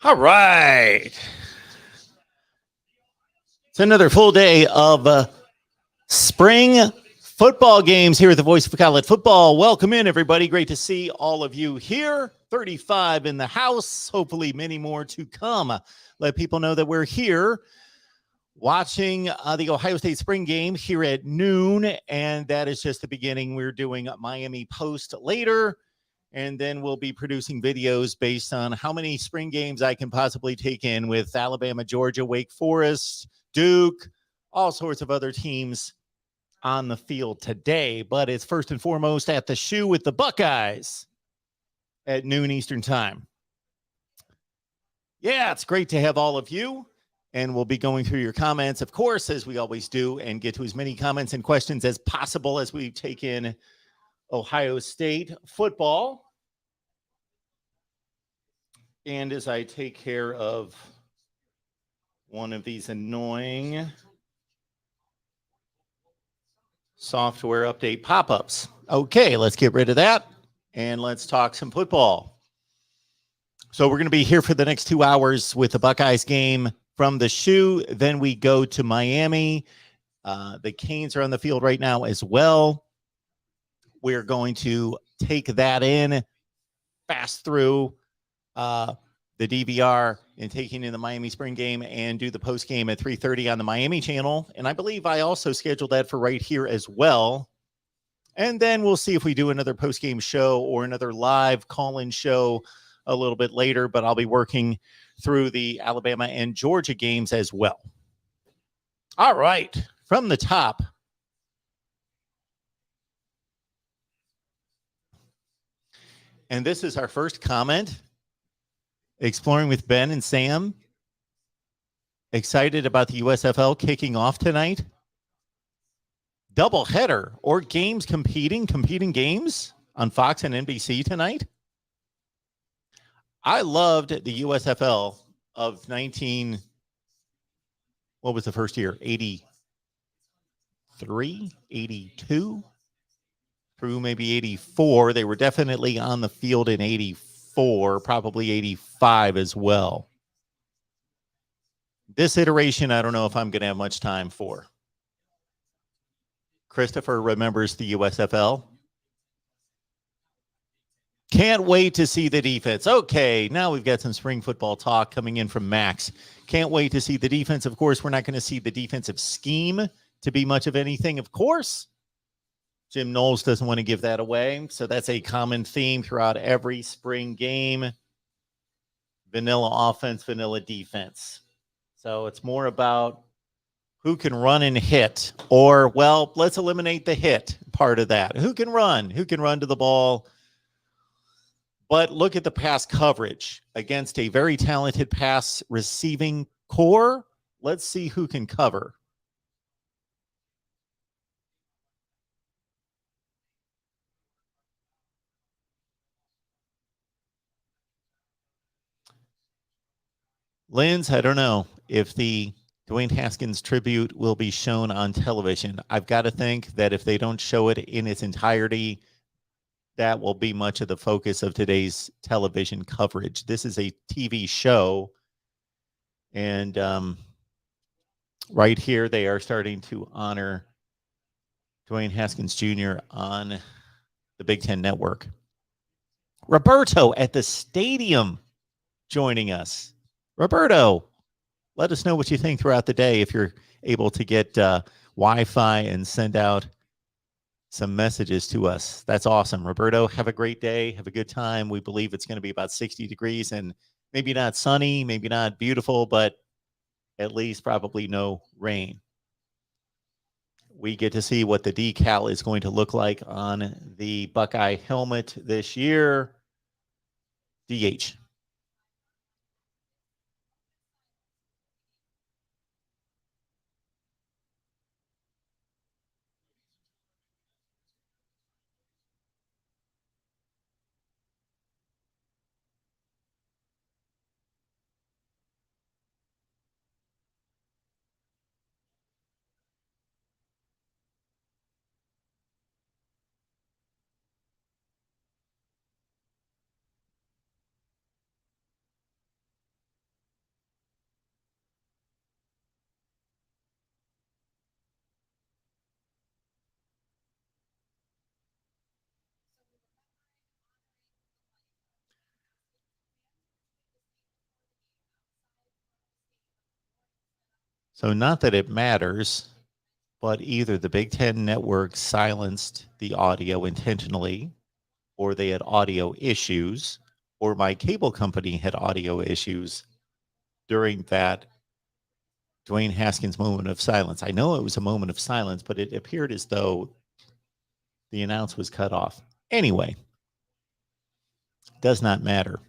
All right. It's another full day of spring football games here at the Voice of College Football. Welcome in, everybody. Great to see all of you here. 35 in the house. Hopefully many more to come. Let people know that we're here watching the Ohio State spring game here at noon, and that is just the beginning. We're doing Miami Post later, and then we'll be producing videos based on how many spring games I can possibly take in with Alabama, Georgia, Wake Forest, Duke, all sorts of other teams on the field today. But it's first and foremost at the shoe with the Buckeyes at noon Eastern time. Yeah, it's great to have all of you. And we'll be going through your comments, of course, as we always do, and get to as many comments and questions as possible as we take in Ohio State football. And as I take care of one of these annoying software update pop-ups. Okay, let's get rid of that, and let's talk some football. So we're going to be here for the next 2 hours with the Buckeyes game from the shoe. Then we go to Miami. The Canes are on the field right now as well. We're going to take that in, fast through the DVR and taking in the Miami spring game and do the post game at 3:30 on the Miami channel. And I believe I also scheduled that for right here as well. And then we'll see if we do another post game show or another live call-in show a little bit later, but I'll be working through the Alabama and Georgia games as well. All right, from the top. And this is our first comment. Exploring with Ben and Sam. Excited about the USFL kicking off tonight. Double header or games competing games on Fox and NBC tonight. I loved the USFL of what was the first year? 83, 82, through maybe 84. They were definitely on the field in 84, probably 85 as well. This iteration, I don't know if I'm going to have much time for. Christopher remembers the USFL. Can't wait to see the defense. Okay, now we've got some spring football talk coming in from Max. Can't wait to see the defense. Of course, we're not going to see the defensive scheme to be much of anything, of course. Jim Knowles doesn't want to give that away. So that's a common theme throughout every spring game. Vanilla offense, vanilla defense. So it's more about who can run and hit, or, well, let's eliminate the hit part of that. Who can run to the ball? But look at the pass coverage against a very talented pass receiving core. Let's see who can cover. Linz, I don't know if the Dwayne Haskins tribute will be shown on television. I've got to think that if they don't show it in its entirety, that will be much of the focus of today's television coverage. This is a TV show, and right here they are starting to honor Dwayne Haskins Jr. on the Big Ten Network. Roberto at the stadium joining us. Roberto, let us know what you think throughout the day if you're able to get Wi-Fi and send out some messages to us. That's awesome. Roberto, have a great day. Have a good time. We believe it's going to be about 60 degrees and maybe not sunny, maybe not beautiful, but at least probably no rain. We get to see what the decal is going to look like on the Buckeye helmet this year. DH. So not that it matters, but either the Big Ten Network silenced the audio intentionally, or they had audio issues, or my cable company had audio issues during that Dwayne Haskins moment of silence. I know it was a moment of silence, but it appeared as though the announce was cut off. Anyway, does not matter.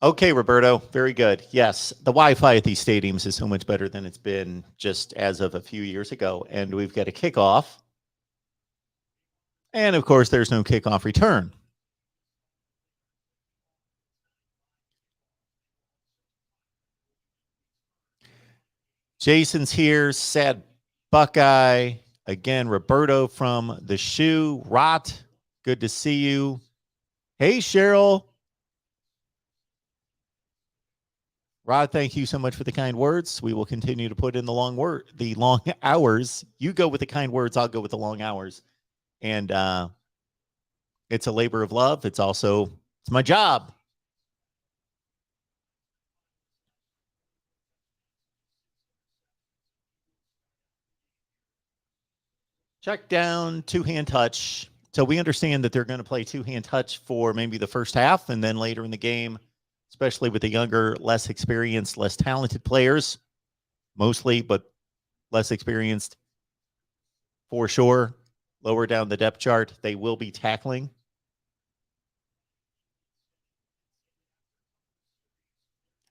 Okay, Roberto, very good. Yes, the Wi-Fi at these stadiums is so much better than it's been just as of a few years ago. And we've got a kickoff. And of course, there's no kickoff return. Jason's here, sad Buckeye. Again, Roberto from the Shoe. Rot, good to see you. Hey, Cheryl. Rod, thank you so much for the kind words. We will continue to put in the long hours. You go with the kind words, I'll go with the long hours. And it's a labor of love. It's my job. Check down, two-hand touch. So we understand that they're going to play two-hand touch for maybe the first half, and then later in the game, especially with the younger, less experienced, less talented players, mostly, but less experienced for sure. Lower down the depth chart, they will be tackling.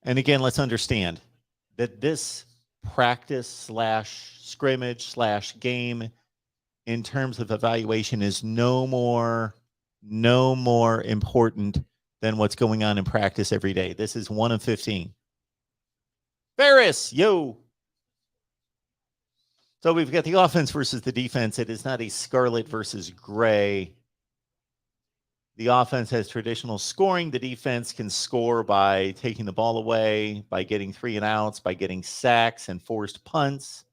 And again, let's understand that this practice / scrimmage / game in terms of evaluation is no more important than what's going on in practice every day. This is 1 of 15. Ferris, yo. So we've got the offense versus the defense. It is not a scarlet versus gray. The offense has traditional scoring. The defense can score by taking the ball away, by getting 3 and outs, by getting sacks and forced punts.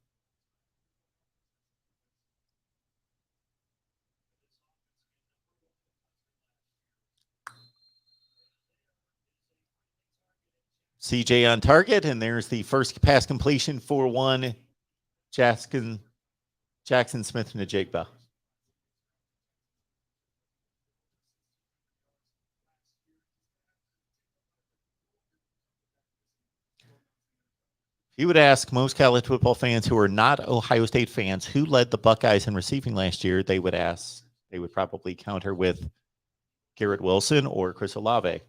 CJ on target, and there's the first pass completion for one. Jackson Smith-Njigba. You would ask most college football fans who are not Ohio State fans who led the Buckeyes in receiving last year, they would probably counter with Garrett Wilson or Chris Olave.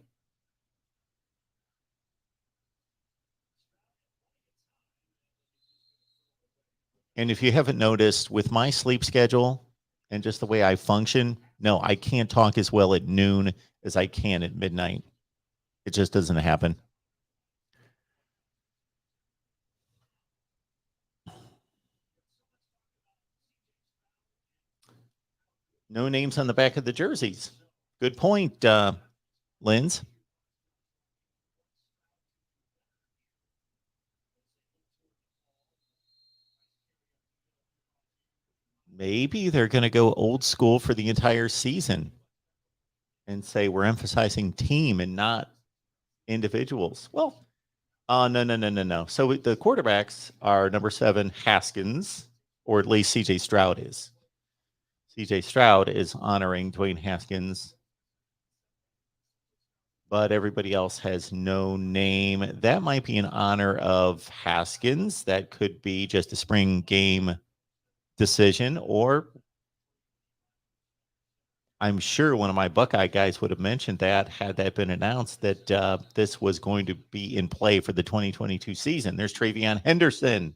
And if you haven't noticed, with my sleep schedule and just the way I function, no, I can't talk as well at noon as I can at midnight. It just doesn't happen. No names on the back of the jerseys. Good point, Linz. Maybe they're going to go old school for the entire season and say we're emphasizing team and not individuals. Well, no. So the quarterbacks are number 7, Haskins, or at least CJ Stroud is. CJ Stroud is honoring Dwayne Haskins, but everybody else has no name. That might be in honor of Haskins. That could be just a spring game decision, or I'm sure one of my Buckeye guys would have mentioned that had that been announced that this was going to be in play for the 2022 season. There's Trayvon Henderson.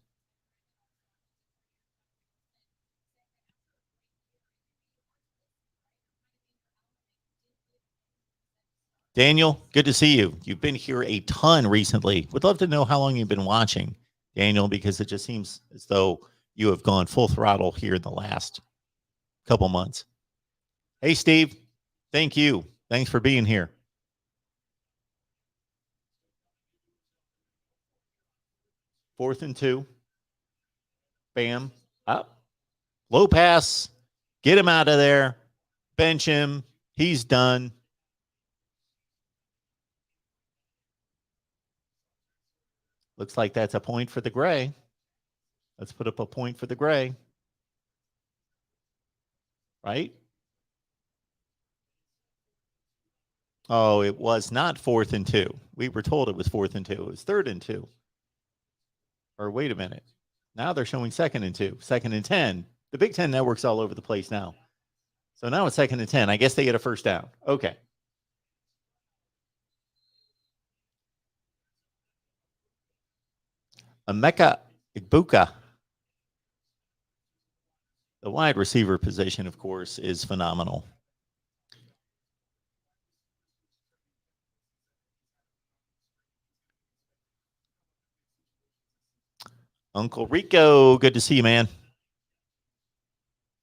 Daniel, good to see you. You've been here a ton recently. Would love to know how long you've been watching, Daniel, because it just seems as though you have gone full throttle here in the last couple months. Hey, Steve. Thank you. Thanks for being here. Fourth and 2. Bam. Up. Low pass. Get him out of there. Bench him. He's done. Looks like that's a point for the gray. Let's put up a point for the gray. Right? Oh, it was not 4th and 2. We were told it was 4th and 2. It was 3rd and 2. Or wait a minute. Now they're showing 2nd and 2, 2nd and 10. The Big Ten network's all over the place now. So now it's 2nd and 10. I guess they get a first down. Okay. Emeka Igbuka. The wide receiver position, of course, is phenomenal. Uncle Rico, good to see you, man.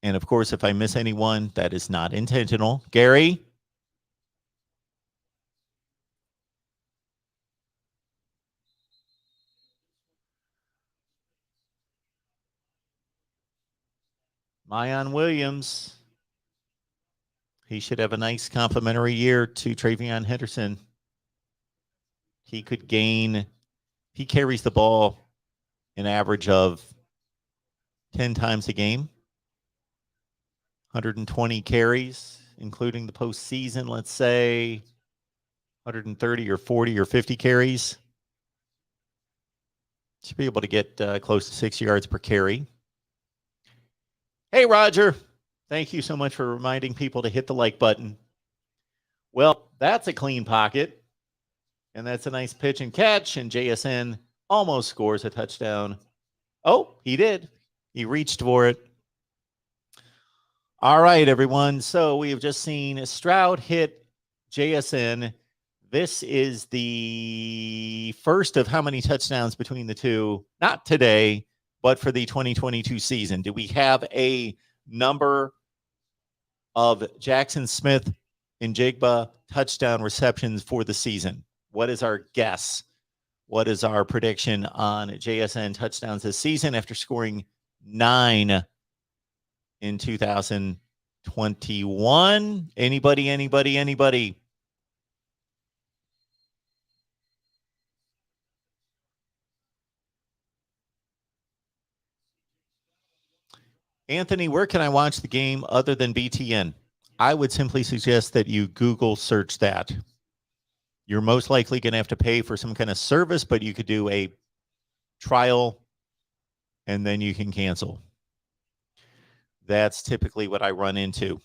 And of course, if I miss anyone, that is not intentional. Gary? Mayan Williams. He should have a nice complimentary year to Trayvon Henderson. He could gain, he carries the ball an average of 10 times a game, 120 carries, including the postseason, let's say 130 or 40 or 50 carries. Should be able to get close to 6 yards per carry. Hey, Roger. Thank you so much for reminding people to hit the like button. Well, that's a clean pocket. And that's a nice pitch and catch. And JSN almost scores a touchdown. Oh, he did. He reached for it. All right, everyone. So we have just seen Stroud hit JSN. This is the first of how many touchdowns between the two? Not today, but for the 2022 season. Do we have a number of Jackson Smith and Jigba touchdown receptions for the season? What is our guess? What is our prediction on JSN touchdowns this season after scoring 9 in 2021? Anybody? Anthony, where can I watch the game other than BTN? I would simply suggest that you Google search that. You're most likely going to have to pay for some kind of service, but you could do a trial and then you can cancel. That's typically what I run into.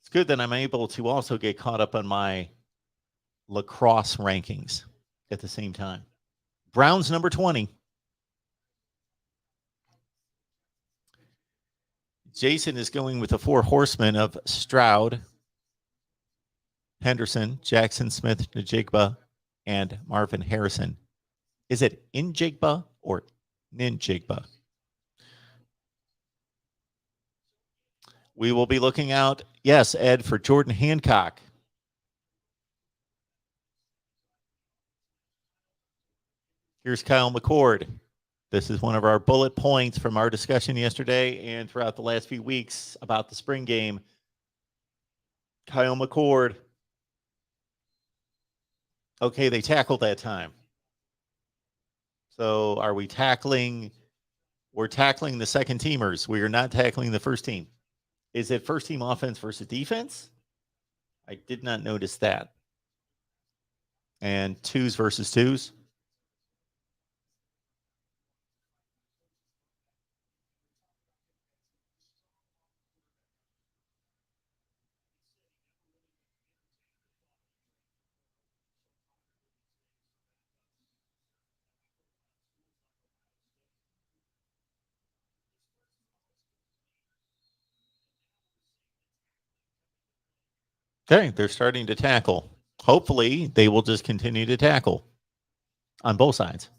It's good that I'm able to also get caught up on my lacrosse rankings at the same time. Browns number 20. Jason is going with the 4 horsemen of Stroud, Henderson, Jackson Smith, Njigba, and Marvin Harrison. Is it Njigba or Ninjigba? We will be looking out, yes, Ed, for Jordan Hancock. Here's Kyle McCord. This is one of our bullet points from our discussion yesterday and throughout the last few weeks about the spring game. Kyle McCord. Okay, they tackled that time. So are we tackling? We're tackling the second teamers. We are not tackling the first team. Is it first team offense versus defense? I did not notice that. And 2s versus 2s. Okay, they're starting to tackle. Hopefully, they will just continue to tackle on both sides.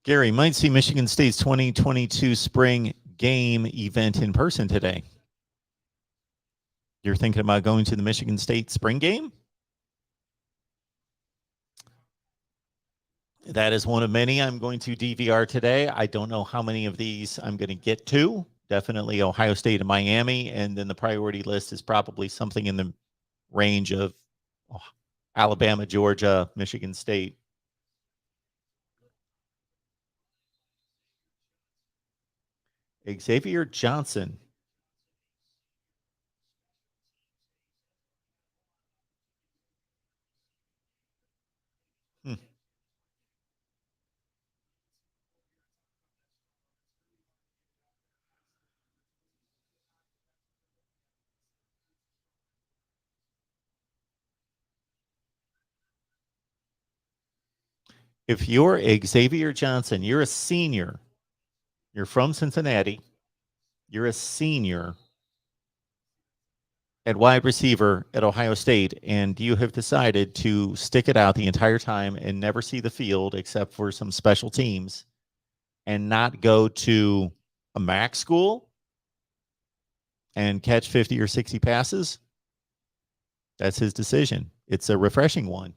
Gary, might see Michigan State's 2022 spring game event in person today. You're thinking about going to the Michigan State spring game? That is one of many I'm going to DVR today. I don't know how many of these I'm going to get to. Definitely Ohio State and Miami. And then the priority list is probably something in the range of Alabama, Georgia, Michigan State. Xavier Johnson. If you're Xavier Johnson, you're a senior, you're from Cincinnati, you're a senior at wide receiver at Ohio State, and you have decided to stick it out the entire time and never see the field except for some special teams and not go to a MAC school and catch 50 or 60 passes, that's his decision. It's a refreshing one.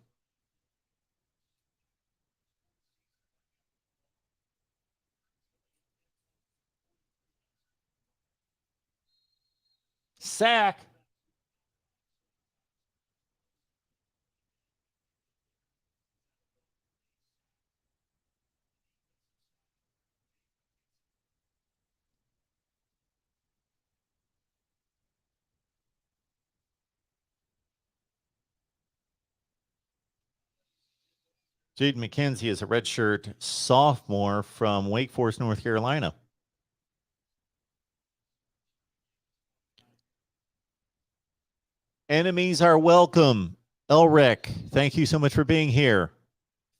Sack. Jaden Mckenzie is a redshirt sophomore from Wake Forest, North Carolina. Enemies are welcome. Elric, thank you so much for being here.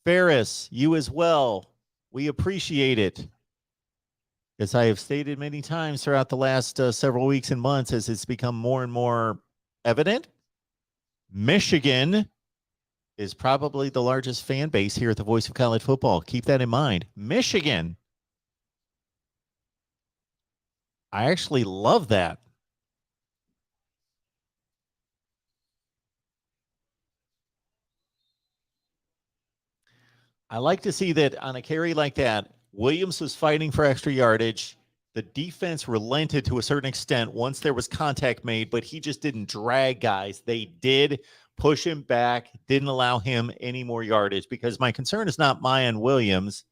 Ferris, you as well. We appreciate it. As I have stated many times throughout the last several weeks and months, as it's become more and more evident, Michigan is probably the largest fan base here at the Voice of College Football. Keep that in mind. Michigan. I actually love that. I like to see that on a carry like that, Williams was fighting for extra yardage. The defense relented to a certain extent once there was contact made, but he just didn't drag guys. They did push him back, didn't allow him any more yardage, because my concern is not Mayan Williams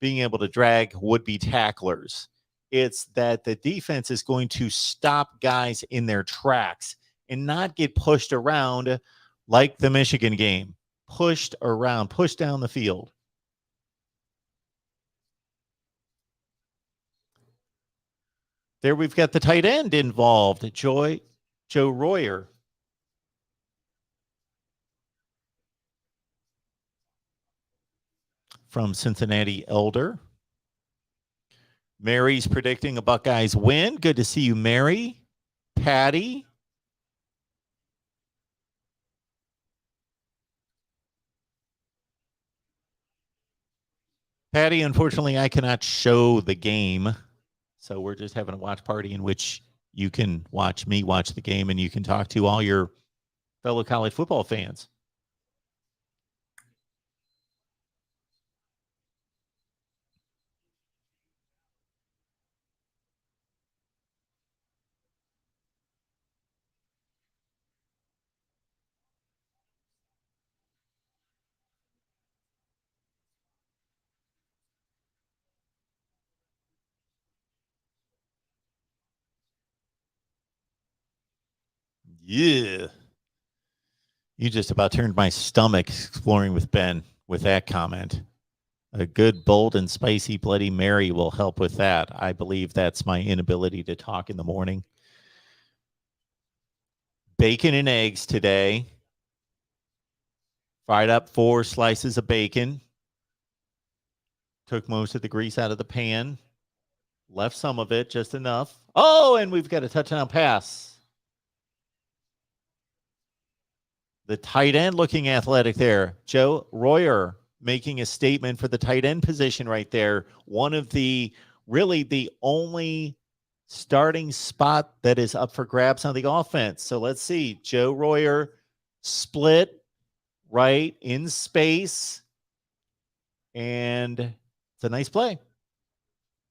being able to drag would-be tacklers. It's that the defense is going to stop guys in their tracks and not get pushed around like the Michigan game. Pushed around, pushed down the field. There we've got the tight end involved, Joe Royer. From Cincinnati Elder. Mary's predicting a Buckeyes win. Good to see you, Mary. Patty. Patty, unfortunately, I cannot show the game. So we're just having a watch party in which you can watch me watch the game and you can talk to all your fellow college football fans. Yeah. You just about turned my stomach exploring with Ben with that comment. A good, bold, and spicy Bloody Mary will help with that. I believe that's my inability to talk in the morning. Bacon and eggs today. Fried up 4 slices of bacon. Took most of the grease out of the pan. Left some of it, just enough. Oh, and we've got a touchdown pass. The tight end looking athletic there. Joe Royer making a statement for the tight end position right there. One of the really the only starting spot that is up for grabs on the offense. So let's see. Joe Royer split right in space. And it's a nice play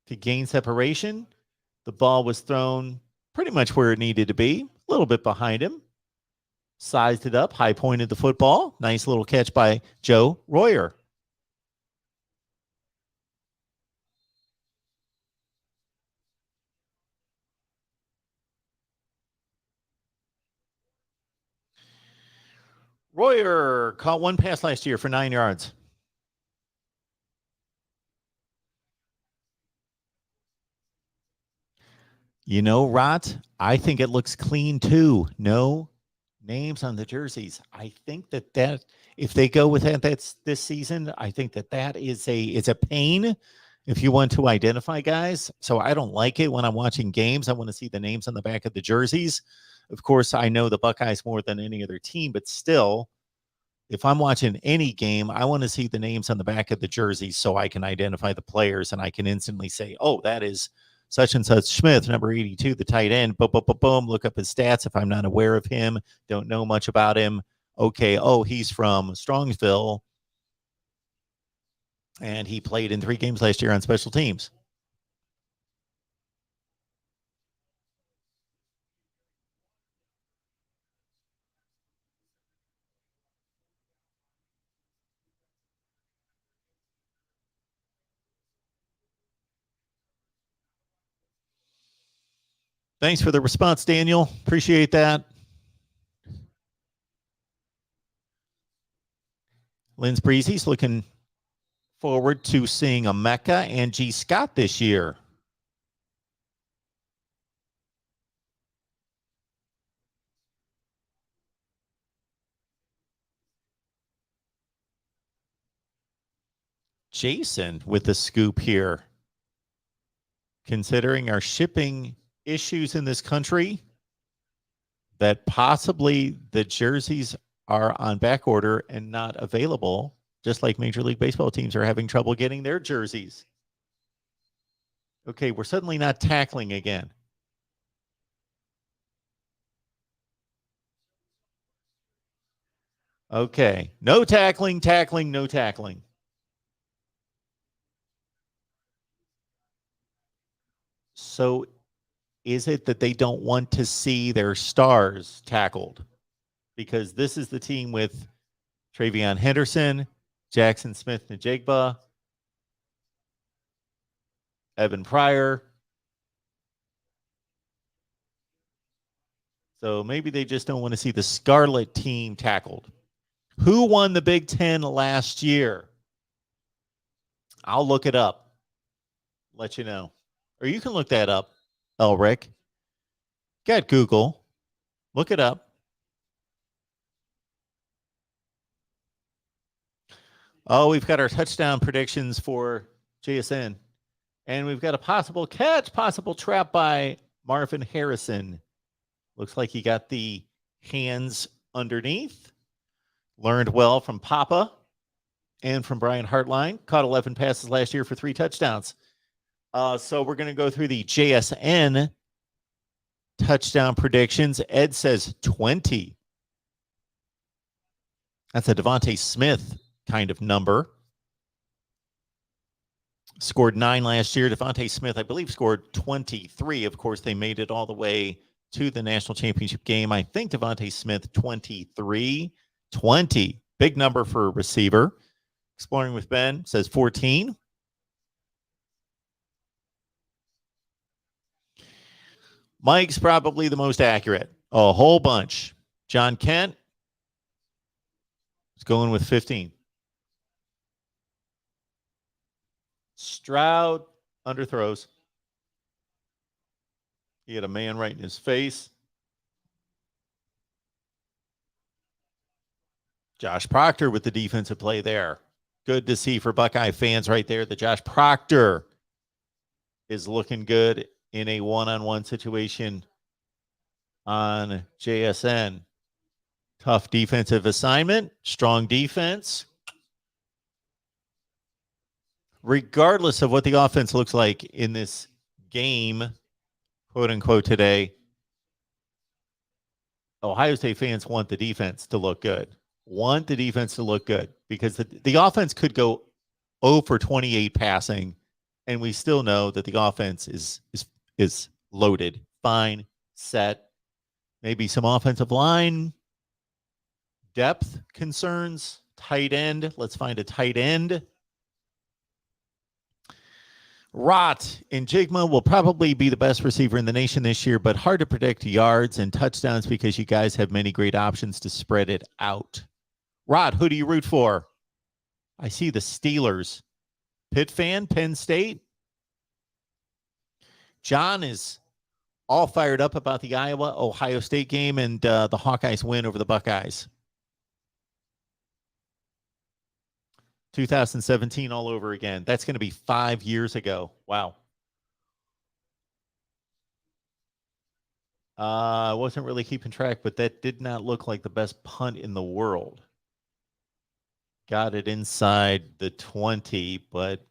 to gain separation. The ball was thrown pretty much where it needed to be, a little bit behind him. Sized it up, high pointed the football. Nice little catch by Joe Royer. Royer caught one pass last year for 9 yards. You know, Rot, I think it looks clean too. No names on the jerseys. I think that if they go with that's this season, I think that is a pain if you want to identify guys. So I don't like it when I'm watching games. I want to see the names on the back of the jerseys. Of course, I know the Buckeyes more than any other team, but still, if I'm watching any game, I want to see the names on the back of the jerseys so I can identify the players and I can instantly say, oh, that is such and such Smith, number 82, the tight end. Boom, boom, boom, boom. Look up his stats if I'm not aware of him, don't know much about him. Okay, oh, he's from Strongsville, and he played in 3 games last year on special teams. Thanks for the response, Daniel. Appreciate that. Lynn's Breezy's looking forward to seeing Emeka and G. Scott this year. Jason with the scoop here. Considering our shipping issues in this country, that possibly the jerseys are on back order and not available, just like Major League Baseball teams are having trouble getting their jerseys. Okay, we're suddenly not tackling again. Okay, no tackling, no tackling. So is it that they don't want to see their stars tackled? Because this is the team with Trayvon Henderson, Jackson Smith-Njigba, Evan Pryor. So maybe they just don't want to see the Scarlet team tackled. Who won the Big Ten last year? I'll look it up. Let you know. Or you can look that up, Elric. Got Google. Look it up. Oh, we've got our touchdown predictions for JSN. And we've got a possible catch, possible trap by Marvin Harrison. Looks like he got the hands underneath. Learned well from Papa and from Brian Hartline. Caught 11 passes last year for 3 touchdowns. So we're going to go through the JSN touchdown predictions. Ed says 20. That's a Devontae Smith kind of number. Scored 9 last year. Devontae Smith, I believe, scored 23. Of course, they made it all the way to the national championship game. I think Devontae Smith, 23. 20. Big number for a receiver. Exploring with Ben says 14. Mike's probably the most accurate. A whole bunch. John Kent is going with 15. Stroud underthrows. He had a man right in his face. Josh Proctor with the defensive play there. Good to see for Buckeye fans right there that Josh Proctor is looking good in a one-on-one situation on JSN. Tough defensive assignment, strong defense. regardless of what the offense looks like in this game, quote unquote, today, Ohio State fans want the defense to look good. Want the defense to look good because the offense could go 0 for 28 passing, and we still know that the offense is loaded, fine, set. Maybe some offensive line depth concerns. Tight end. Let's find a tight end. Rott and Jigma will probably be the best receiver in the nation this year, but hard to predict yards and touchdowns because you guys have many great options to spread it out. Rod, who do you root for? I see the Steelers. Pitt fan, Penn State. John is all fired up about the Iowa-Ohio State game and the Hawkeyes win over the Buckeyes. 2017 all over again. That's going to be 5 years ago. Wow. I wasn't really keeping track, but that did not look like the best punt in the world. Got it inside the 20, but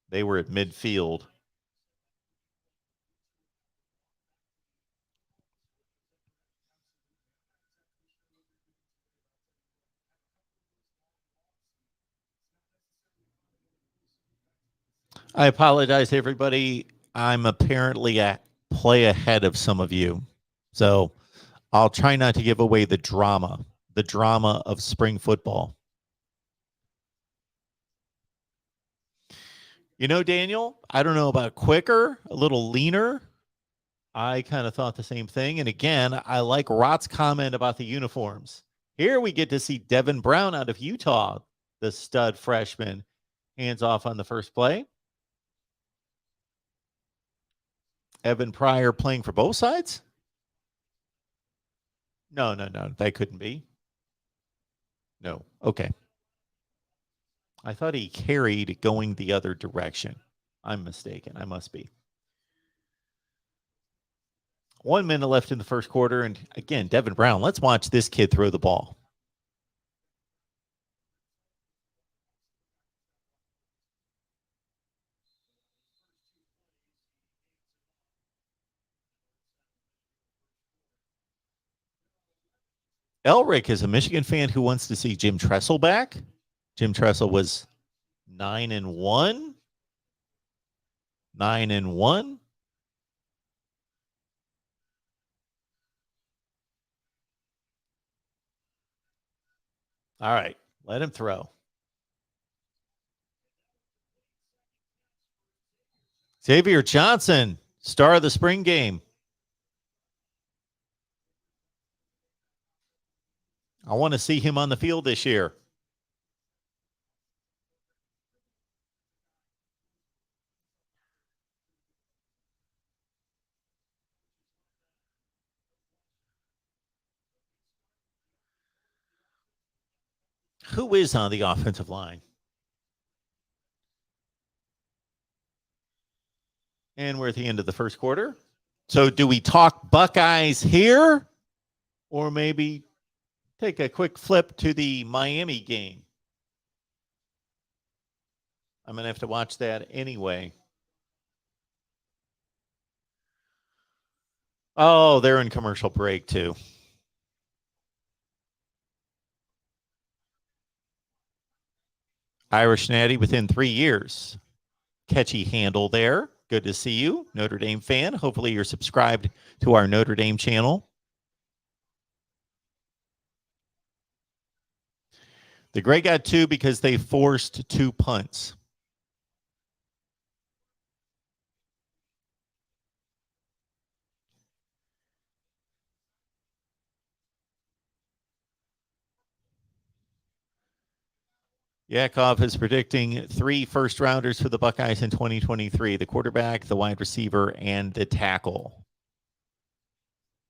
they were at midfield. I apologize, everybody. I'm apparently a play ahead of some of you. So I'll try not to give away the drama of spring football. You know, Daniel, I don't know about quicker, a little leaner. I kind of thought the same thing. And again, I like Rott's comment about the uniforms. Here we get to see Devin Brown out of Utah, the stud freshman. Hands off on the first play. Evan Pryor playing for both sides? No, that couldn't be. No. Okay. I thought he carried going the other direction. I'm mistaken. I must be. 1 minute left in the first quarter. And again, Devin Brown, let's watch this kid throw the ball. Elric is a Michigan fan who wants to see Jim Tressel back. Jim Tressel was 9-1. 9-1. All right, let him throw. Xavier Johnson, star of the spring game. I want to see him on the field this year. Who is on the offensive line? And we're at the end of the first quarter. So do we talk Buckeyes here? Or maybe take a quick flip to the Miami game? I'm going to have to watch that anyway. Oh, they're in commercial break too. Irish Natty within 3 years. Catchy handle there. Good to see you, Notre Dame fan. Hopefully you're subscribed to our Notre Dame channel. The Gray got 2 because they forced 2 punts. Yakov is predicting 3 first-rounders for the Buckeyes in 2023, the quarterback, the wide receiver, and the tackle.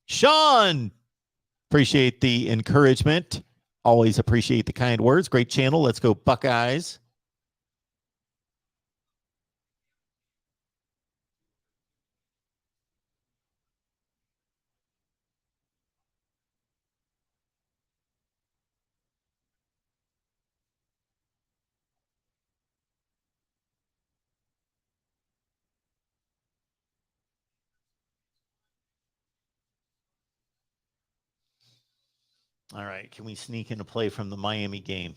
Sean, appreciate the encouragement. Always appreciate the kind words. Great channel. Let's go Buckeyes. All right. Can we sneak in a play from the Miami game?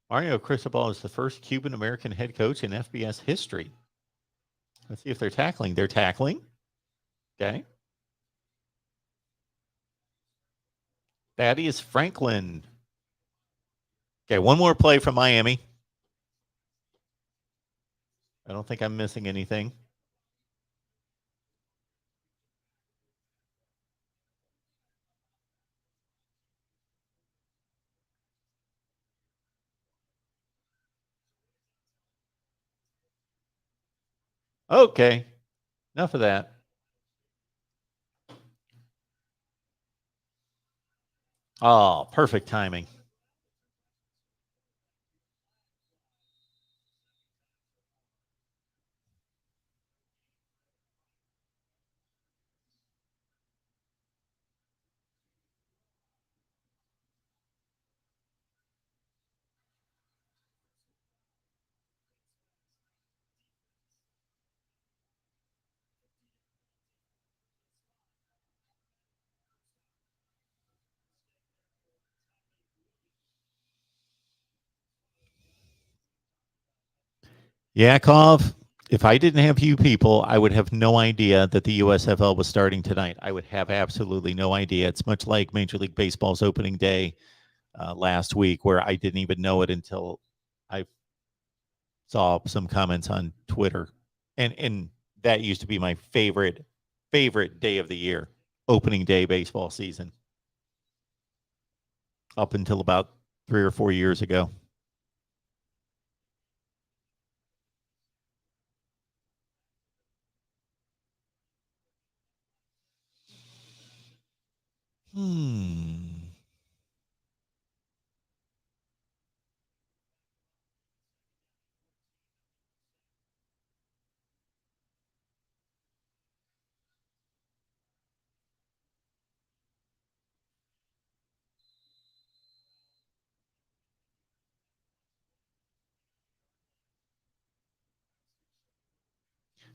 Mario Cristobal is the first Cuban-American head coach in FBS history. Let's see if they're tackling. They're tackling. Okay. Thaddeus Franklin. Okay, one more play from Miami. I don't think I'm missing anything. Okay. Enough of that. Oh, perfect timing. Yakov, if I didn't have you people, I would have no idea that the USFL was starting tonight. I would have absolutely no idea. It's much like Major League Baseball's opening day last week, where I didn't even know it until I saw some comments on Twitter. And that used to be my favorite day of the year, opening day baseball season, up until about 3 or 4 years ago.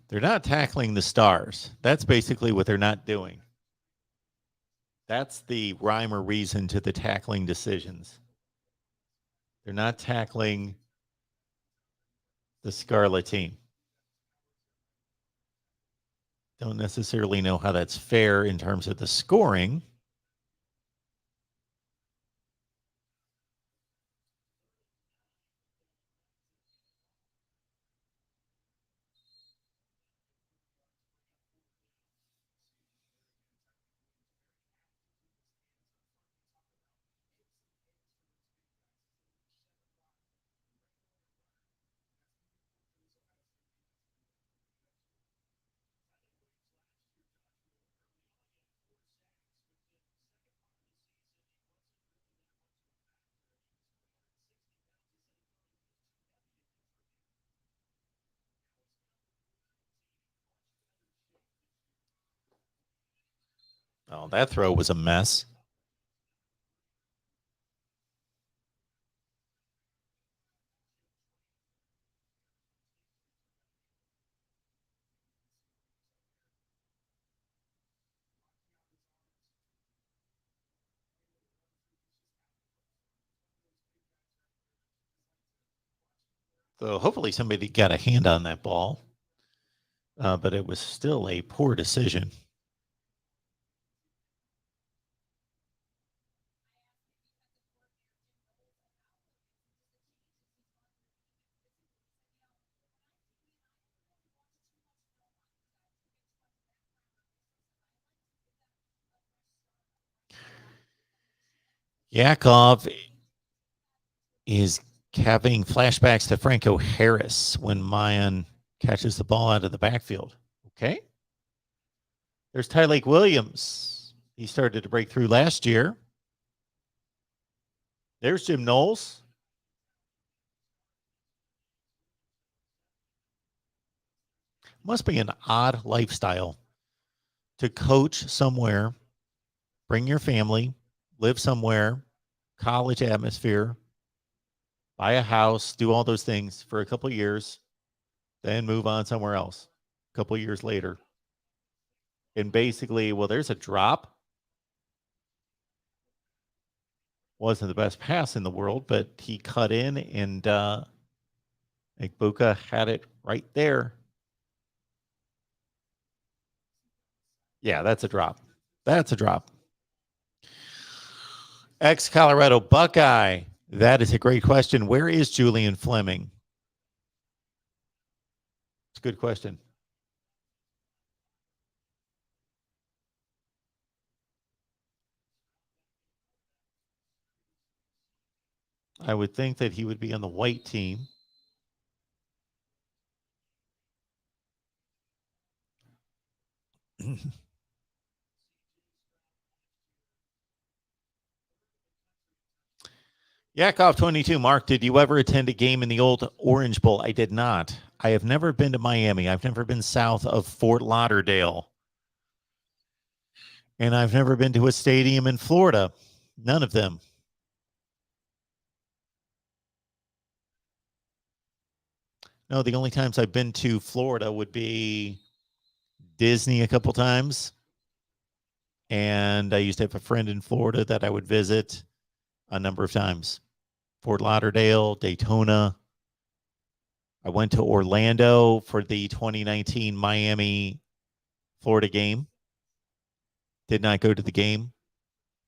They're not tackling the stars. That's basically what they're not doing. That's the rhyme or reason to the tackling decisions. They're not tackling the Scarlet team. Don't necessarily know how that's fair in terms of the scoring. Oh, that throw was a mess. So hopefully somebody got a hand on that ball, but it was still a poor decision. Yakov is having flashbacks to Franco Harris when Mayan catches the ball out of the backfield. Okay. There's Tyleik Williams. He started to break through last year. There's Jim Knowles. Must be an odd lifestyle to coach somewhere, bring your family, live somewhere, college atmosphere, buy a house, do all those things for a couple of years, then move on somewhere else a couple of years later. And basically, well, there's a drop. Wasn't the best pass in the world, but he cut in and Igbuka had it right there. Yeah, that's a drop. That's a drop. Ex-Colorado Buckeye. That is a great question. Where is Julian Fleming? It's a good question. I would think that he would be on the white team. Yakov 22. Mark, did you ever attend a game in the old Orange Bowl? I did not. I have never been to Miami. I've never been south of Fort Lauderdale. And I've never been to a stadium in Florida. None of them. No, the only times I've been to Florida would be Disney a couple times. And I used to have a friend in Florida that I would visit a number of times. Fort Lauderdale, Daytona. I went to Orlando for the 2019 Miami Florida game. Did not go to the game.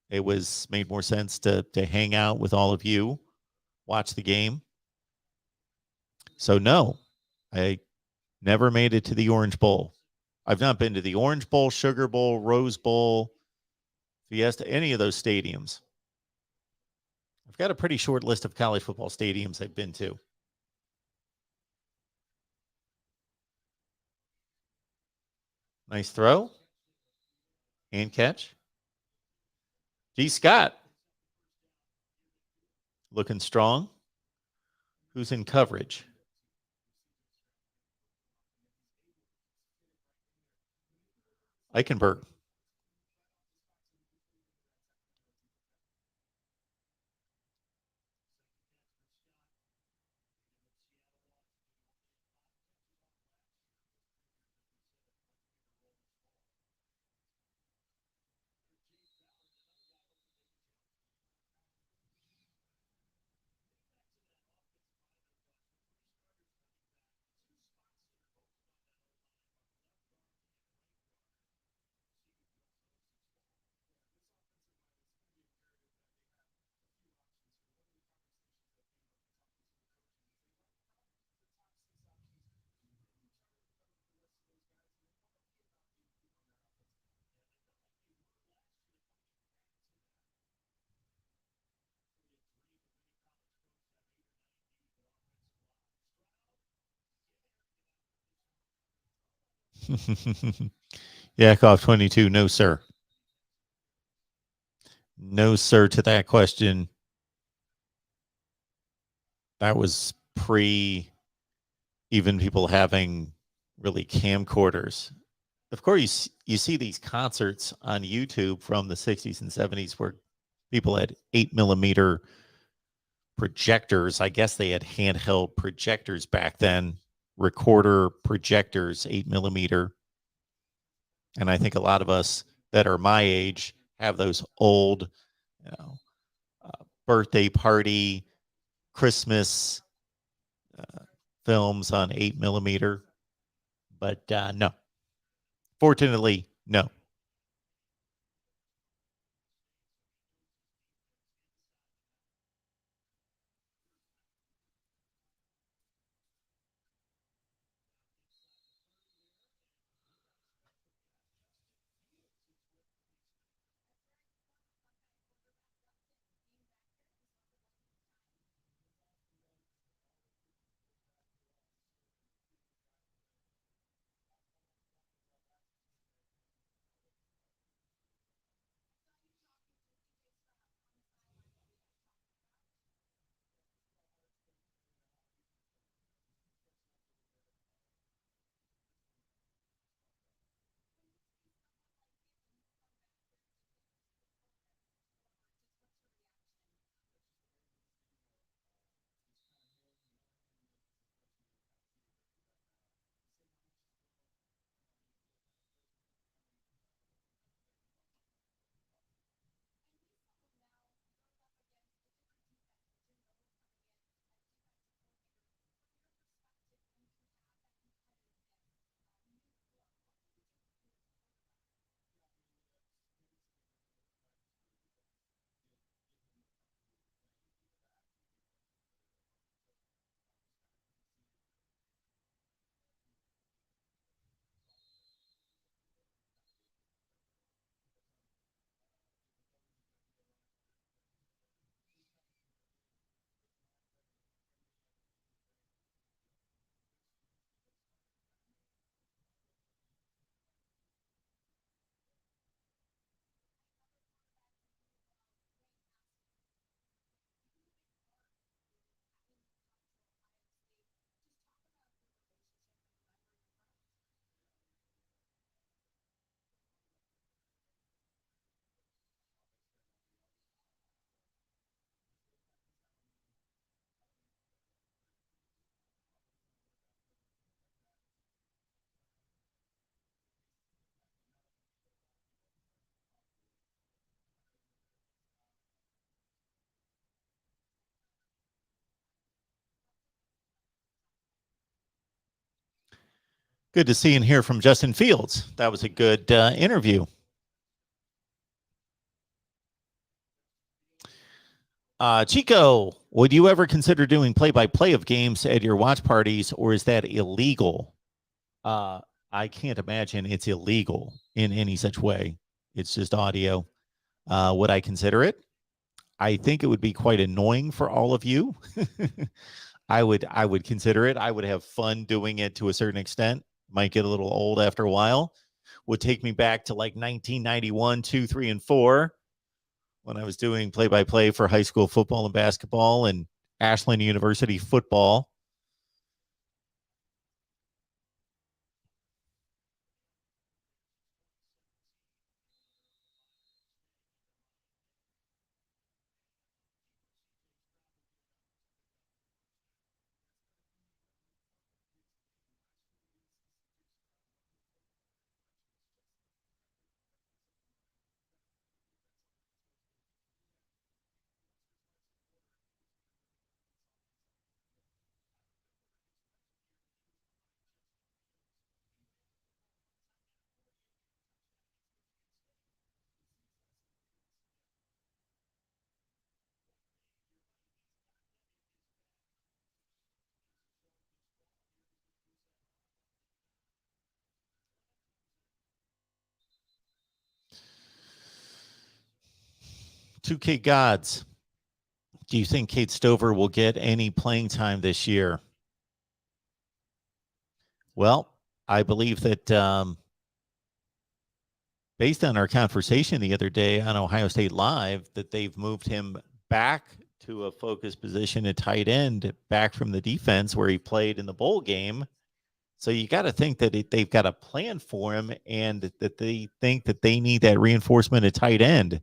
It was made more sense to hang out with all of you, watch the game. So no, I never made it to the Orange Bowl. I've not been to the Orange Bowl, Sugar Bowl, Rose Bowl, Fiesta, any of those stadiums. I've got a pretty short list of college football stadiums I've been to. Nice throw and catch. G. Scott looking strong. Who's in coverage? Eichenberg. Yakov 22. No, sir. No, sir, to that question. That was pre even people having really camcorders. Of course, you see these concerts on YouTube from the 60s and 70s where people had 8mm projectors. I guess they had handheld projectors back then, recorder projectors, 8mm. And I think a lot of us that are my age have those old, you know, birthday party, Christmas films on 8mm. But no, fortunately, no. Good to see and hear from Justin Fields. That was a good interview. Chico, would you ever consider doing play-by-play of games at your watch parties, or is that illegal? I can't imagine it's illegal in any such way. It's just audio. Would I consider it? I think it would be quite annoying for all of you. I would consider it. I would have fun doing it to a certain extent. Might get a little old after a while. Would take me back to like 1991, 2, 3, and 4 when I was doing play-by-play for high school football and basketball and Ashland University football. Two K Gods. Do you think Kate Stover will get any playing time this year? Well, I believe that based on our conversation the other day on Ohio State Live, that they've moved him back to a focus position at tight end, back from the defense where he played in the bowl game. So you got to think that they've got a plan for him and that they think that they need that reinforcement at tight end.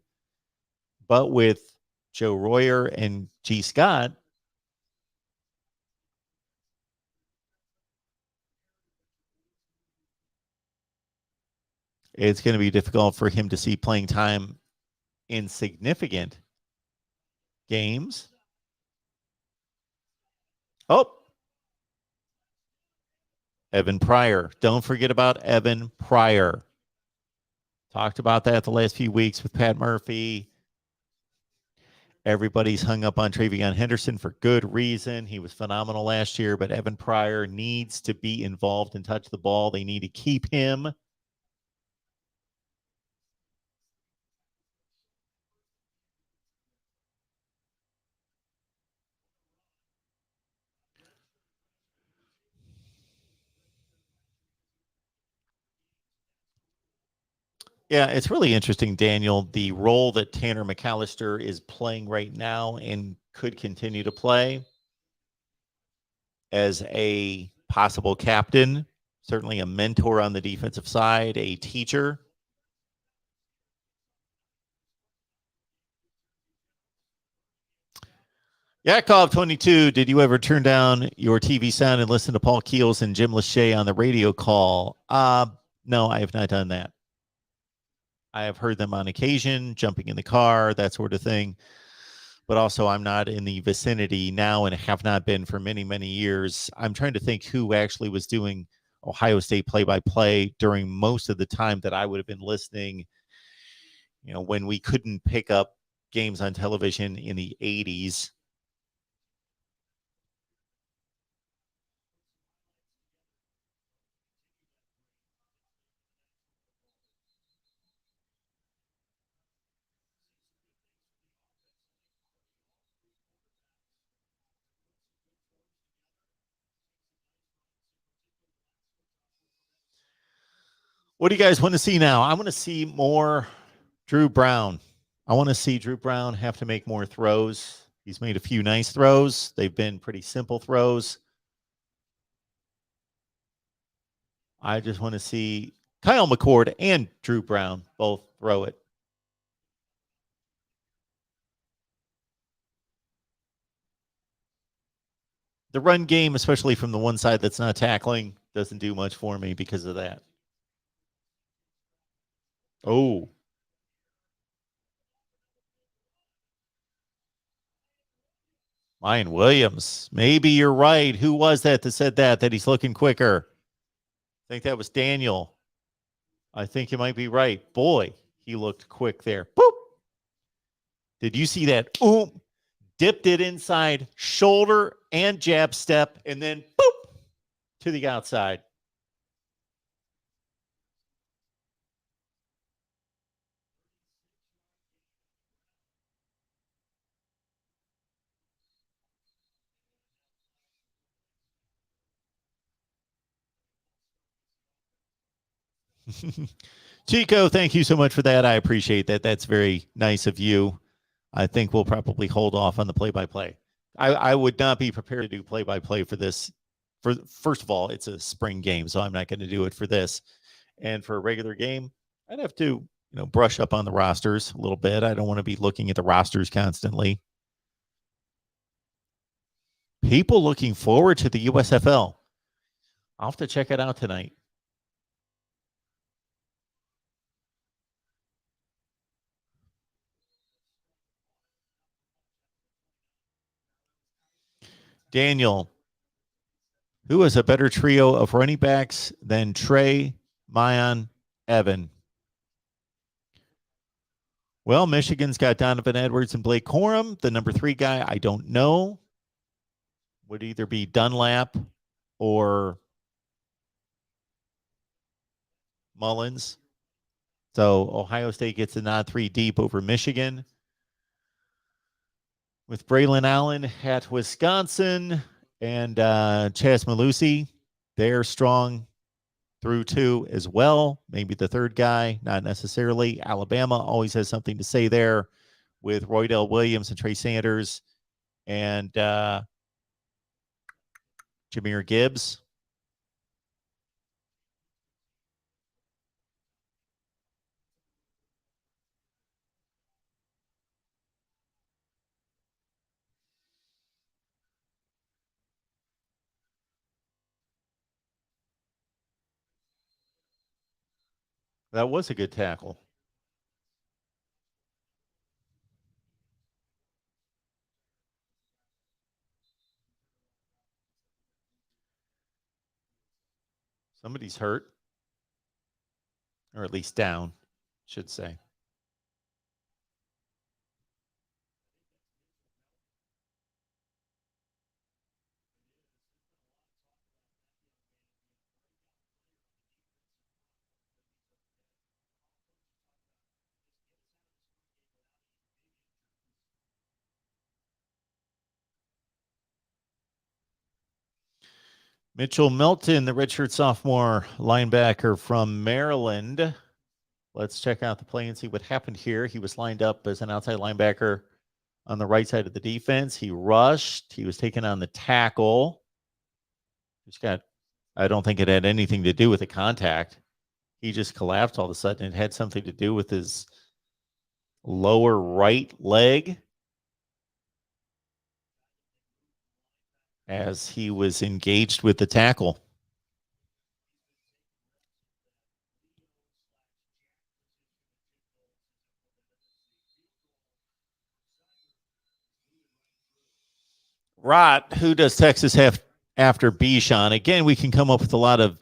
But with Joe Royer and G. Scott, it's going to be difficult for him to see playing time in significant games. Oh, Evan Pryor. Don't forget about Evan Pryor. Talked about that the last few weeks with Pat Murphy. Everybody's hung up on Trayvon Henderson for good reason. He was phenomenal last year, but Evan Pryor needs to be involved and touch the ball. They need to keep him. Yeah, it's really interesting, Daniel, the role that Tanner McAllister is playing right now and could continue to play as a possible captain, certainly a mentor on the defensive side, a teacher. Yakov 22, did you ever turn down your TV sound and listen to Paul Keels and Jim Lachey on the radio call? No, I have not done that. I have heard them on occasion, jumping in the car, that sort of thing. But also, I'm not in the vicinity now and have not been for many, many years. I'm trying to think who actually was doing Ohio State play-by-play during most of the time that I would have been listening, when we couldn't pick up games on television in the 80s. What do you guys want to see now? I want to see more Drew Brown. I want to see Drew Brown have to make more throws. He's made a few nice throws. They've been pretty simple throws. I just want to see Kyle McCord and Drew Brown both throw it. The run game, especially from the one side that's not tackling, doesn't do much for me because of that. Oh. Ryan Williams. Maybe you're right. Who was that said that he's looking quicker? think that was Daniel. I think you might be right. Boy, he looked quick there. Boop. Did you see that? Ooh, dipped it inside shoulder and jab step, and then boop to the outside. Chico, thank you so much for that. I appreciate that. That's very nice of you. I think we'll probably hold off on the play-by-play. I would not be prepared to do play-by-play for this. First of all, it's a spring game, so I'm not going to do it for this. And for a regular game, I'd have to, brush up on the rosters a little bit. I don't want to be looking at the rosters constantly. People looking forward to the USFL. I'll have to check it out tonight. Daniel, who is a better trio of running backs than Trey, Mayan, Evan? Well, Michigan's got Donovan Edwards and Blake Corum. The number 3 guy, I don't know. Would either be Dunlap or Mullins. So Ohio State gets a nod 3 deep over Michigan. With Braylon Allen at Wisconsin and Chaz Malusi, they're strong through 2 as well. Maybe the 3rd guy, not necessarily. Alabama always has something to say there with Roydell Williams and Trey Sanders and Jahmyr Gibbs. That was a good tackle. Somebody's hurt, or at least down, should say. Mitchell Melton, the redshirt sophomore linebacker from Maryland. Let's check out the play and see what happened here. He was lined up as an outside linebacker on the right side of the defense. He rushed. He was taking on the tackle. I don't think it had anything to do with the contact. He just collapsed all of a sudden. It had something to do with his lower right leg as he was engaged with the tackle. Rot, who does Texas have after Bijan? Again, we can come up with a lot of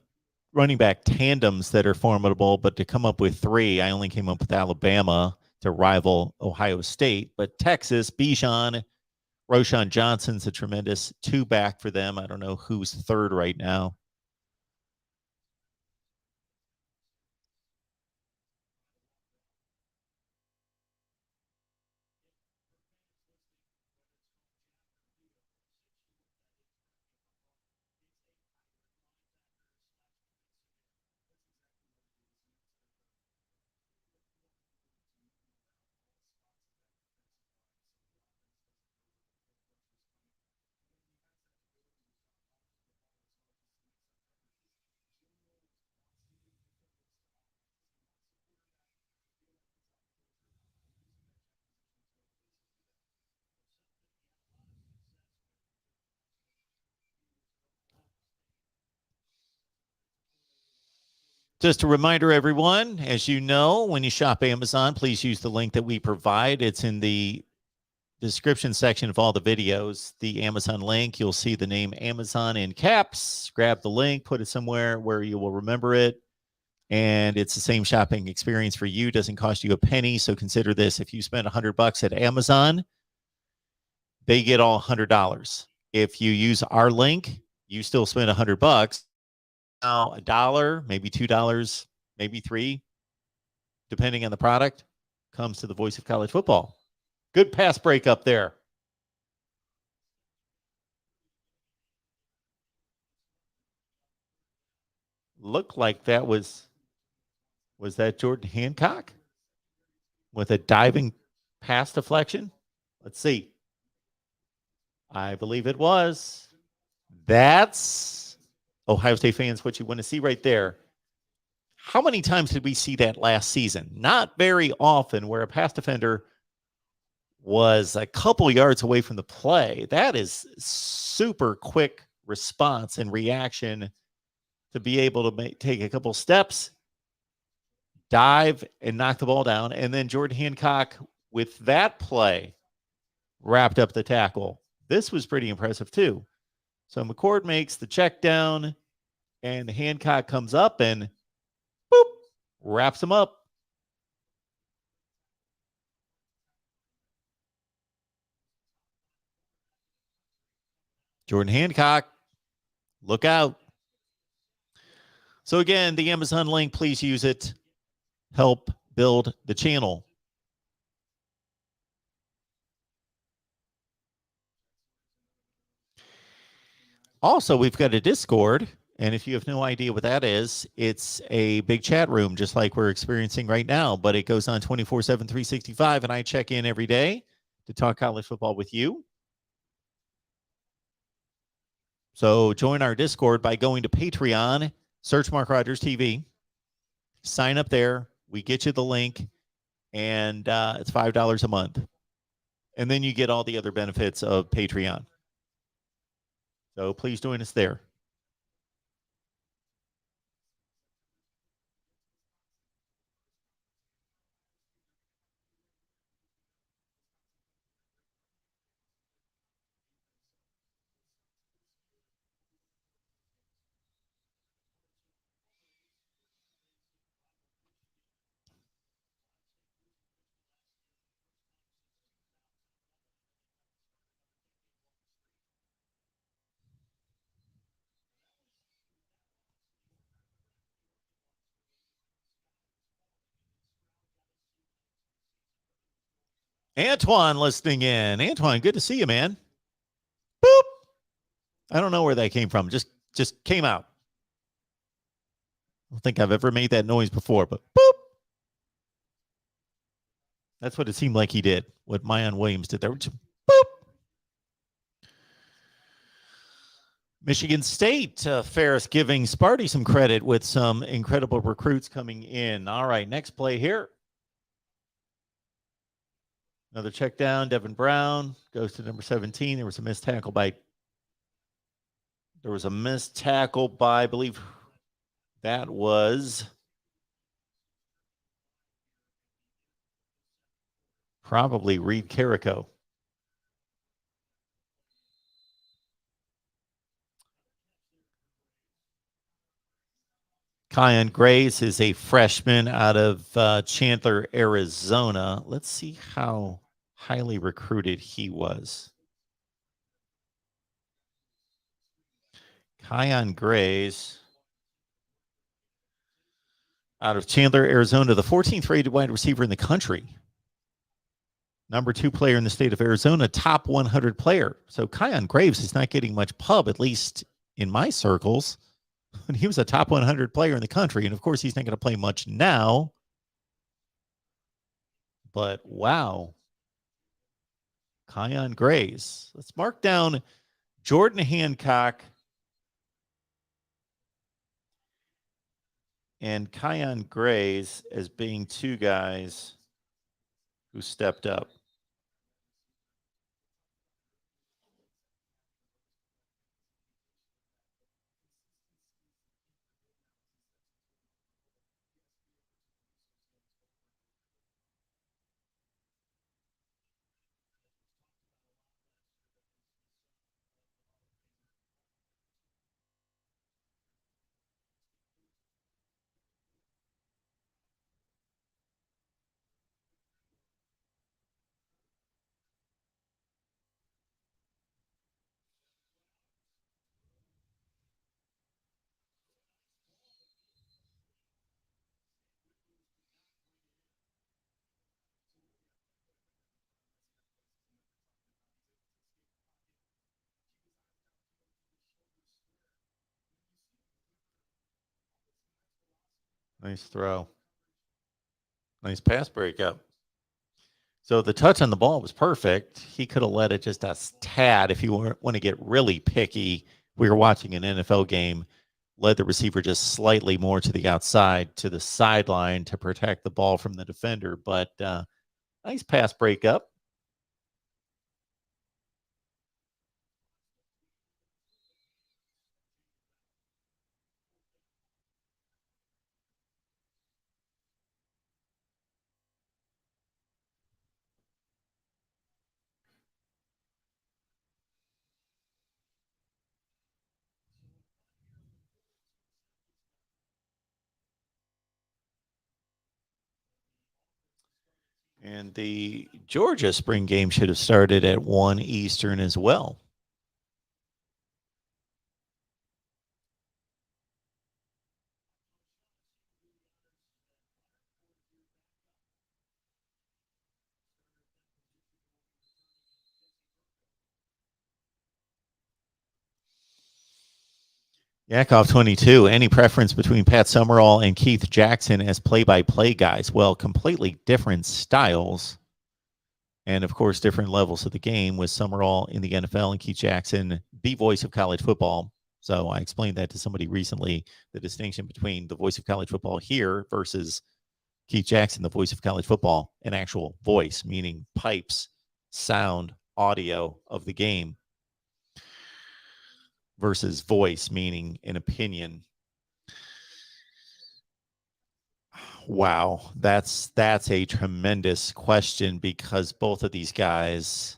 running back tandems that are formidable, but to come up with 3, I only came up with Alabama to rival Ohio State. But Texas, Bijan, Roschon Johnson's a tremendous 2-back for them. I don't know who's 3rd right now. Just a reminder, everyone, as you know, when you shop Amazon, please use the link that we provide. It's in the description section of all the videos, the Amazon link. You'll see the name Amazon in caps. Grab the link, put it somewhere where you will remember it. And it's the same shopping experience for you. Doesn't cost you a penny. So consider this. If you spend $100 at Amazon, they get all $100. If you use our link, you still spend $100. Now $1, maybe $2, maybe $3, depending on the product, comes to the voice of college football. Good pass break up there. Looked like that was that Jordan Hancock with a diving pass deflection? Let's see. I believe it was. That's, Ohio State fans, what you want to see right there. How many times did we see that last season? Not very often, where a pass defender was a couple yards away from the play. That is super quick response and reaction to be able to take a couple steps, dive, and knock the ball down. And then Jordan Hancock, with that play, wrapped up the tackle. This was pretty impressive too. So McCord makes the check down, and Hancock comes up and boop, wraps him up. Jordan Hancock, look out. So again, the Amazon link, please use it. Help build the channel. Also, we've got a Discord, and if you have no idea what that is, it's a big chat room just like we're experiencing right now, but it goes on 24/7, 365, and I check in every day to talk college football with you. So join our Discord by going to Patreon, search MarkRogersTV, sign up there. We get you the link, and it's $5 a month. And then you get all the other benefits of Patreon. So please join us there. Antoine listening in. Antoine, good to see you, man. Boop. I don't know where that came from. Just came out. I don't think I've ever made that noise before, but boop. That's what it seemed like he did. What Mayan Williams did there. Just boop. Michigan State, Ferris giving Sparty some credit with some incredible recruits coming in. All right, next play here. Another check down. Devin Brown goes to number 17. There was a missed tackle by, I believe that was probably Reed Carrico. Kion Graves is a freshman out of Chandler, Arizona. Let's see how highly recruited he was. Kion Graves out of Chandler, Arizona, the 14th rated wide receiver in the country. Number 2 player in the state of Arizona, top 100 player. So Kion Graves is not getting much pub, at least in my circles. He was a top 100 player in the country. And of course, he's not going to play much now. But wow. Kion Graves. Let's mark down Jordan Hancock and Kion Graves as being 2 guys who stepped up. Nice throw. Nice pass breakup. So the touch on the ball was perfect. He could have let it just a tad if you want to get really picky. We were watching an NFL game, led the receiver just slightly more to the outside, to the sideline to protect the ball from the defender. But nice pass breakup. And the Georgia spring game should have started at 1 Eastern as well. Yakov 22. Any preference between Pat Summerall and Keith Jackson as play-by-play guys? Well, completely different styles. And of course, different levels of the game, with Summerall in the NFL and Keith Jackson, the voice of college football. So I explained that to somebody recently, the distinction between the voice of college football here versus Keith Jackson, the voice of college football, an actual voice, meaning pipes, sound, audio of the game, versus voice, meaning an opinion. Wow, that's a tremendous question, because both of these guys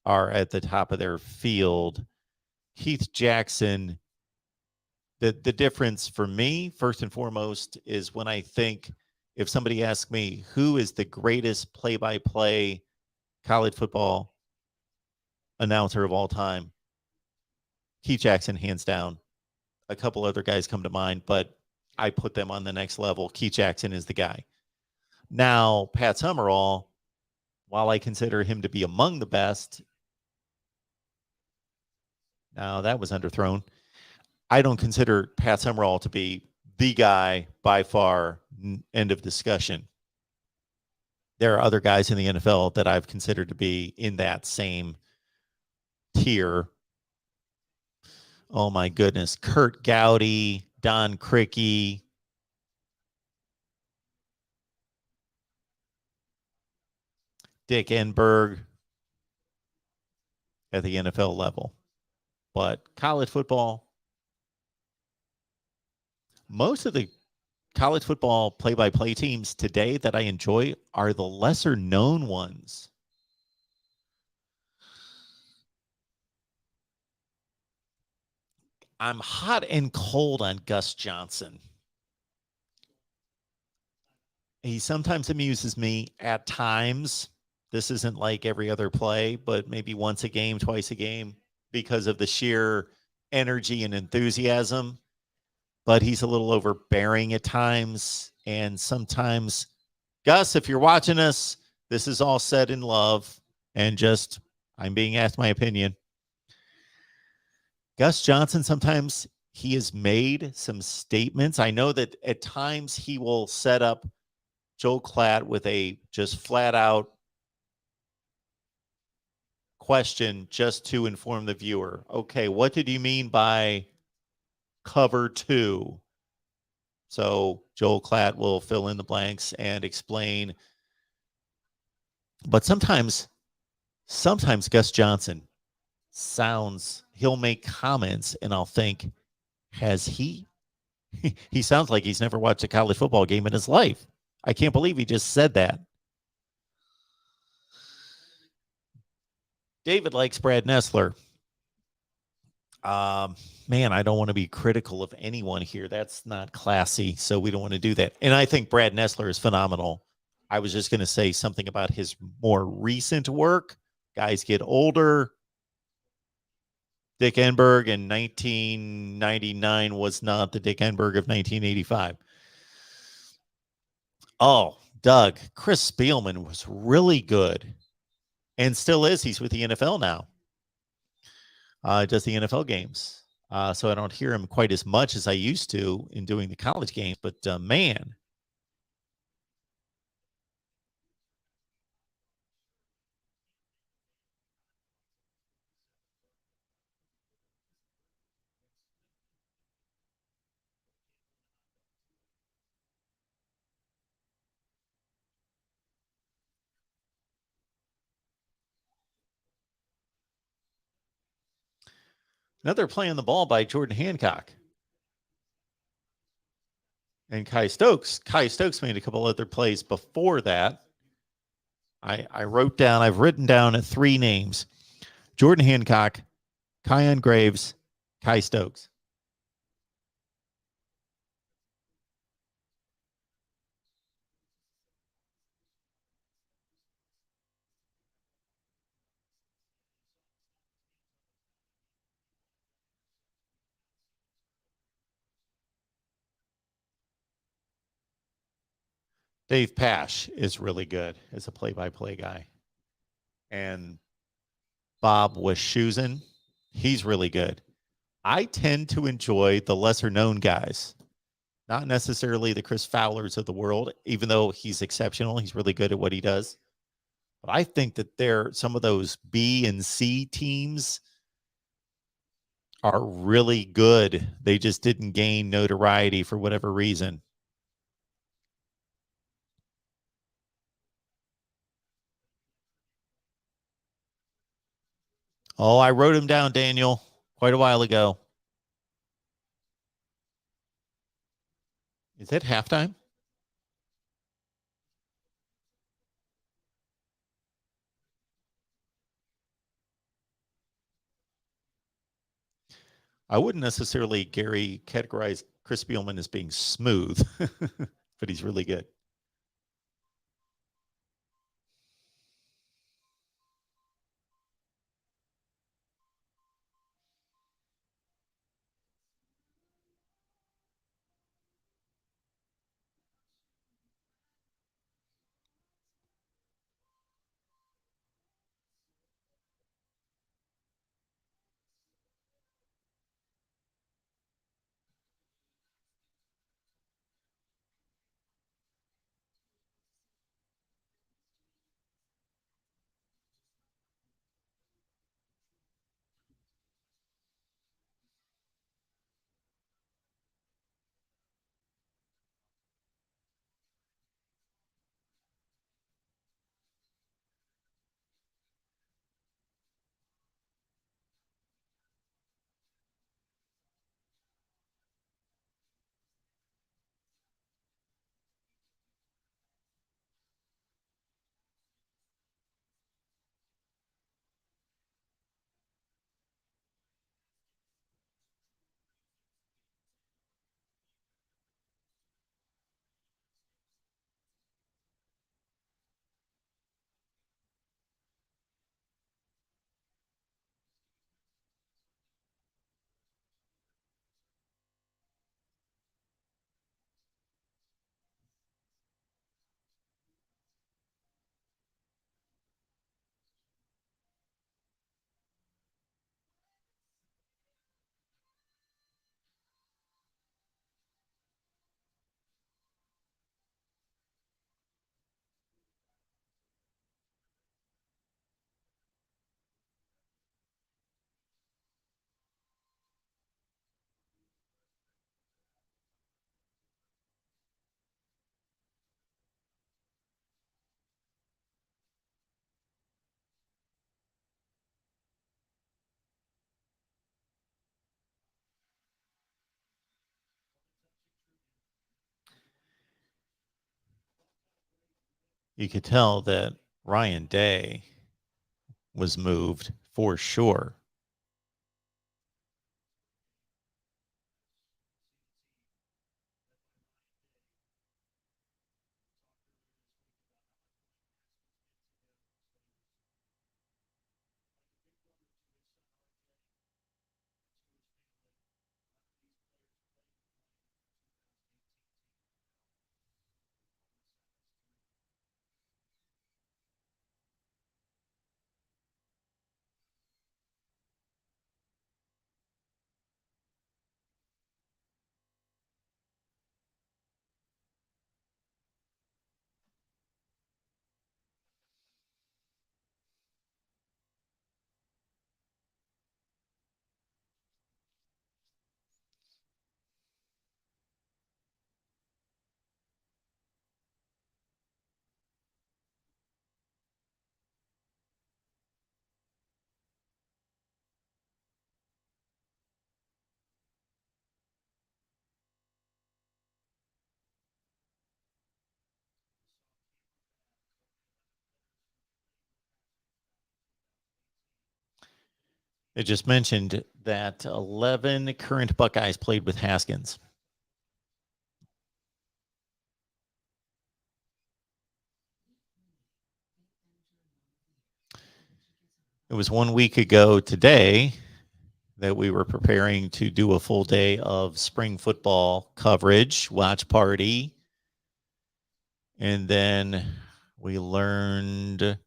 are at the top of their field. Keith Jackson, the difference for me, first and foremost, is when I think, if somebody asks me who is the greatest play-by-play college football announcer of all time, Keith Jackson, hands down. A couple other guys come to mind, but I put them on the next level. Keith Jackson is the guy. Now, Pat Summerall, while I consider him to be among the best, now that was underthrown. I don't consider Pat Summerall to be the guy by far. End of discussion. There are other guys in the NFL that I've considered to be in that same tier. Oh my goodness. Kurt Gowdy, Don Crickey, Dick Enberg at the NFL level. But college football, most of the college football play-by-play teams today that I enjoy are the lesser known ones. I'm hot and cold on Gus Johnson. He sometimes amuses me at times. This isn't like every other play, but maybe once a game, twice a game, because of the sheer energy and enthusiasm. But he's a little overbearing at times. And sometimes, Gus, if you're watching us, this is all said in love, and just, I'm being asked my opinion. Gus Johnson, sometimes he has made some statements. I know that at times he will set up Joel Klatt with a just flat out question just to inform the viewer. Okay, what did you mean by cover 2? So Joel Klatt will fill in the blanks and explain. But sometimes Gus Johnson he'll make comments and I'll think, has he? He sounds like he's never watched a college football game in his life. I can't believe he just said that. David likes Brad Nessler. Man, I don't want to be critical of anyone here. That's not classy, so we don't want to do that. And I think Brad Nessler is phenomenal. I was just going to say something about his more recent work. Guys get older. Dick Enberg in 1999 was not the Dick Enberg of 1985. Oh, Doug, Chris Spielman was really good and still is. He's with the NFL now. Does the NFL games. So I don't hear him quite as much as I used to in doing the college games. But man, another play on the ball by Jordan Hancock and Kai Stokes. Kai Stokes made a couple other plays before that. I've written down 3 names: Jordan Hancock, Kion Graves, Kai Stokes. Dave Pash is really good as a play-by-play guy. And Bob Wischusen, he's really good. I tend to enjoy the lesser-known guys, not necessarily the Chris Fowlers of the world, even though he's exceptional. He's really good at what he does. But I think that some of those B and C teams are really good. They just didn't gain notoriety for whatever reason. Oh, I wrote him down, Daniel, quite a while ago. Is it halftime? I wouldn't necessarily categorize Chris Spielman as being smooth, but he's really good. You could tell that Ryan Day was moved for sure. It just mentioned that 11 current Buckeyes played with Haskins. It was 1 week ago today that we were preparing to do a full day of spring football coverage, watch party. And then we learned,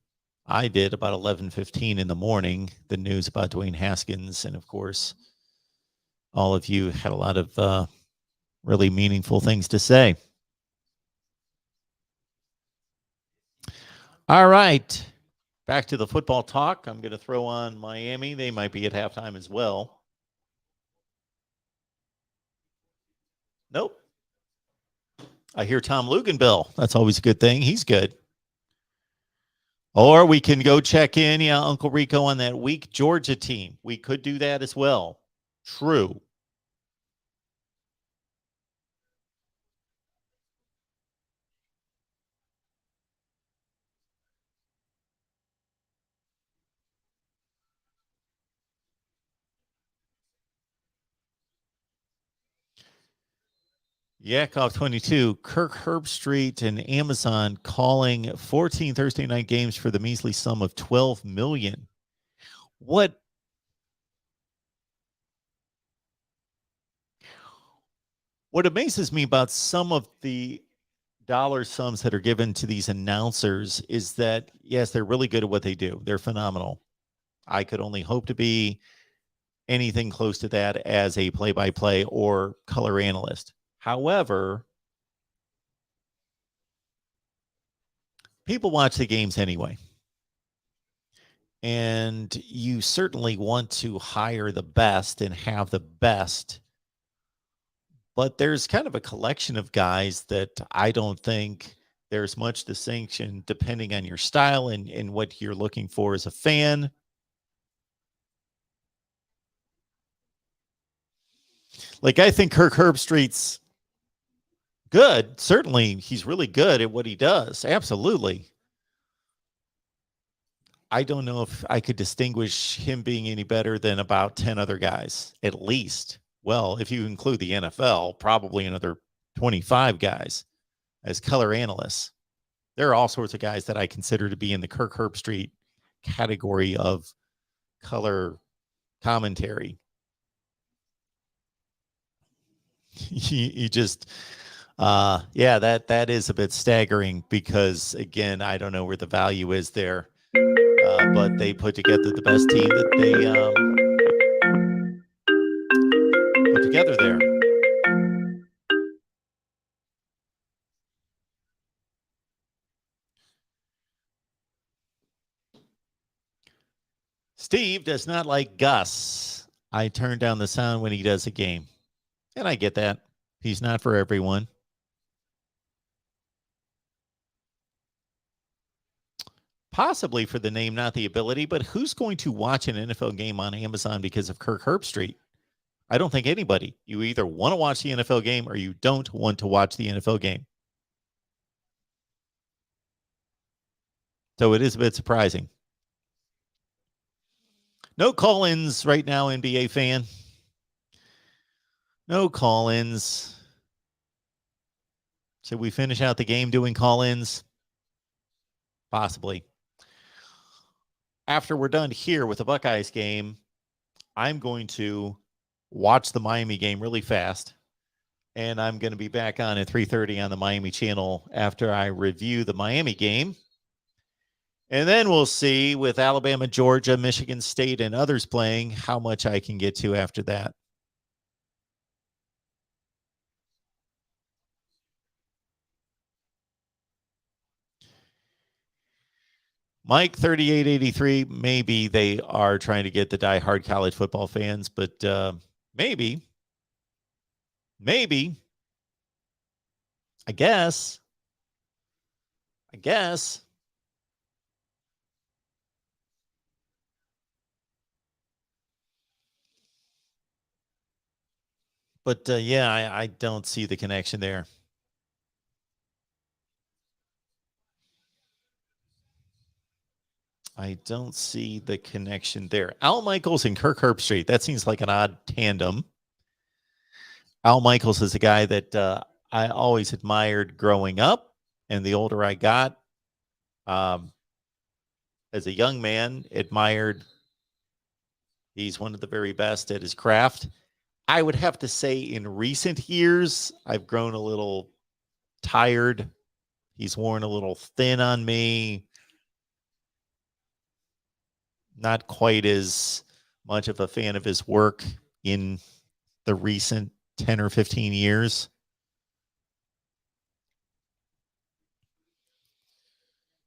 I did about 11:15 in the morning, the news about Dwayne Haskins. And of course, all of you had a lot of really meaningful things to say. All right. Back to the football talk. I'm going to throw on Miami. They might be at halftime as well. Nope. I hear Tom Luganbill. That's always a good thing. He's good. Or we can go check in, Uncle Rico, on that weak Georgia team. We could do that as well. True. Yakov 22, Kirk Herbstreit and Amazon calling 14 Thursday night games for the measly sum of $12 million. What amazes me about some of the dollar sums that are given to these announcers is that, yes, they're really good at what they do. They're phenomenal. I could only hope to be anything close to that as a play-by-play or color analyst. However, people watch the games anyway. And you certainly want to hire the best and have the best. But there's kind of a collection of guys that I don't think there's much distinction depending on your style and what you're looking for as a fan. Like, I think Kirk Herbstreit's good. Certainly, he's really good at what he does. Absolutely. I don't know if I could distinguish him being any better than about 10 other guys, at least. Well, if you include the NFL, probably another 25 guys as color analysts. There are all sorts of guys that I consider to be in the Kirk Herbstreit category of color commentary. You just, that is a bit staggering because, again, I don't know where the value is there, but they put together the best team that they put together there. Steve does not like Gus. I turn down the sound when he does a game. And I get that. He's not for everyone. Possibly for the name, not the ability, but who's going to watch an NFL game on Amazon because of Kirk Herbstreit? I don't think anybody. You either want to watch the NFL game or you don't want to watch the NFL game. So it is a bit surprising. No call-ins right now, NBA fan. No call-ins. Should we finish out the game doing call-ins? Possibly. After we're done here with the Buckeyes game, I'm going to watch the Miami game really fast. And I'm going to be back on at 3:30 on the Miami channel after I review the Miami game. And then we'll see with Alabama, Georgia, Michigan State, and others playing how much I can get to after that. Mike 3883, maybe they are trying to get the diehard college football fans, but maybe. I guess. But I don't see the connection there. I don't see the connection there. Al Michaels and Kirk Herbstreit. That seems like an odd tandem. Al Michaels is a guy that I always admired growing up, and the older I got, as a young man, admired. He's one of the very best at his craft. I would have to say in recent years, I've grown a little tired. He's worn a little thin on me. Not quite as much of a fan of his work in the recent 10 or 15 years.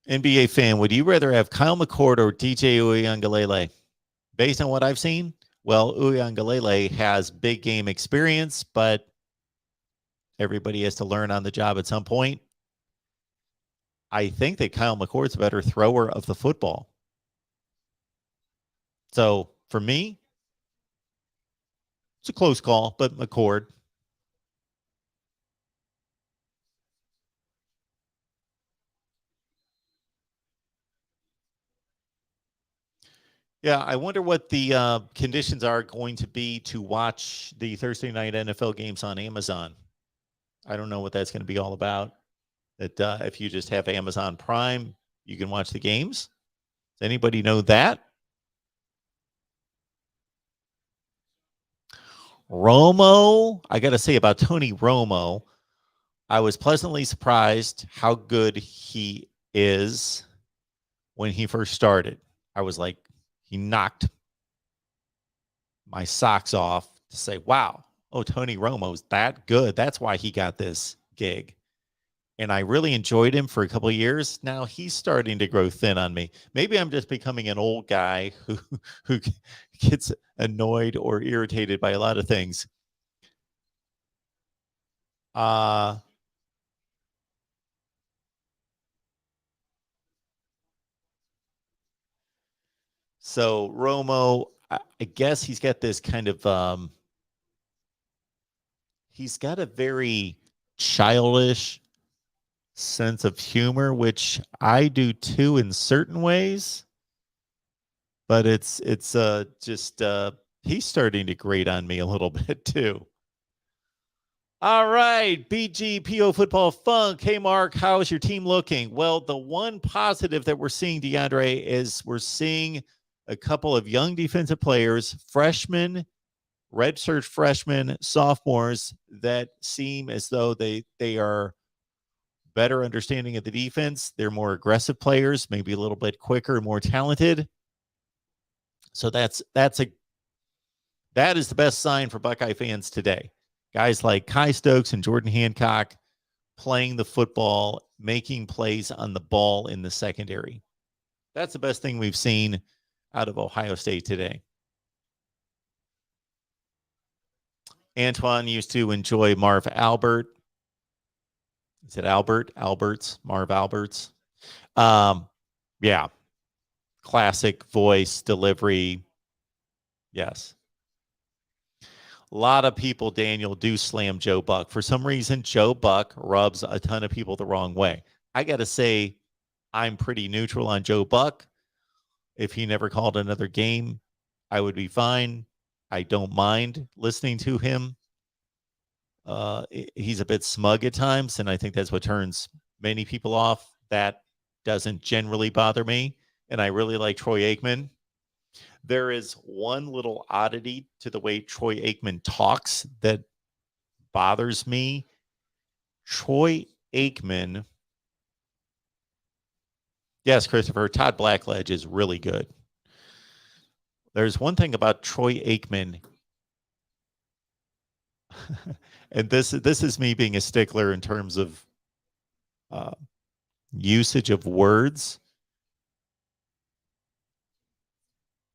NBA fan, would you rather have Kyle McCord or DJ Uiagalelei? Based on what I've seen, well, Uiagalelei has big game experience, but everybody has to learn on the job at some point. I think that Kyle McCord's a better thrower of the football. So for me, it's a close call, but McCord. Yeah, I wonder what the conditions are going to be to watch the Thursday night NFL games on Amazon. I don't know what that's going to be all about. That if you just have Amazon Prime, you can watch the games. Does anybody know that? Romo, I got to say about Tony Romo, I was pleasantly surprised how good he is when he first started. I was like, he knocked my socks off to say, wow, oh, Tony Romo's that good. That's why he got this gig. And I really enjoyed him for a couple of years. Now he's starting to grow thin on me. Maybe I'm just becoming an old guy who gets annoyed or irritated by a lot of things. So Romo, I guess he's got this kind of he's got a very childish sense of humor, which I do too in certain ways. But it's just he's starting to grate on me a little bit too. All right, BGPO Football Funk. Hey, Mark, how's your team looking? Well, the one positive that we're seeing, DeAndre, is we're seeing a couple of young defensive players, freshmen, redshirt freshmen, sophomores, that seem as though they are better understanding of the defense. They're more aggressive players, maybe a little bit quicker, more talented. So that is the best sign for Buckeye fans today. Guys like Kai Stokes and Jordan Hancock playing the football, making plays on the ball in the secondary. That's the best thing we've seen out of Ohio State today. Antoine used to enjoy Marv Albert. Is it Albert? Alberts? Marv Alberts? Yeah. Classic voice, delivery. Yes. A lot of people, Daniel, do slam Joe Buck. For some reason, Joe Buck rubs a ton of people the wrong way. I got to say, I'm pretty neutral on Joe Buck. If he never called another game, I would be fine. I don't mind listening to him. He's a bit smug at times, and I think that's what turns many people off. That doesn't generally bother me, and I really like Troy Aikman. There is one little oddity to the way Troy Aikman talks that bothers me. Troy Aikman, yes, Christopher, Todd Blackledge is really good. There's one thing about Troy Aikman, and this is me being a stickler in terms of usage of words.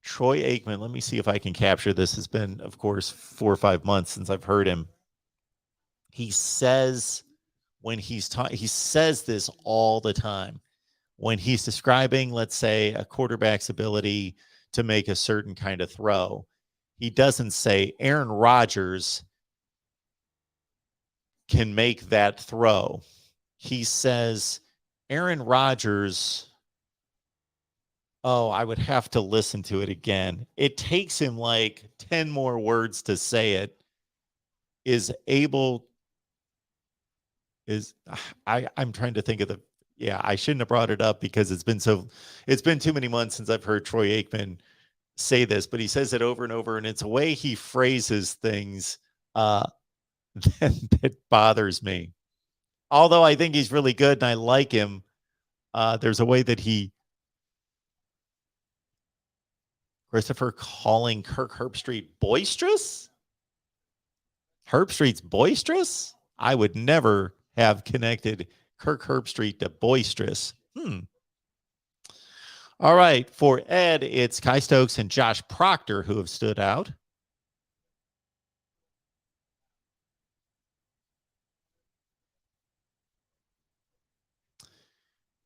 Troy Aikman, let me see if I can capture this. It's been, of course, 4 or 5 months since I've heard him. He says when he's he says this all the time. When he's describing, let's say, a quarterback's ability to make a certain kind of throw, he doesn't say Aaron Rodgers can make that throw. He says Aaron Rodgers Oh, I would have to listen to it again. It takes him like 10 more words to say it. I'm trying to think of I shouldn't have brought it up because it's been too many months since I've heard Troy Aikman say this, but he says it over and over, and it's a way he phrases things that bothers me. Although I think he's really good and I like him, there's a way that Christopher calling Kirk Herbstreit boisterous? Herbstreit's boisterous? I would never have connected Kirk Herbstreit to boisterous. All right. For Ed, it's Kai Stokes and Josh Proctor who have stood out.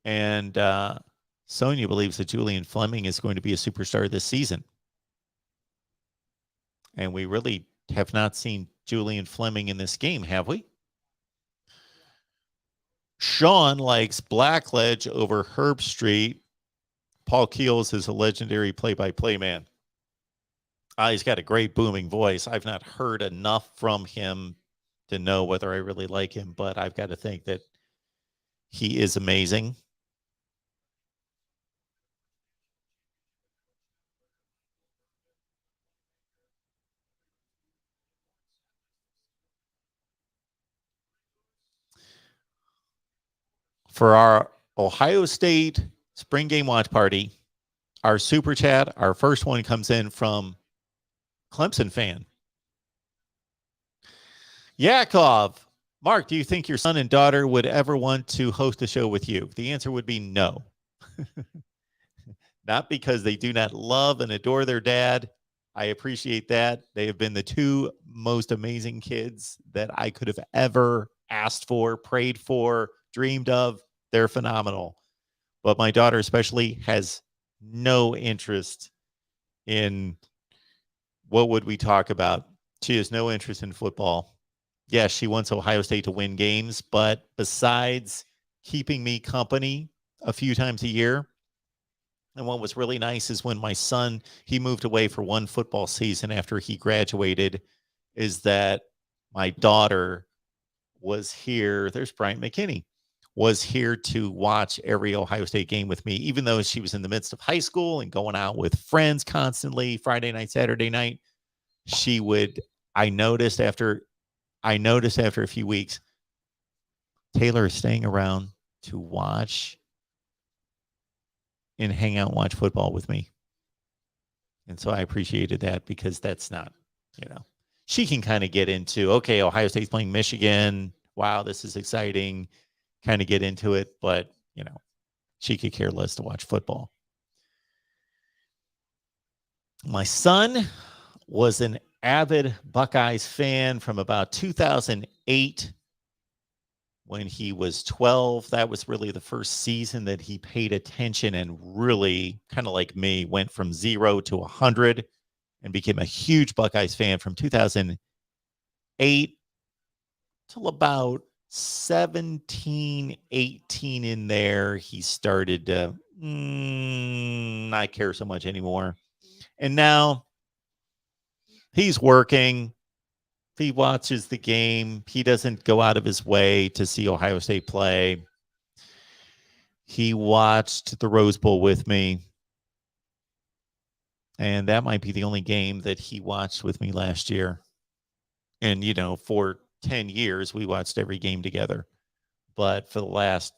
And Sonia believes that Julian Fleming is going to be a superstar this season. And we really have not seen Julian Fleming in this game, have we? Sean likes Blackledge over Herbstreit. Paul Keels is a legendary play-by-play man. He's got a great booming voice. I've not heard enough from him to know whether I really like him, but I've got to think that he is amazing. For our Ohio State spring game watch party, our super chat, our first one comes in from Clemson fan. Yakov, Mark, do you think your son and daughter would ever want to host a show with you? The answer would be no. Not because they do not love and adore their dad. I appreciate that. They have been the two most amazing kids that I could have ever asked for, prayed for, dreamed of. They're phenomenal. But my daughter especially has no interest in what would we talk about. She has no interest in football. Yes, she wants Ohio State to win games, but besides keeping me company a few times a year, and what was really nice is when my son, he moved away for one football season after he graduated, is that my daughter was here. There's Bryant McKinney, was here to watch every Ohio State game with me, even though she was in the midst of high school and going out with friends constantly, Friday night, Saturday night. She would, I noticed after a few weeks, Taylor is staying around to watch and hang out and watch football with me. And so I appreciated that because that's not, she can kind of get into, okay, Ohio State's playing Michigan. Wow, this is exciting. Kind of get into it, but, she could care less to watch football. My son was an avid Buckeyes fan from about 2008 when he was 12. That was really the first season that he paid attention and really, kind of like me, went from 0 to 100 and became a huge Buckeyes fan from 2008 till about 17, 18 in there. He started to not care so much anymore. And now he's working. He watches the game. He doesn't go out of his way to see Ohio State play. He watched the Rose Bowl with me. And that might be the only game that he watched with me last year. And, for 10 years, we watched every game together. But for the last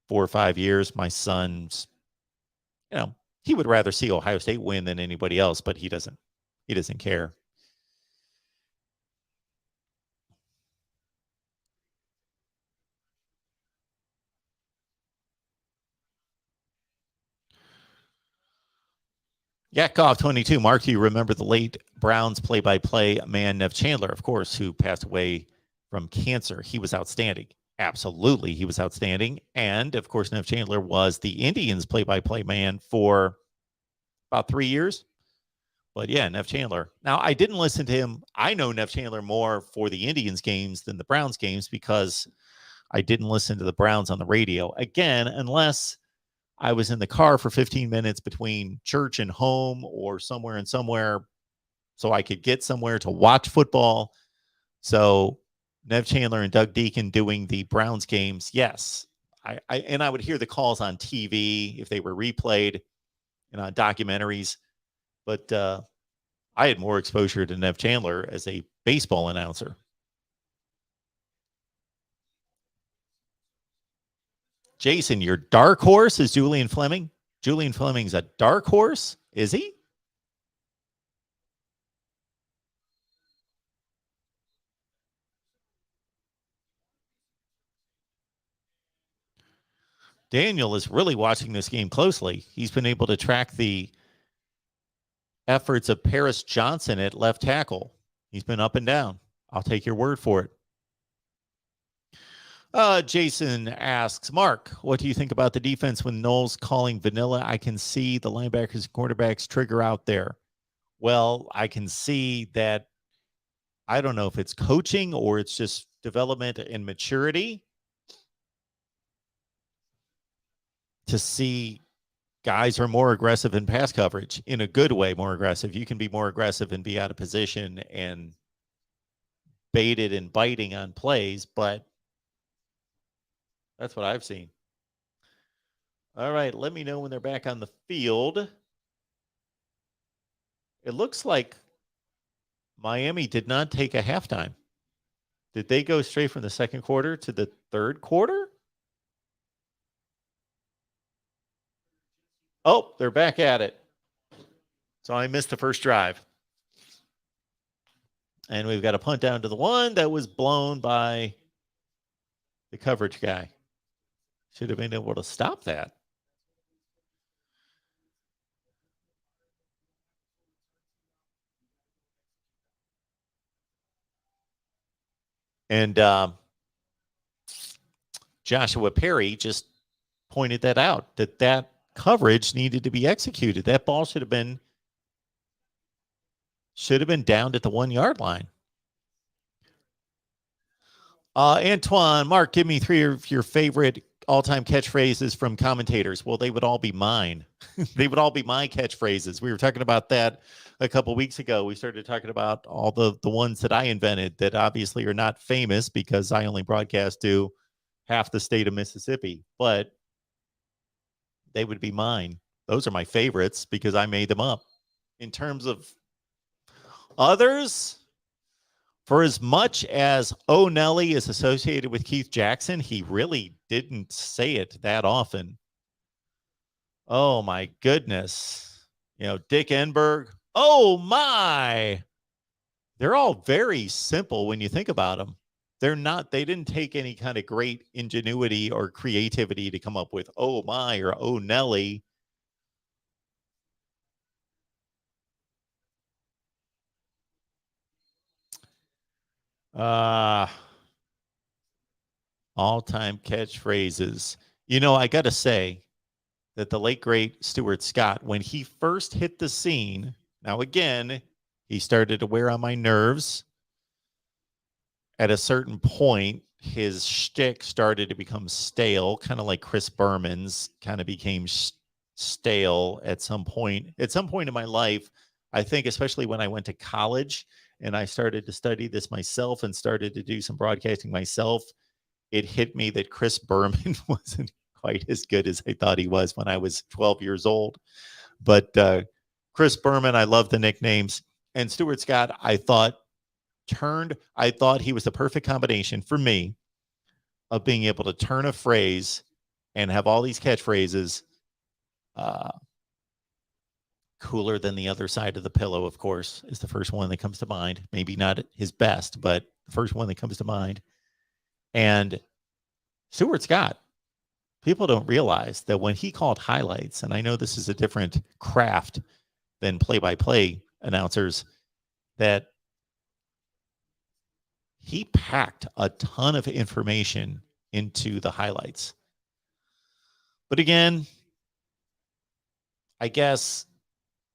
4 or 5 years, my son's, he would rather see Ohio State win than anybody else, but he doesn't care. Yakov 22. Mark, you remember the late Browns play-by-play man, Nev Chandler, of course, who passed away from cancer. He was outstanding. Absolutely, he was outstanding. And, of course, Nev Chandler was the Indians play-by-play man for about 3 years. But, yeah, Nev Chandler. Now, I didn't listen to him. I know Nev Chandler more for the Indians games than the Browns games because I didn't listen to the Browns on the radio. Again, unless I was in the car for 15 minutes between church and home or somewhere and somewhere so I could get somewhere to watch football. So Nev Chandler and Doug Deacon doing the Browns games, yes. I would hear the calls on TV if they were replayed and on documentaries. But I had more exposure to Nev Chandler as a baseball announcer. Jason, your dark horse is Julian Fleming. Julian Fleming's a dark horse, is he? Daniel is really watching this game closely. He's been able to track the efforts of Paris Johnson at left tackle. He's been up and down. I'll take your word for it. Jason asks, Mark, what do you think about the defense when Knowles calling vanilla? I can see the linebackers and quarterbacks trigger out there. Well, I can see that. I don't know if it's coaching or it's just development and maturity to see guys are more aggressive in pass coverage in a good way, more aggressive. You can be more aggressive and be out of position and baited and biting on plays, but that's what I've seen. All right, let me know when they're back on the field. It looks like Miami did not take a halftime. Did they go straight from the second quarter to the third quarter? Oh, they're back at it. So I missed the first drive. And we've got a punt down to the 1 that was blown by the coverage guy. Should have been able to stop that. And Joshua Perry just pointed that out, that coverage needed to be executed. That ball should have been down at the 1 yard line. Antoine, Mark, give me 3 of your favorite all-time catchphrases from commentators. Well, they would all be mine. They would all be my catchphrases. We were talking about that a couple weeks ago. We started talking about all the ones that I invented that obviously are not famous because I only broadcast to half the state of Mississippi, but they would be mine. Those are my favorites because I made them up. In terms of others, for as much as Oh Nelly is associated with Keith Jackson, he really didn't say it that often. Oh my goodness. Dick Enberg. Oh my. They're all very simple when you think about them. They didn't take any kind of great ingenuity or creativity to come up with oh my or oh Nelly. All-time catchphrases. I got to say that the late, great Stuart Scott, when he first hit the scene, now again, he started to wear on my nerves. At a certain point, his shtick started to become stale, kind of like Chris Berman's kind of became stale at some point. At some point in my life, I think, especially when I went to college and I started to study this myself and started to do some broadcasting myself, it hit me that Chris Berman wasn't quite as good as I thought he was when I was 12 years old. But Chris Berman, I love the nicknames. And Stuart Scott, I thought he was the perfect combination for me of being able to turn a phrase and have all these catchphrases. Cooler than the other side of the pillow, of course, is the first one that comes to mind. Maybe not his best, but the first one that comes to mind. And Stuart Scott, people don't realize that when he called highlights, and I know this is a different craft than play-by-play announcers, that he packed a ton of information into the highlights. But again, I guess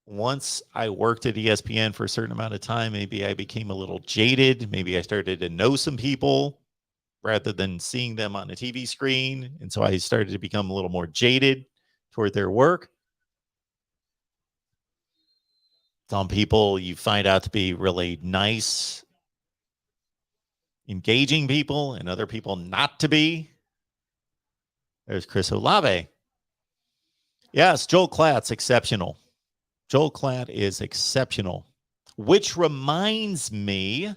once I worked at ESPN for a certain amount of time, maybe I became a little jaded. Maybe I started to know some people rather than seeing them on a TV screen. And so I started to become a little more jaded for their work. Some people you find out to be really nice, engaging people, and other people not to be. There's Chris Olave. Yes, Joel Klatt's exceptional. Joel Klatt is exceptional, which reminds me,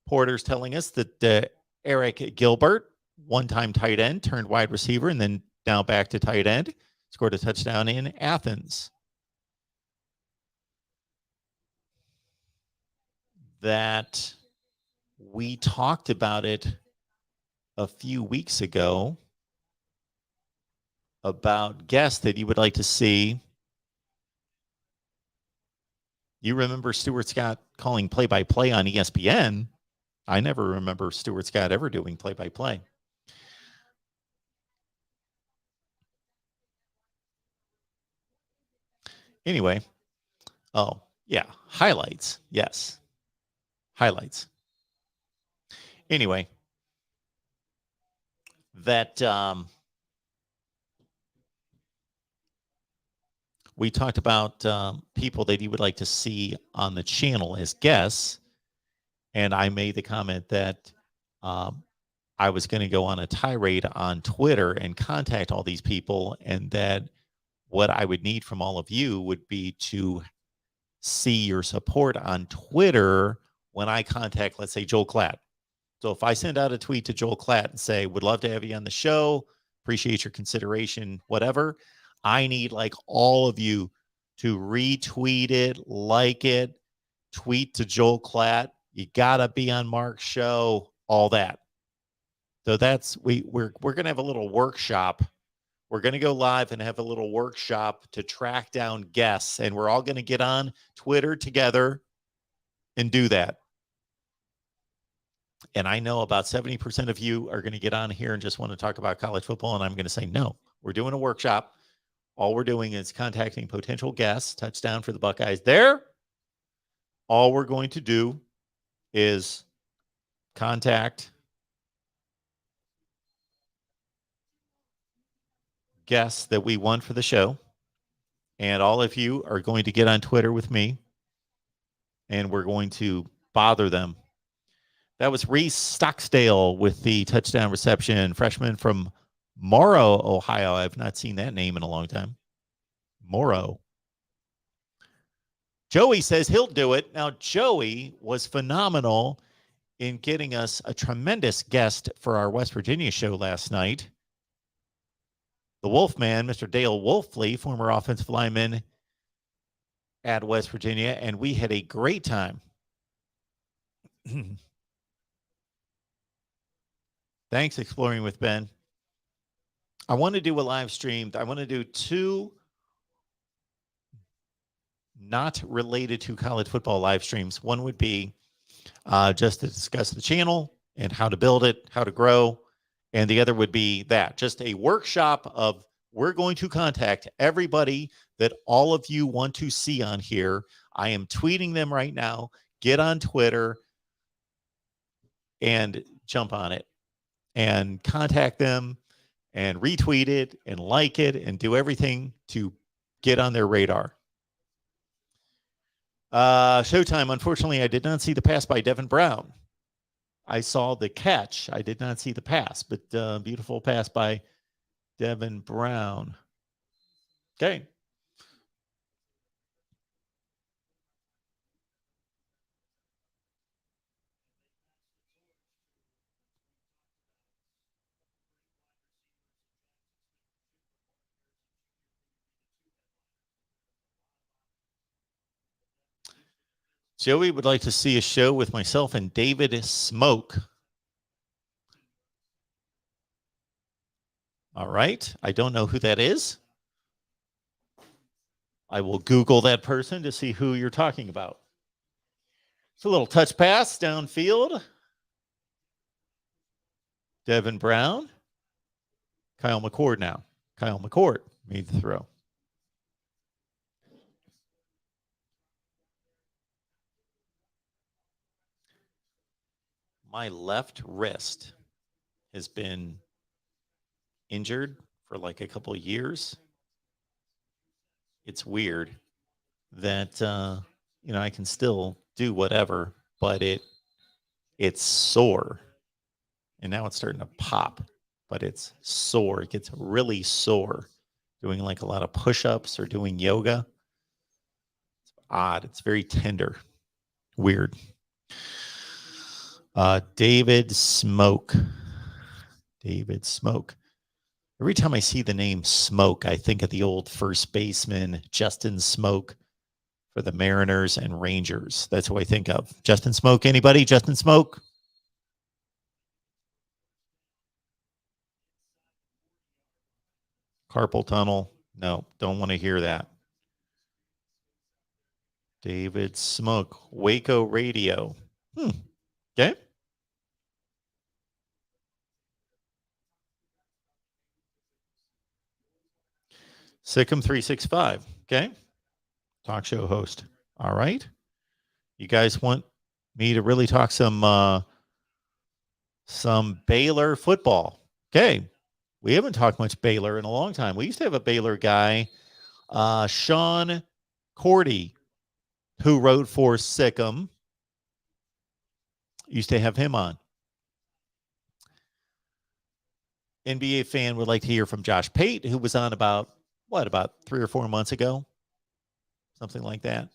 Porter's telling us that Eric Gilbert, one-time tight end, turned wide receiver, and then now back to tight end, scored a touchdown in Athens. That we talked about it a few weeks ago about guests that you would like to see. You remember Stuart Scott calling play-by-play on ESPN. I never remember Stuart Scott ever doing play-by-play. Anyway, oh, yeah, highlights. Yes, highlights. Anyway, that we talked about people that you would like to see on the channel as guests, and I made the comment that I was going to go on a tirade on Twitter and contact all these people, and that what I would need from all of you would be to see your support on Twitter when I contact, let's say, Joel Klatt. So if I send out a tweet to Joel Klatt and say, would love to have you on the show, appreciate your consideration, whatever, I need like all of you to retweet it, like it, tweet to Joel Klatt. You got to be on Mark's show, all that. So that's, we're going to have a little workshop. We're going to go live and have a little workshop to track down guests, and we're all going to get on Twitter together and do that. And I know about 70% of you are going to get on here and just want to talk about college football, and I'm going to say, no, we're doing a workshop. All we're doing is contacting potential guests. Touchdown for the Buckeyes there. All we're going to do is contact guests that we want for the show. And all of you are going to get on Twitter with me, and we're going to bother them. That was Reese Stocksdale with the touchdown reception, freshman from Morrow, Ohio. I've not seen that name in a long time. Morrow. Joey says he'll do it. Now, Joey was phenomenal in getting us a tremendous guest for our West Virginia show last night. The Wolfman, Mr. Dale Wolfley, former offensive lineman at West Virginia, and we had a great time. Thanks, Exploring with Ben. I want to do a live stream. I want to do 2 not related to college football live streams. One would be just to discuss the channel and how to build it, how to grow. And the other would be that, just a workshop of, we're going to contact everybody that all of you want to see on here. I am tweeting them right now. Get on Twitter and jump on it and contact them and retweet it and like it and do everything to get on their radar. Showtime. Unfortunately, I did not see the pass by Devin Brown. I saw the catch. I did not see the pass, but beautiful pass by Devin Brown. Okay. Joey would like to see a show with myself and David Smoke. All right. I don't know who that is. I will Google that person to see who you're talking about. It's a little touch pass downfield. Devin Brown. Kyle McCord now. Kyle McCord made the throw. My left wrist has been injured for like a couple of years. it's weird that I can still do whatever, but it's sore. And now it's starting to pop, but it's sore. It gets really sore doing like a lot of push-ups or doing yoga. It's odd. It's very tender. Weird. David Smoke. David Smoke. Every time I see the name Smoke, I think of the old first baseman, Justin Smoke, for the Mariners and Rangers. That's who I think of. Justin Smoke, anybody? Justin Smoke? Carpal tunnel. No, don't want to hear that. David Smoke, Waco Radio. Okay. Sikkim 365. Okay. Talk show host. All right. You guys want me to really talk some Baylor football? Okay. We haven't talked much Baylor in a long time. We used to have a Baylor guy, Sean Cordy, who wrote for Sikkim. Used to have him on. NBA fan would like to hear from Josh Pate, who was on about 3 or 4 months ago, something like that.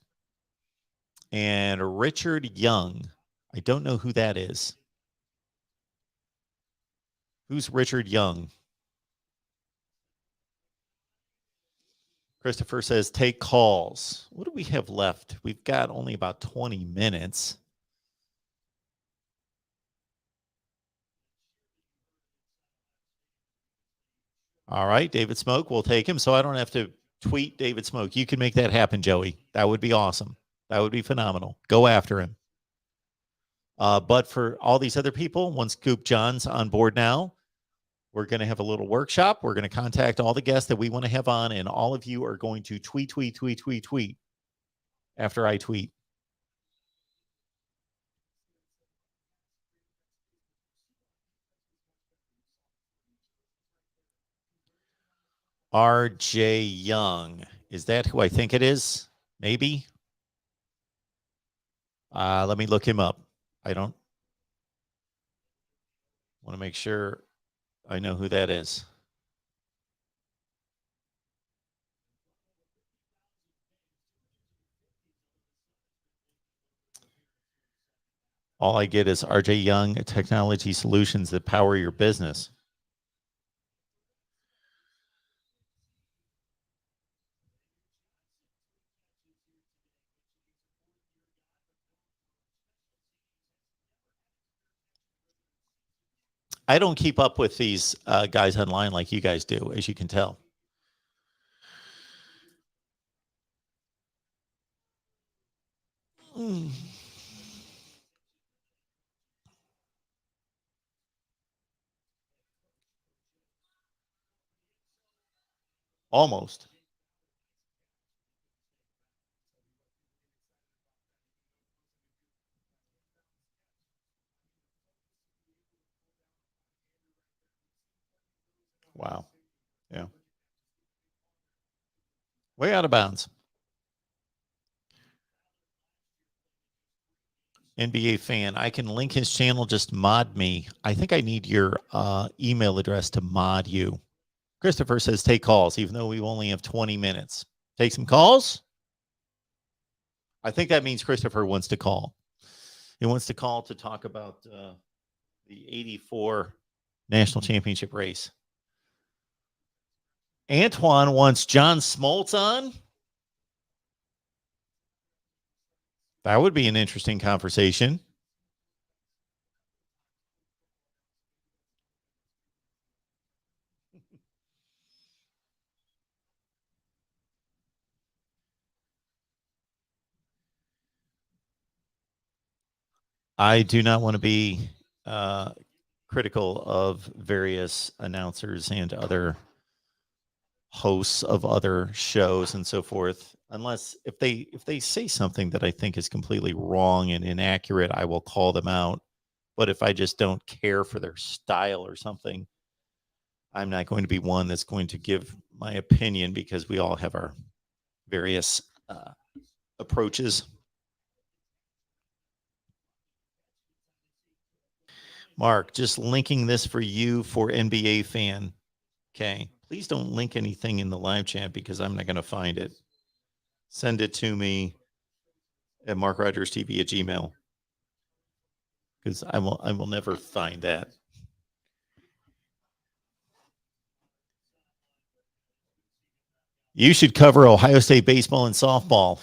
And Richard Young. I don't know who that is. Who's Richard Young? Christopher says, take calls. What do we have left? We've got only about 20 minutes. All right, David Smoke, we'll take him. So I don't have to tweet David Smoke. You can make that happen, Joey. That would be awesome. That would be phenomenal. Go after him. But for all these other people, once Scoop John's on board now, we're going to have a little workshop. We're going to contact all the guests that we want to have on, and all of you are going to tweet after I tweet. RJ Young. Is that who I think it is? Maybe. Let me look him up. I don't want to make sure I know who that is. All I get is RJ Young, technology solutions that power your business. I don't keep up with these guys online like you guys do, as you can tell. Almost. Wow. Yeah. Way out of bounds. NBA fan. I can link his channel. Just mod me. I think I need your email address to mod you. Christopher says take calls, even though we only have 20 minutes. Take some calls? I think that means Christopher wants to call. He wants to call to talk about the 84 national championship race. Antoine wants John Smoltz on. That would be an interesting conversation. I do not want to be critical of various announcers and other hosts of other shows and so forth, unless if they say something that I think is completely wrong and inaccurate, I will call them out. But if I just don't care for their style or something, I'm not going to be one that's going to give my opinion, because we all have our various approaches. Mark, just linking this for you for NBA fan. Okay. Please don't link anything in the live chat because I'm not going to find it. Send it to me at MarkRogersTV at Gmail. Because I will never find that. You should cover Ohio State baseball and softball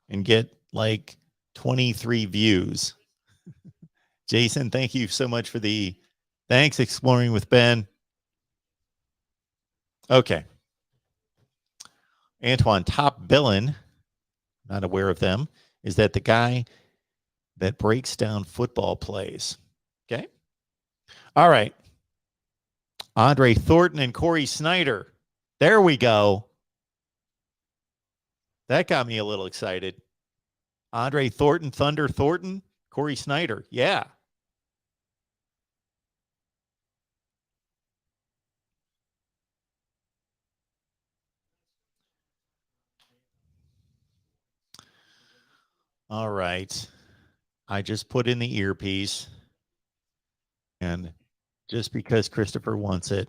and get like 23 views. Jason, thank you so much for thanks, Exploring with Ben. Okay. Antoine, top villain, not aware of them, is that the guy that breaks down football plays. Okay. All right. Andre Thornton and Corey Snyder. There we go. That got me a little excited. Andre Thornton, Thunder Thornton, Corey Snyder. Yeah. All right. I just put in the earpiece. And just because Christopher wants it,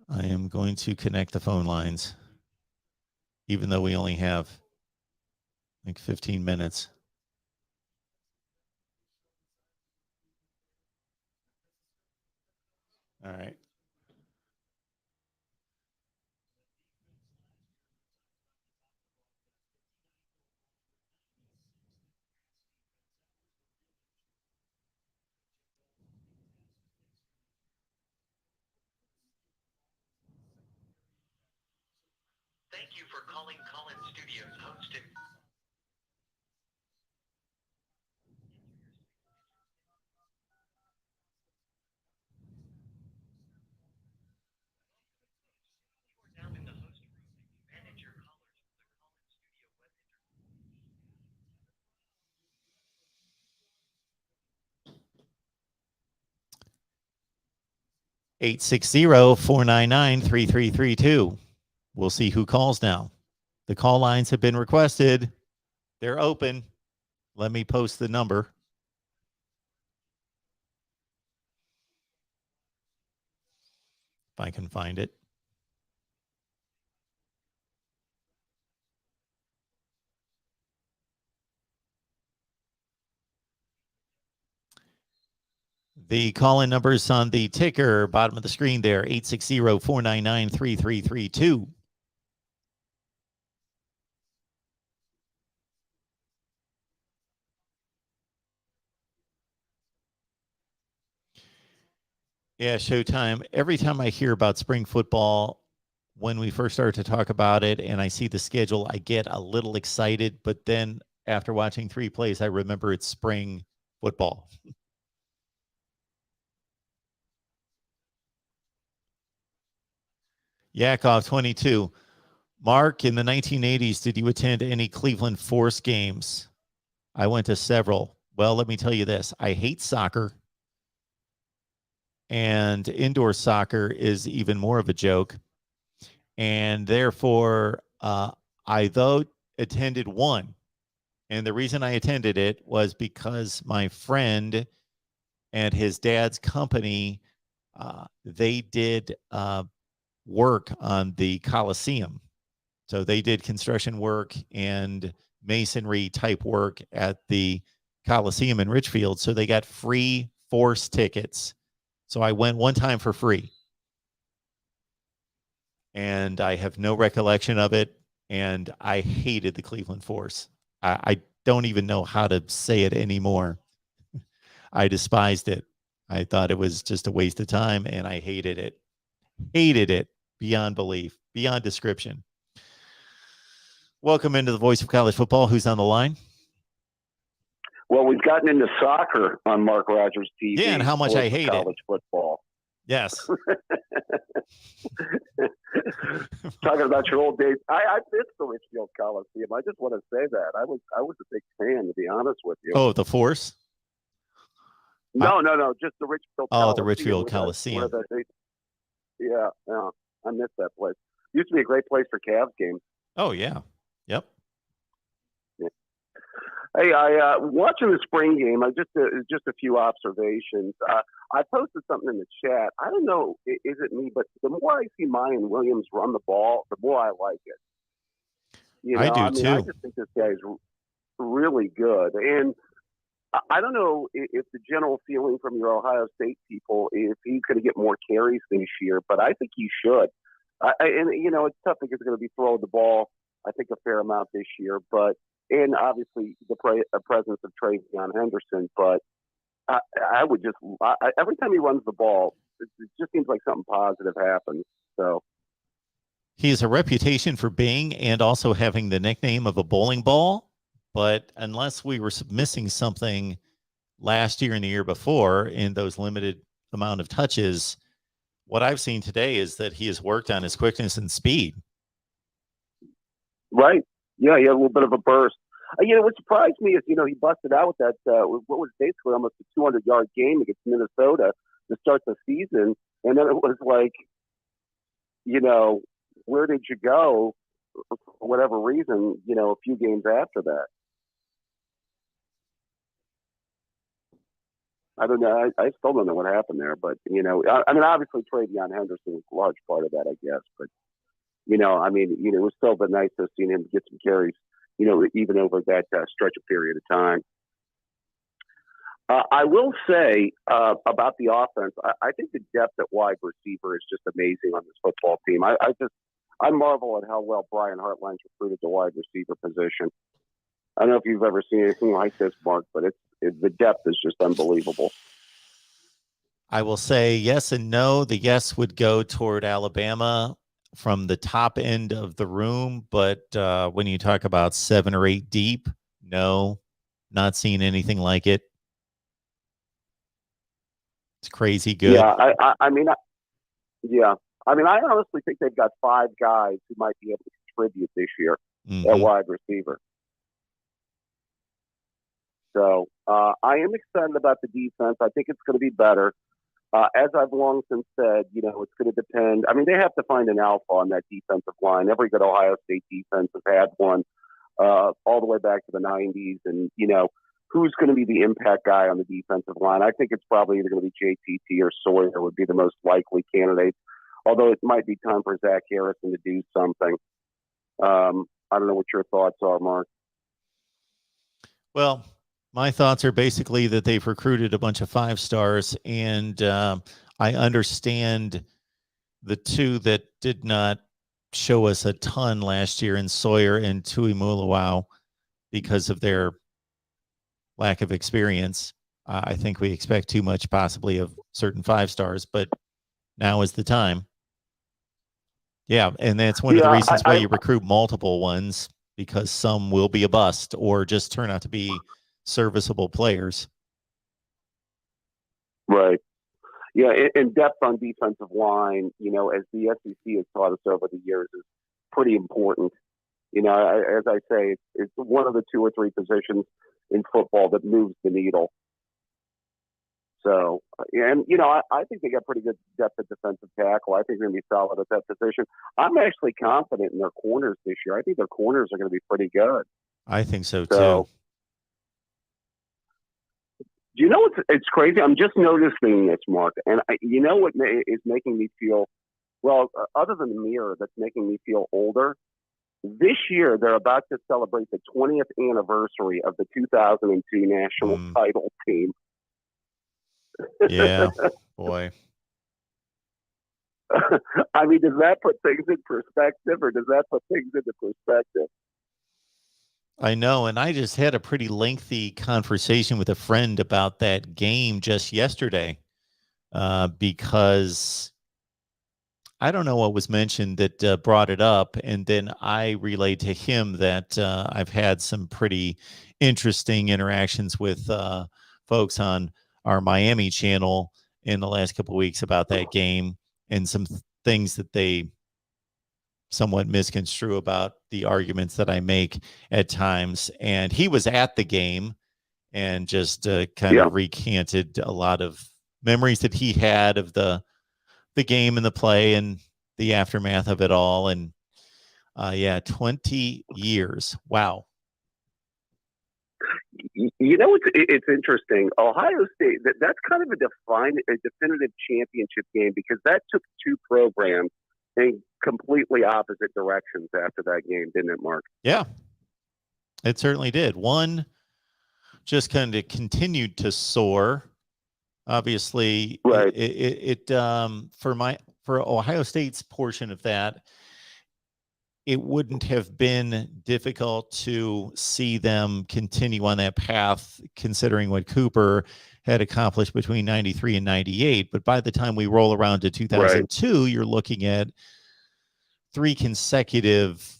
I am going to connect the phone lines, even though we only have like 15 minutes. All right. Thank you for calling Collins Studios hosting. Eight 860-499-3332. We'll see who calls now. The call lines have been requested. They're open. Let me post the number. If I can find it. The call-in number is on the ticker, bottom of the screen there, 860-499-3332. Yeah, Showtime. Every time I hear about spring football, when we first started to talk about it and I see the schedule, I get a little excited. But then after watching 3 plays, I remember it's spring football. Yakov 22. Mark, in the 1980s, did you attend any Cleveland Force games? I went to several. Well, let me tell you this. I hate soccer. And indoor soccer is even more of a joke. And therefore, I, though, attended one. And the reason I attended it was because my friend and his dad's company, they did work on the Coliseum. So they did construction work and masonry type work at the Coliseum in Richfield. So they got free Force tickets. So I went one time for free. And I have no recollection of it. And I hated the Cleveland Force. I don't even know how to say it anymore. I despised it. I thought it was just a waste of time, and I hated it. Hated it beyond belief, beyond description. Welcome into the Voice of College Football. Who's on the line? Well, we've gotten into soccer on Mark Rogers TV. Yeah, and how much I hate college football. Yes. Talking about your old days. I missed the Richfield Coliseum. I just want to say that. I was a big fan, to be honest with you. Oh, the Force? No, just the Richfield Coliseum. Oh, the Richfield Coliseum. Yeah, I missed that place. Used to be a great place for Cavs games. Oh yeah. Yep. Hey, I watching the spring game. I just a few observations. I posted something in the chat. I don't know, is it me, but the more I see Mayan Williams run the ball, the more I like it. You know, I do mean, too. I just think this guy's really good, and I don't know if the general feeling from your Ohio State people if he's going to get more carries this year, but I think he should. And you know, it's tough because he's going to be throwing the ball, I think, a fair amount this year, but. And obviously the presence of Trayvon Henderson, but I would just every time he runs the ball, it just seems like something positive happens. So he has a reputation for being and also having the nickname of a bowling ball. But unless we were missing something last year and the year before in those limited amount of touches, what I've seen today is that he has worked on his quickness and speed. Right. Yeah, he had a little bit of a burst. You know, what surprised me is, you know, he busted out with that, what was basically almost a 200-yard game against Minnesota to start the season. And then it was like, you know, where did you go for whatever reason, you know, a few games after that? I don't know. I still don't know what happened there. But, you know, I mean, obviously Trayvon Henderson was a large part of that, I guess. But, you know, I mean, you know, it was still been nice to see him get some carries, you know, even over that stretch of period of time. I will say about the offense, I think the depth at wide receiver is just amazing on this football team. I marvel at how well Brian Hartline's recruited the wide receiver position. I don't know if you've ever seen anything like this, Mark, but the depth is just unbelievable. I will say yes and no. The yes would go toward Alabama from the top end of the room, but when you talk about 7 or 8 deep, no, not seeing anything like it. It's crazy good. Yeah, I mean, I honestly think they've got 5 guys who might be able to contribute this year at wide receiver. So I am excited about the defense. I think it's going to be better. As I've long since said, you know, it's going to depend. I mean, they have to find an alpha on that defensive line. Every good Ohio State defense has had one all the way back to the 90s. And, you know, who's going to be the impact guy on the defensive line? I think it's probably either going to be JTT or Sawyer would be the most likely candidates, although it might be time for Zach Harrison to do something. I don't know what your thoughts are, Mark. Well, my thoughts are basically that they've recruited a bunch of 5-stars, and I understand the 2 that did not show us a ton last year in Sawyer and Tuimoloau because of their lack of experience. I think we expect too much possibly of certain 5-stars, but now is the time. Yeah, and that's one of the reasons why you recruit multiple ones, because some will be a bust or just turn out to be serviceable players. Right. Yeah, and depth on defensive line, you know, as the SEC has taught us over the years, is pretty important. You know, as I say, it's one of the 2 or 3 positions in football that moves the needle. So, and, you know, I think they got pretty good depth at defensive tackle. I think they're going to be solid at that position. I'm actually confident in their corners this year. I think their corners are going to be pretty good. I think so too. You know, it's crazy. I'm just noticing this, Mark, and you know what is making me feel, well, other than the mirror that's making me feel older, this year they're about to celebrate the 20th anniversary of the 2002 national title team. Yeah, boy. I mean, does that put things in perspective, or does that put things into perspective? I know, and I just had a pretty lengthy conversation with a friend about that game just yesterday because I don't know what was mentioned that brought it up, and then I relayed to him that I've had some pretty interesting interactions with folks on our Miami channel in the last couple of weeks about that game and some things that they somewhat misconstrue about the arguments that I make at times. And he was at the game and just kind of recanted a lot of memories that he had of the game and the play and the aftermath of it all. And 20 years. Wow. It's interesting. Ohio State, that's kind of a definitive championship game, because that took two programs in completely opposite directions after that game, didn't it, Mark? Yeah, it certainly did. One just kind of continued to soar. Obviously, right. For Ohio State's portion of that, it wouldn't have been difficult to see them continue on that path, considering what Cooper had accomplished between 93 and 98. But by the time we roll around to 2002, you're looking at 3 consecutive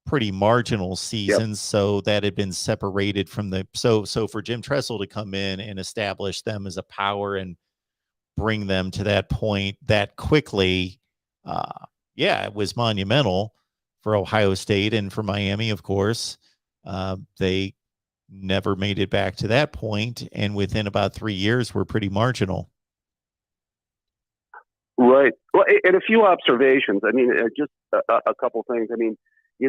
pretty marginal seasons. Yep. So that had been separated from so for Jim Tressel to come in and establish them as a power and bring them to that point that quickly, it was monumental for Ohio State and for Miami, of course. They never made it back to that point, and within about 3 years were pretty marginal. Right. Well, and a few observations. I mean, just a couple things. I mean,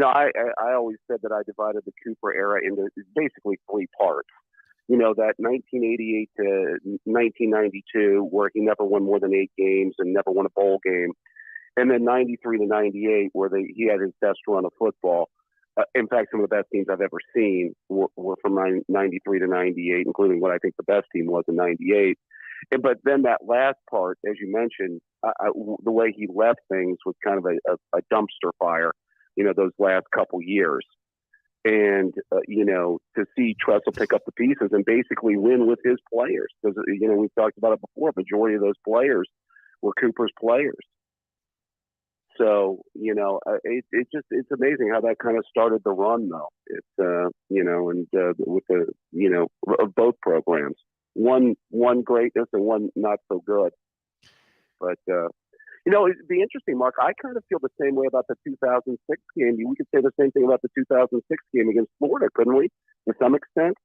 I always said that I divided the Cooper era into basically 3 parts. That 1988 to 1992, where he never won more than 8 games and never won a bowl game. And then 93 to 98, where he had his best run of football. In fact, some of the best teams I've ever seen were from 93 to 98, including what I think the best team was in 98. But then that last part, as you mentioned, the way he left things was kind of a dumpster fire, those last couple years. And, to see Tressel pick up the pieces and basically win with his players. Because, we've talked about it before, majority of those players were Cooper's players. So, it's amazing how that kind of started the run, though. It's, with of both programs, one greatness and one not so good. But, it'd be interesting, Mark. I kind of feel the same way about the 2006 game. We could say the same thing about the 2006 game against Florida, couldn't we, to some extent?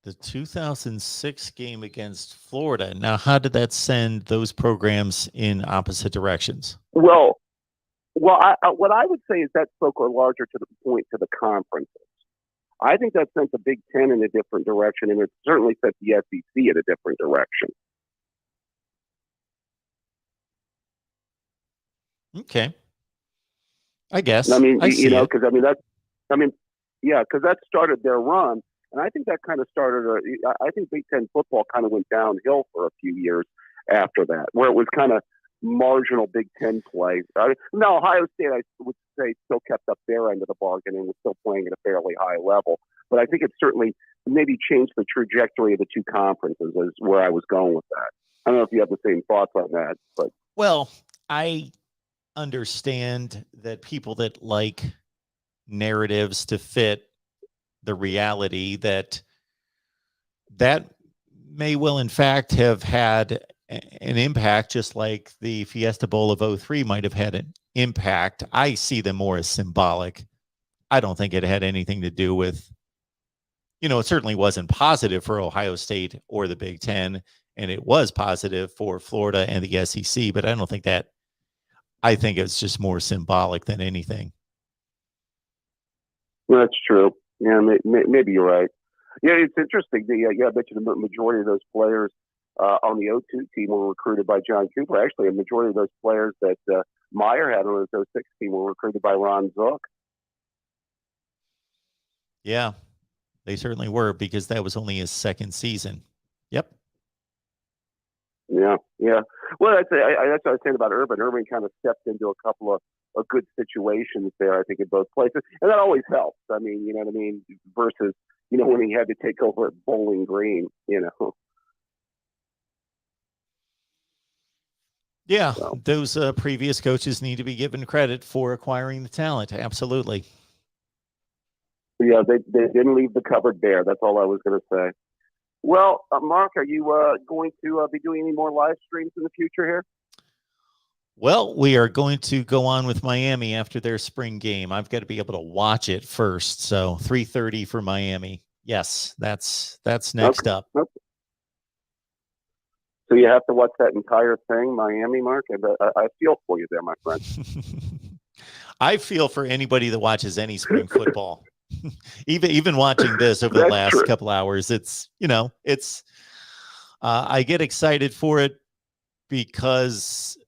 The 2006 game against Florida. Now, how did that send those programs in opposite directions? Well, what I would say is that spoke a larger to the point to the conferences. I think that sent the Big Ten in a different direction, and it certainly set the SEC in a different direction. Okay, I guess. I mean, because that started their run. And I think that kind of started, I think Big Ten football kind of went downhill for a few years after that, where it was kind of marginal Big Ten play. Now, Ohio State, I would say, still kept up their end of the bargain and was still playing at a fairly high level. But I think it certainly maybe changed the trajectory of the two conferences, is where I was going with that. I don't know if you have the same thoughts on that. But well, I understand that people that like narratives to fit the reality that may well in fact have had an impact, just like the Fiesta Bowl of 03 might have had an impact. I see them more as symbolic. I don't think it had anything to do with, it certainly wasn't positive for Ohio State or the Big Ten, and it was positive for Florida and the SEC, but I don't think that, I think it's just more symbolic than anything. That's true. Yeah, maybe you're right. Yeah, it's interesting. I bet you the majority of those players on the 02 team were recruited by John Cooper. Actually, a majority of those players that Meyer had on his 06 team were recruited by Ron Zook. Yeah, they certainly were, because that was only his second season. Yep. Yeah. Well, that's what I was saying about Urban. Urban kind of stepped into a couple of good situations there, I think, in both places. And that always helps. I mean, you know what I mean? Versus, when he had to take over at Bowling Green, Yeah, so those previous coaches need to be given credit for acquiring the talent. Absolutely. Yeah, they didn't leave the cupboard bare. That's all I was going to say. Well, Mark, are you going to be doing any more live streams in the future here? Well, we are going to go on with Miami after their spring game. I've got to be able to watch it first. So 3:30 for Miami. Yes, that's next up. Okay. So you have to watch that entire thing, Miami, Mark. And I feel for you there, my friend. I feel for anybody that watches any spring football. even watching this over the last couple hours, it's I get excited for it because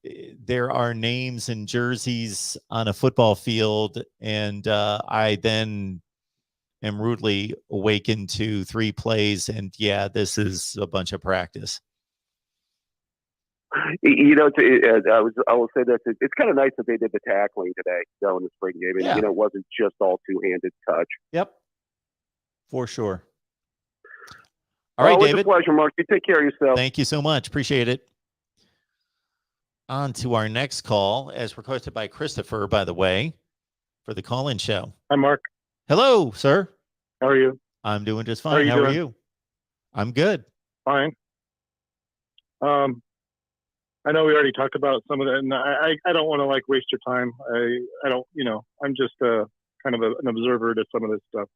there are names and jerseys on a football field, and I then am rudely awakened to 3 plays, and this is a bunch of practice. I will say this: it's kind of nice that they did the tackling today, in the spring game, and it wasn't just all two-handed touch. Yep, for sure. All right, David. It's a pleasure, Mark. You take care of yourself. Thank you so much. Appreciate it. On to our next call, as requested by Christopher, by the way, for the call-in show. Hi, Mark. Hello, sir. How are you? I'm doing just fine. How are you? I'm good. Fine. I know we already talked about some of that, and I don't want to waste your time. I don't, I'm just kind of an observer to some of this stuff.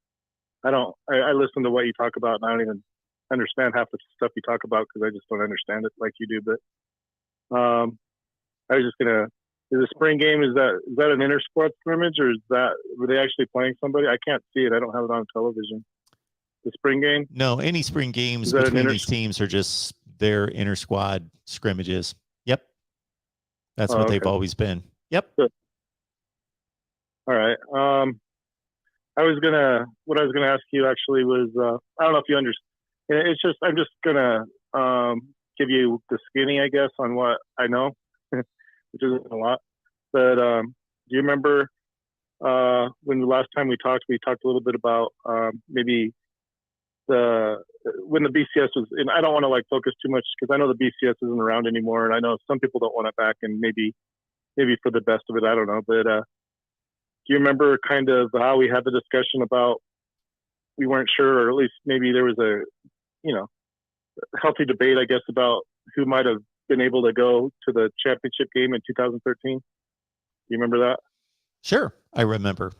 I listen to what you talk about, and I don't even understand half the stuff you talk about because I just don't understand it like you do. But I was just gonna. Is the spring game? Is that an inter squad scrimmage, or were they actually playing somebody? I can't see it. I don't have it on television. The spring game? No, any spring games between these teams are just their inter squad scrimmages. Yep, that's what they've always been. Yep. Good. All right. What I was gonna ask you actually was I don't know if you understand. It's just I'm just gonna give you the skinny, I guess, on what I know. Which isn't a lot, but do you remember when the last time we talked a little bit about maybe when the BCS was, and I don't want to focus too much because I know the BCS isn't around anymore, and I know some people don't want it back, and maybe for the best of it, I don't know, but do you remember kind of how we had the discussion about we weren't sure, or at least maybe there was a healthy debate, I guess, about who might have been able to go to the championship game in 2013? Do you remember that? Sure, I remember.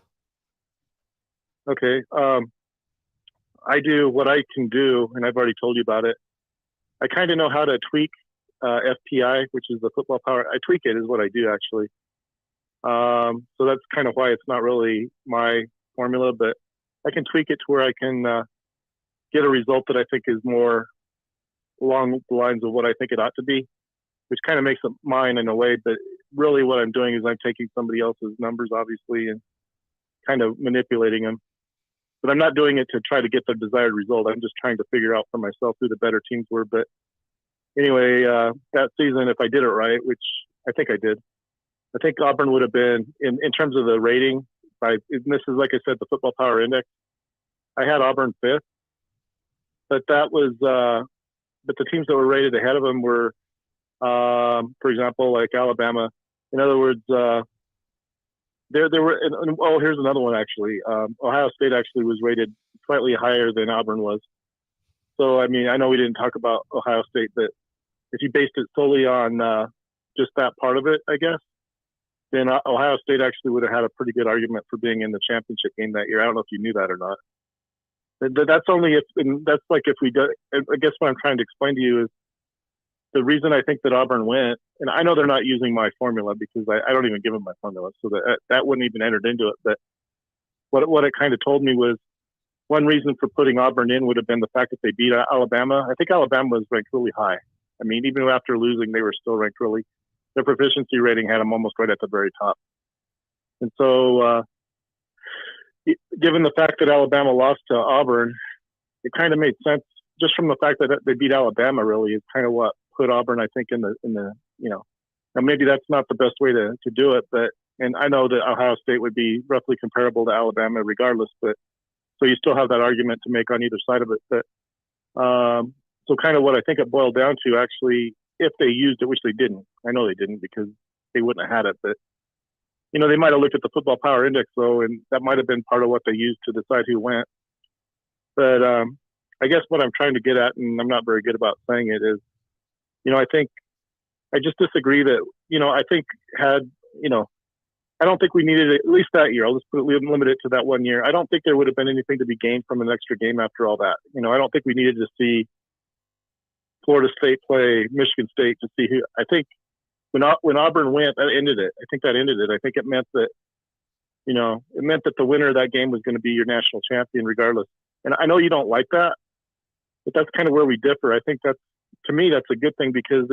Okay. I do what I can do, and I've already told you about it. I kind of know how to tweak FPI, which is the football power. I tweak it is what I do, actually. So that's kind of why it's not really my formula, but I can tweak it to where I can get a result that I think is more along the lines of what I think it ought to be, which kind of makes it mine in a way. But really what I'm doing is I'm taking somebody else's numbers, obviously, and kind of manipulating them. But I'm not doing it to try to get the desired result. I'm just trying to figure out for myself who the better teams were. But anyway, that season, if I did it right, which I think I did, I think Auburn would have been, in terms of the rating, and this is, like I said, the Football Power Index, I had Auburn 5th. But that was but the teams that were rated ahead of them were, for example, like Alabama. In other words, there were. Here's another one actually. Ohio State actually was rated slightly higher than Auburn was. So I mean, I know we didn't talk about Ohio State, but if you based it solely on just that part of it, I guess, then Ohio State actually would have had a pretty good argument for being in the championship game that year. I don't know if you knew that or not. That's only if, and that's like if we do. I guess what I'm trying to explain to you is the reason I think that Auburn went, and I know they're not using my formula because I don't even give them my formula, so that wouldn't even entered into it. But what it kind of told me was one reason for putting Auburn in would have been the fact that they beat Alabama. I think Alabama was ranked really high. I mean, even after losing, they were still ranked really. Their proficiency rating had them almost right at the very top. And so, given the fact that Alabama lost to Auburn, it kind of made sense just from the fact that they beat Alabama. Really, is kind of what put Auburn, I think, in the now maybe that's not the best way to do it, but and I know that Ohio State would be roughly comparable to Alabama, regardless. But so you still have that argument to make on either side of it. But so kind of what I think it boiled down to, actually, if they used it, which they didn't. I know they didn't because they wouldn't have had it, but. They might have looked at the Football Power Index, though, and that might have been part of what they used to decide who went. But I guess what I'm trying to get at, and I'm not very good about saying it, is, I think I just disagree that, I think I don't think we needed it, at least that year. I'll just limit it to that one year. I don't think there would have been anything to be gained from an extra game after all that. I don't think we needed to see Florida State play Michigan State to see who. I think when Auburn went, that ended it. I think that ended it. I think it meant that, the winner of that game was going to be your national champion regardless. And I know you don't like that, but that's kind of where we differ. I think to me, that's a good thing because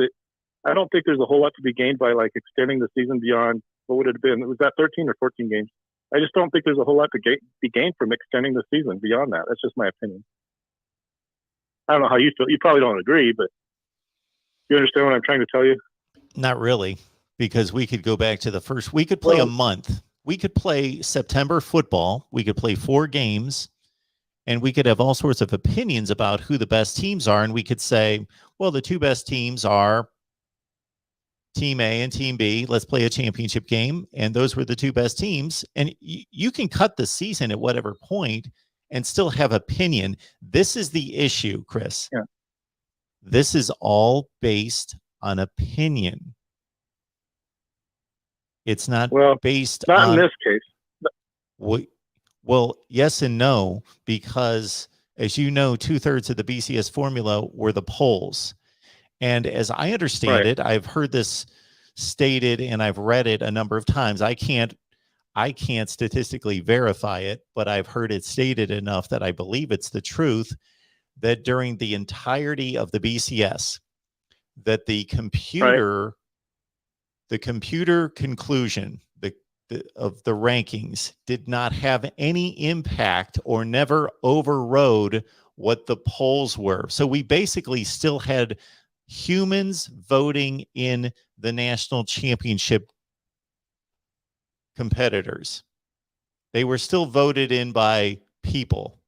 I don't think there's a whole lot to be gained by like extending the season beyond what would it have been? Was that 13 or 14 games? I just don't think there's a whole lot to be gained from extending the season beyond that. That's just my opinion. I don't know how you feel. You probably don't agree, but you understand what I'm trying to tell you? Not really, because we could go back to the first. We could play a month. We could play September football. We could play 4 games, and we could have all sorts of opinions about who the best teams are. And we could say, well, the 2 best teams are Team A and Team B. Let's play a championship game. And those were the 2 best teams. And you can cut the season at whatever point and still have opinion. This is the issue, Chris. Yeah. This is all based on opinion. It's not based not on... in this case. Well, yes and no, because as you know, 2/3 of the BCS formula were the polls. And as I understand it, I've heard this stated and I've read it a number of times. I can't statistically verify it, but I've heard it stated enough that I believe it's the truth that during the entirety of the BCS, that the computer conclusion of the rankings did not have any impact or never overrode what the polls were. So we basically still had humans voting in the national championship competitors. They were still voted in by people.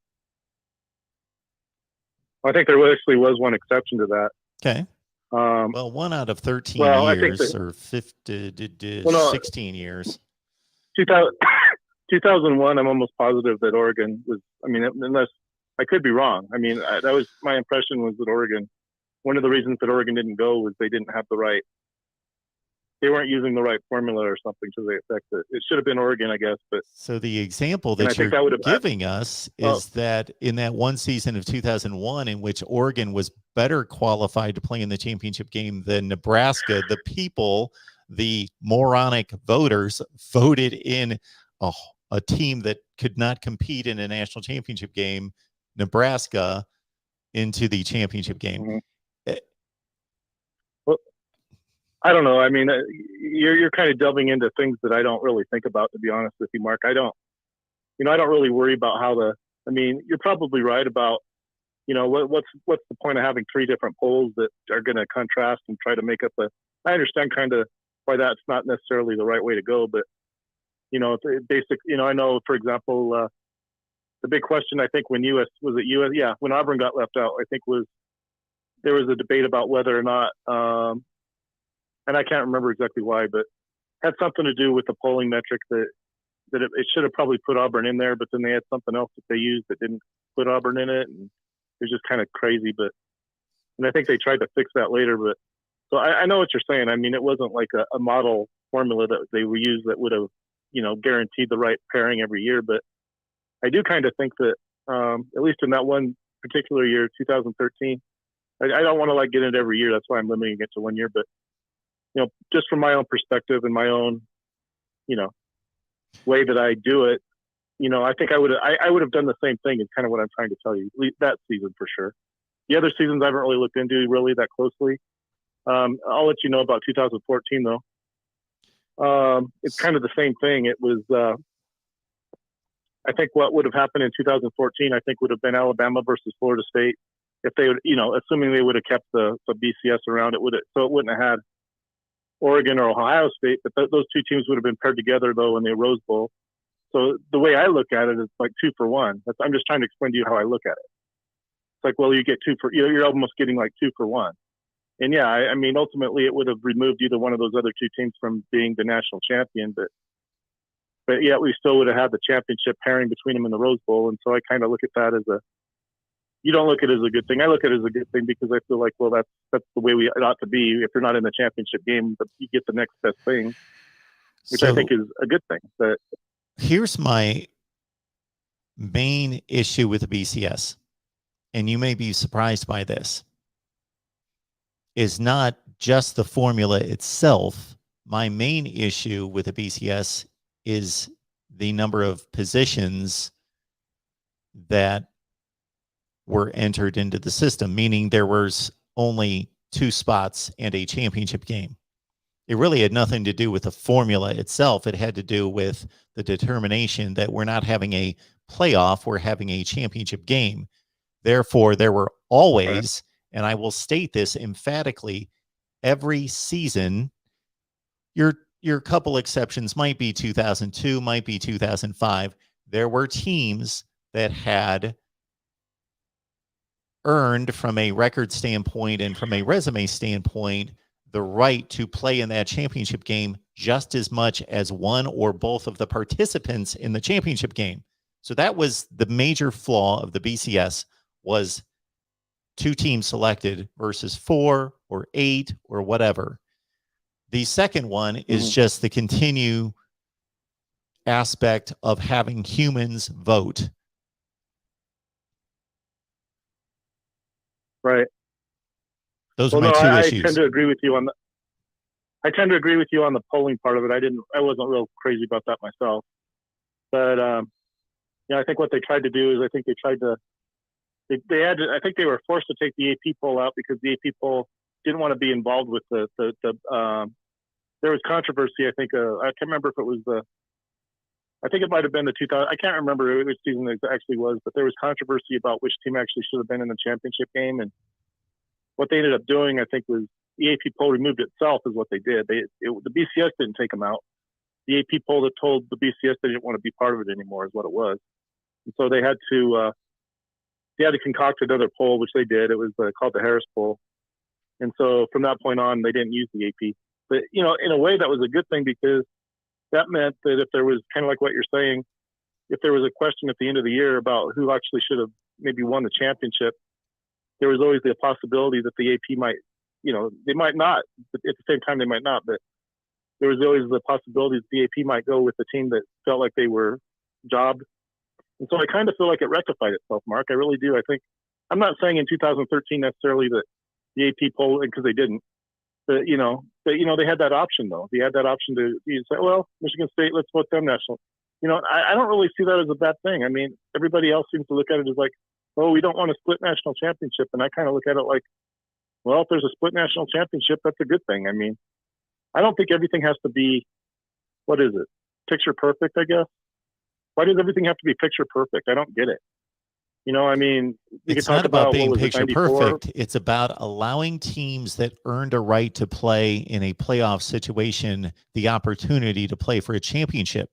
I think there actually was one exception to that. Okay. Well, 1 out of 13 years or 16 years. 2001, I'm almost positive that Oregon was, unless I could be wrong. That was my impression was that Oregon, one of the reasons that Oregon didn't go was they didn't have they weren't using the right formula or something to the effect that it should have been Oregon, I guess. But so the example that you're giving us is that in that one season of 2001, in which Oregon was better qualified to play in the championship game than Nebraska, the people, the moronic voters, voted in a team that could not compete in a national championship game, Nebraska, into the championship game. Mm-hmm. I don't know. You're kind of delving into things that I don't really think about, to be honest with you, Mark. I don't really worry about how you're probably right about, what's the point of having 3 different polls that are going to contrast and try to make up I understand kind of why that's not necessarily the right way to go, but, I know, for example, the big question, I think when when Auburn got left out, I think there was a debate about whether or not, and I can't remember exactly why, but had something to do with the polling metric that it should have probably put Auburn in there, but then they had something else that they used that didn't put Auburn in it, and it was just kind of crazy. And I think they tried to fix that later. But so I know what you're saying. It wasn't like a model formula that they would use that would have guaranteed the right pairing every year. But I do kind of think that at least in that one particular year, 2013, I don't want to get into every year. That's why I'm limiting it to 1 year, but. Just from my own perspective and my own, way that I do it, I think I would have done the same thing is kind of what I'm trying to tell you, at least that season for sure. The other seasons I haven't really looked into really that closely. I'll let you know about 2014 though. It's kind of the same thing. It was, I think what would have happened in 2014, I think would have been Alabama versus Florida State. If they would, assuming they would have kept the BCS around, it wouldn't have had Oregon or Ohio State, but those 2 teams would have been paired together though in the Rose Bowl. So the way I look at it is like 2 for 1. I'm just trying to explain to you how I look at it. It's like, well, you get 2 for, you're almost getting like 2 for 1. And yeah, ultimately it would have removed either one of those other 2 teams from being the national champion, but yeah, we still would have had the championship pairing between them in the Rose Bowl. And so I kind of look at that as you don't look at it as a good thing. I look at it as a good thing because I feel like, well, that's the way it ought to be. If you're not in the championship game, but you get the next best thing, which I think is a good thing. But here's my main issue with the BCS, and you may be surprised by this. is not just the formula itself. My main issue with the BCS is the number of positions that were entered into the system, meaning there was only 2 spots and a championship game. It really had nothing to do with the formula itself. It had to do with the determination that we're not having a playoff, we're having a championship game. Therefore, there were always, and I will state this emphatically, every season, your couple exceptions might be 2002, might be 2005. There were teams that had earned, from a record standpoint and from a resume standpoint, the right to play in that championship game just as much as one or both of the participants in the championship game. So that was the major flaw of the BCS, was 2 teams selected versus 4 or 8 or whatever. The second one is just the continue aspect of having humans vote. Right. Those are my 2 issues. I tend to agree with you on the polling part of it. I wasn't real crazy about that myself. But yeah, I think what they tried to do is I think they were forced to take the AP poll out because the AP poll didn't want to be involved with there was controversy. I think I can't remember if it was I think it might have been the 2000. I can't remember which season it actually was, but there was controversy about which team actually should have been in the championship game. And what they ended up doing, I think, was the AP poll removed itself is what they did. The BCS didn't take them out. The AP poll that told the BCS they didn't want to be part of it anymore is what it was. And so they had to concoct another poll, which they did. It was called the Harris poll. And so from that point on, they didn't use the AP. But, in a way, that was a good thing because that meant that if there was, kind of like what you're saying, if there was a question at the end of the year about who actually should have maybe won the championship, there was always the possibility that the AP might, they might not, but at the same time, they might not. But there was always the possibility that the AP might go with the team that felt like they were jobbed. And so I kind of feel like it rectified itself, Mark. I really do. I think, I'm not saying in 2013 necessarily that the AP poll, because they didn't, but, they had that option, though. They had that option to say, well, Michigan State, let's vote them national. I don't really see that as a bad thing. I mean, everybody else seems to look at it as like, oh, we don't want a split national championship. And I kind of look at it like, well, if there's a split national championship, that's a good thing. I mean, I don't think everything has to be, what is it? Picture perfect, I guess. Why does everything have to be picture perfect? I don't get it. I mean, it's not about being picture perfect. It's about allowing teams that earned a right to play in a playoff situation the opportunity to play for a championship.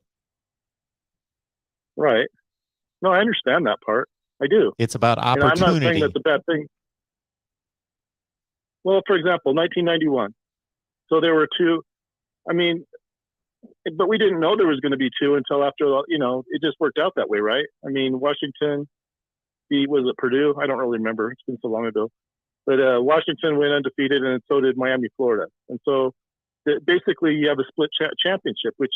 Right. No, I understand that part. I do. It's about opportunity. I'm not saying that's a bad thing. Well, for example, 1991. So there were 2. I mean, but we didn't know there was going to be 2 until after, it just worked out that way, right? I mean, Washington, was it Purdue? I don't really remember. It's been so long ago. But Washington went undefeated, and so did Miami, Florida. And so basically you have a split championship, which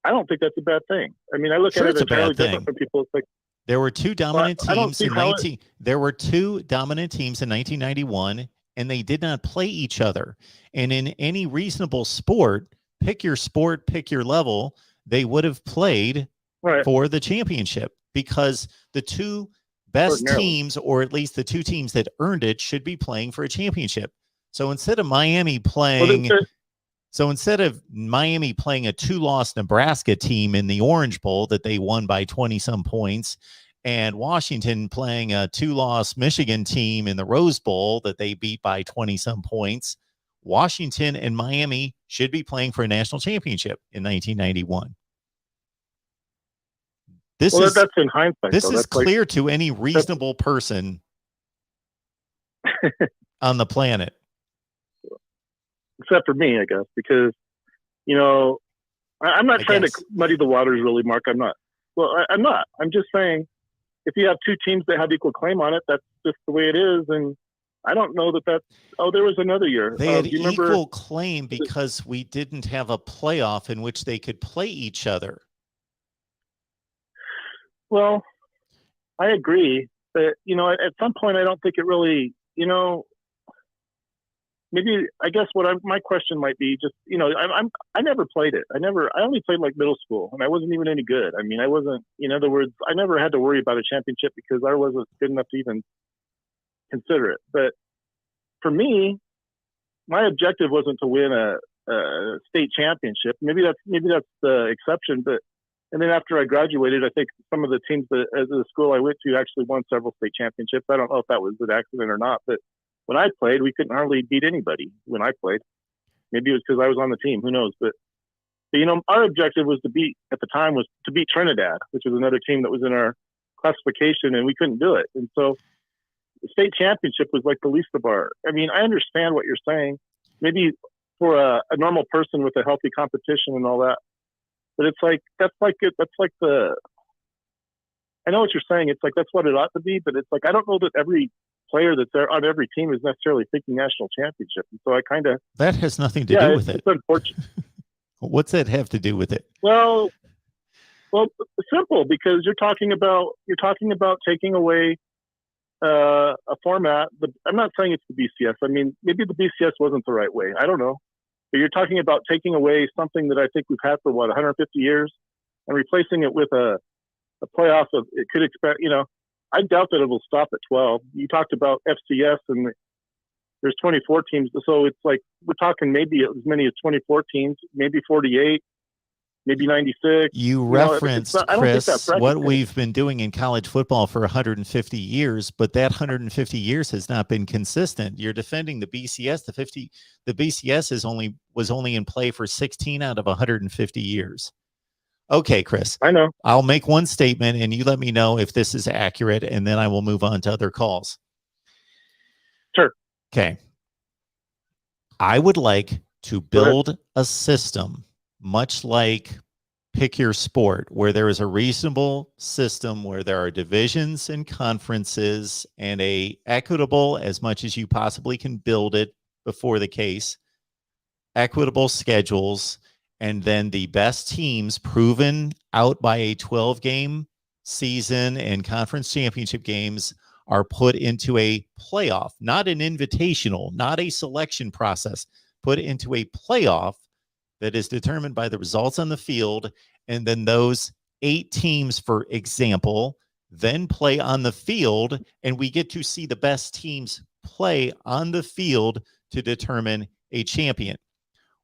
I don't think that's a bad thing. I mean, I look at it entirely different from people. It's like, there were 2 dominant teams There were 2 dominant teams in 1991, and they did not play each other. And in any reasonable sport, pick your level, they would have played for the championship, because the 2 best teams, or at least the 2 teams that earned it, should be playing for a championship. So instead of Miami playing, a 2-loss Nebraska team in the Orange Bowl that they won by 20-some points, and Washington playing a 2-loss Michigan team in the Rose Bowl that they beat by 20-some points, Washington and Miami should be playing for a national championship in 1991. That's in hindsight. This is clear to any reasonable person on the planet. Except for me, I guess, because, I'm not trying to muddy the waters, really, Mark. I'm not. Well, I'm not. I'm just saying, if you have 2 teams that have equal claim on it, that's just the way it is. And I don't know that there was another year. They had equal claim because we didn't have a playoff in which they could play each other. Well, I agree. But, at some point, I don't think it really, maybe I guess my question might be just, I never played it. I only played like middle school, and I wasn't even any good. I mean, I wasn't. In other words, I never had to worry about a championship because I wasn't good enough to even consider it. But for me, my objective wasn't to win a state championship. Maybe that's the exception. But and then after I graduated, I think some of the teams as the school I went to actually won several state championships. I don't know if that was an accident or not, but when I played, we couldn't hardly beat anybody when I played. Maybe it was because I was on the team. Who knows? But our objective was to beat Trinidad, which was another team that was in our classification, and we couldn't do it. And so the state championship was like the least of our. I mean, I understand what you're saying. Maybe for a normal person with a healthy competition and all that, but it's like that's like the. I know what you're saying. It's like that's what it ought to be, but it's like I don't know that every player that's there on every team is necessarily thinking national championship. And so I kind of that has nothing to do with it. It's unfortunate. What's that have to do with it? Well, simple, because you're talking about taking away a format. I'm not saying it's the BCS. I mean, maybe the BCS wasn't the right way. I don't know. But you're talking about taking away something that I think we've had for 150 years and replacing it with a playoff of it could expect. I doubt that it will stop at 12. You talked about FCS and there's 24 teams. So it's like we're talking maybe as many as 24 teams, maybe 48, maybe 96. You referenced, Chris, what we've been doing in college football for 150 years, but that 150 years has not been consistent. You're defending the BCS. The BCS was only in play for 16 out of 150 years. Okay, Chris. I know. I'll make one statement and you let me know if this is accurate, and then I will move on to other calls. Sure. Okay. I would like to build a system much like pick your sport, where there is a reasonable system where there are divisions and conferences and a equitable, as much as you possibly can build it before the case, equitable schedules, and then the best teams proven out by a 12-game season and conference championship games are put into a playoff, not an invitational, not a selection process, put into a playoff that is determined by the results on the field. And then those 8 teams, for example, then play on the field, and we get to see the best teams play on the field to determine a champion.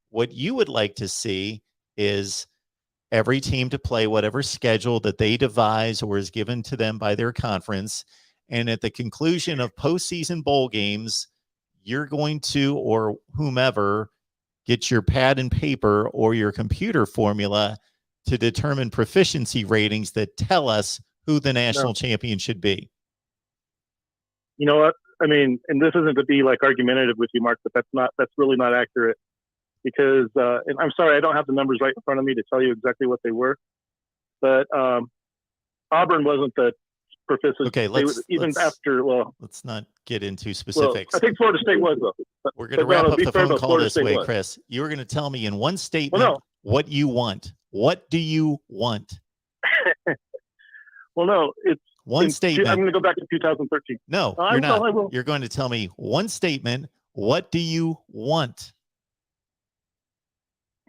What you would like to see is every team to play whatever schedule that they devise or is given to them by their conference. And at the conclusion of postseason bowl games, you're going to, or whomever, get your pad and paper or your computer formula to determine proficiency ratings that tell us who the national champion should be. You know what? I mean, and this isn't to be like argumentative with you, Mark, but that's really not accurate. Because, and I'm sorry, I don't have the numbers right in front of me to tell you exactly what they were. But Auburn wasn't the proficient. Okay, let's not get into specifics. Well, I think Florida State was, though. We're going to wrap up the phone call this way, Chris. You were going to tell me in one statement what you want. What do you want? Well, no, it's one statement. I'm going to go back to 2013. No, you're not. You're going to tell me one statement. What do you want?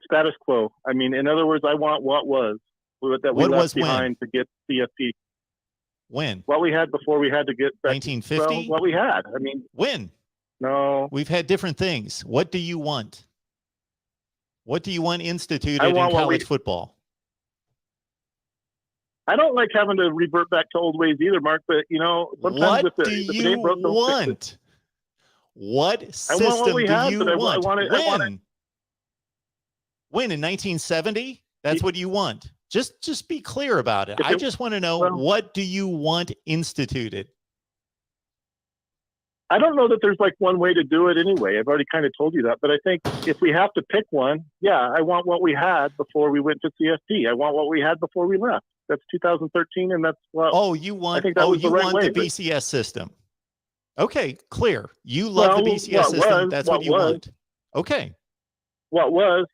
Status quo. I mean, in other words, I want what was that we left behind to get CFP. When? What we had before we had to get back. 1950? Well, what we had. I mean. When? No. We've had different things. What do you want? What do you want instituted in college football? I don't like having to revert back to old ways either, Mark, but, sometimes what do you want? What system do you want? When in 1970? That's what you want. Just be clear about it. I just want to know, what do you want instituted? I don't know that there's like one way to do it anyway. I've already kind of told you that. But I think if we have to pick one, I want what we had before we went to CFP. I want what we had before we left. That's 2013, and that's what. You want the BCS system. Okay, clear. You love the BCS system. That's what you want. Okay. What was?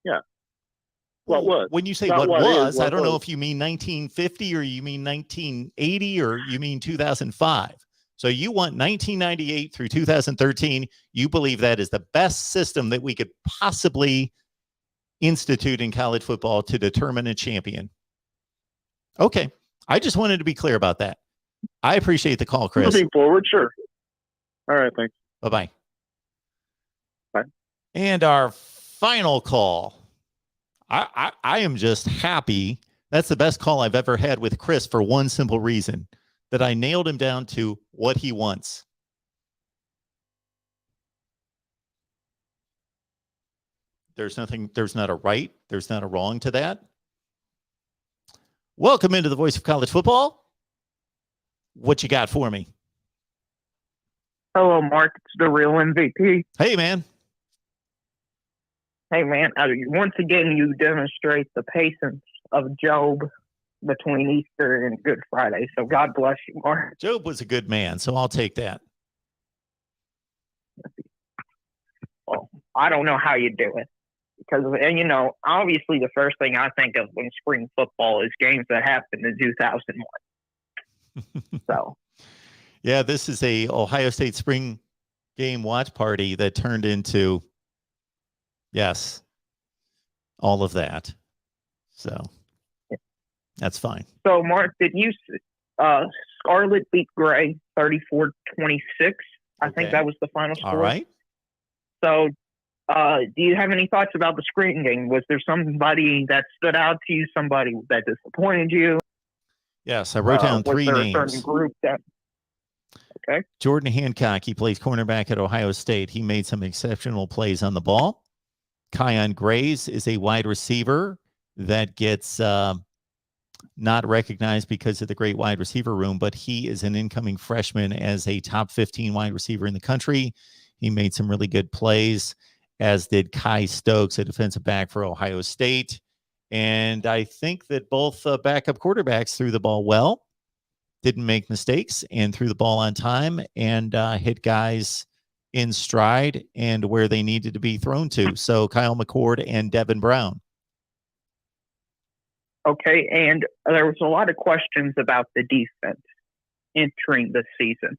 Yeah. What was? When you say what was, I don't know if you mean 1950 or you mean 1980 or you mean 2005. So you want 1998 through 2013. You believe that is the best system that we could possibly institute in college football to determine a champion. Okay. I just wanted to be clear about that. I appreciate the call, Chris. Moving forward, sure. All right, thanks. Bye-bye. Bye. And our final call. I am just happy. That's the best call I've ever had with Chris for one simple reason, that I nailed him down to what he wants. There's not a right, there's not a wrong to that. Welcome into the Voice of College Football. What you got for me? Hello, Mark. It's the real MVP. Hey, man. Hey, man. Once again, you demonstrate the patience of Job between Easter and Good Friday. So God bless you, Mark. Job was a good man, so I'll take that. Well, I don't know how you do it. Because, and you know, obviously the first thing I think of when spring football is games that happened in 2001. So. Yeah, this is a Ohio State spring game watch party that turned into, yes, all of that. So that's fine. So, Mark, did you Scarlet beat Gray 34-26? I think that was the final score. All right. So, do you have any thoughts about the spring game? Was there somebody that stood out to you, somebody that disappointed you? Yes, I wrote down three names. A certain group that... Okay. Jordan Hancock, he plays cornerback at Ohio State. He made some exceptional plays on the ball. Kion Graves is a wide receiver that gets not recognized because of the great wide receiver room, but he is an incoming freshman as a top 15 wide receiver in the country. He made some really good plays, as did Kai Stokes, a defensive back for Ohio State. And I think that both backup quarterbacks threw the ball well, didn't make mistakes, and threw the ball on time and hit guys in stride and where they needed to be thrown to. So Kyle McCord and Devin Brown. Okay, and there was a lot of questions about the defense entering the season.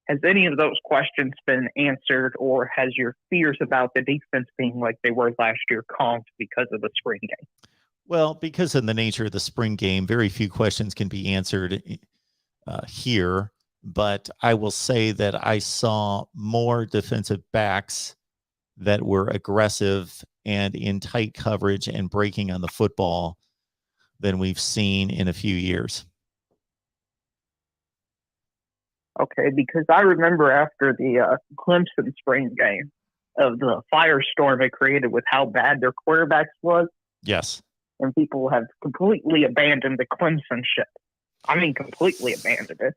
Has any of those questions been answered, or has your fears about the defense being like they were last year calmed because of the spring game? Well, because of the nature of the spring game, very few questions can be answered here. But I will say that I saw more defensive backs that were aggressive and in tight coverage and breaking on the football than we've seen in a few years. Okay, because I remember after the Clemson spring game of the firestorm it created with how bad their quarterbacks was. Yes. And people have completely abandoned the Clemson ship. I mean, completely abandoned it.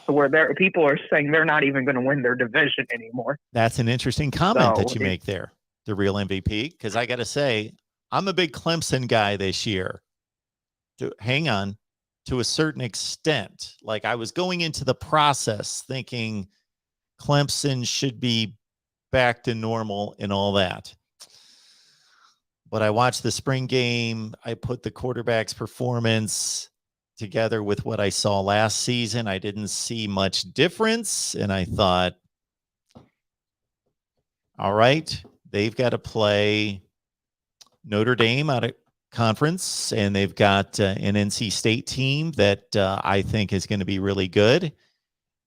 So where people are saying they're not even going to win their division anymore. That's an interesting comment that you make there, the real MVP, because I got to say, I'm a big Clemson guy this year. Hang on. To a certain extent, like I was going into the process thinking Clemson should be back to normal and all that. But I watched the spring game. I put the quarterback's performance together with what I saw last season. I didn't see much difference. And I thought, all right, they've got to play Notre Dame out of conference, and they've got an NC State team that I think is going to be really good.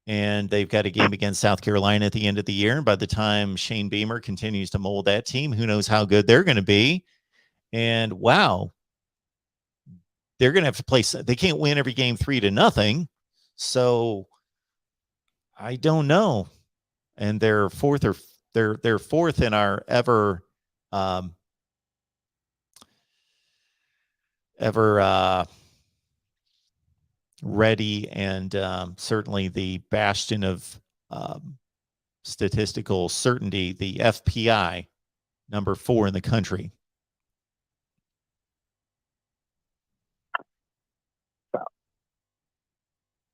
And they've got a game against South Carolina at the end of the year. And by the time Shane Beamer continues to mold that team, who knows how good they're going to be. And wow, they're going to have to play. They can't win every game 3-0. So I don't know. And they're fourth in our ever ready and certainly the bastion of statistical certainty, the FPI, number 4 in the country.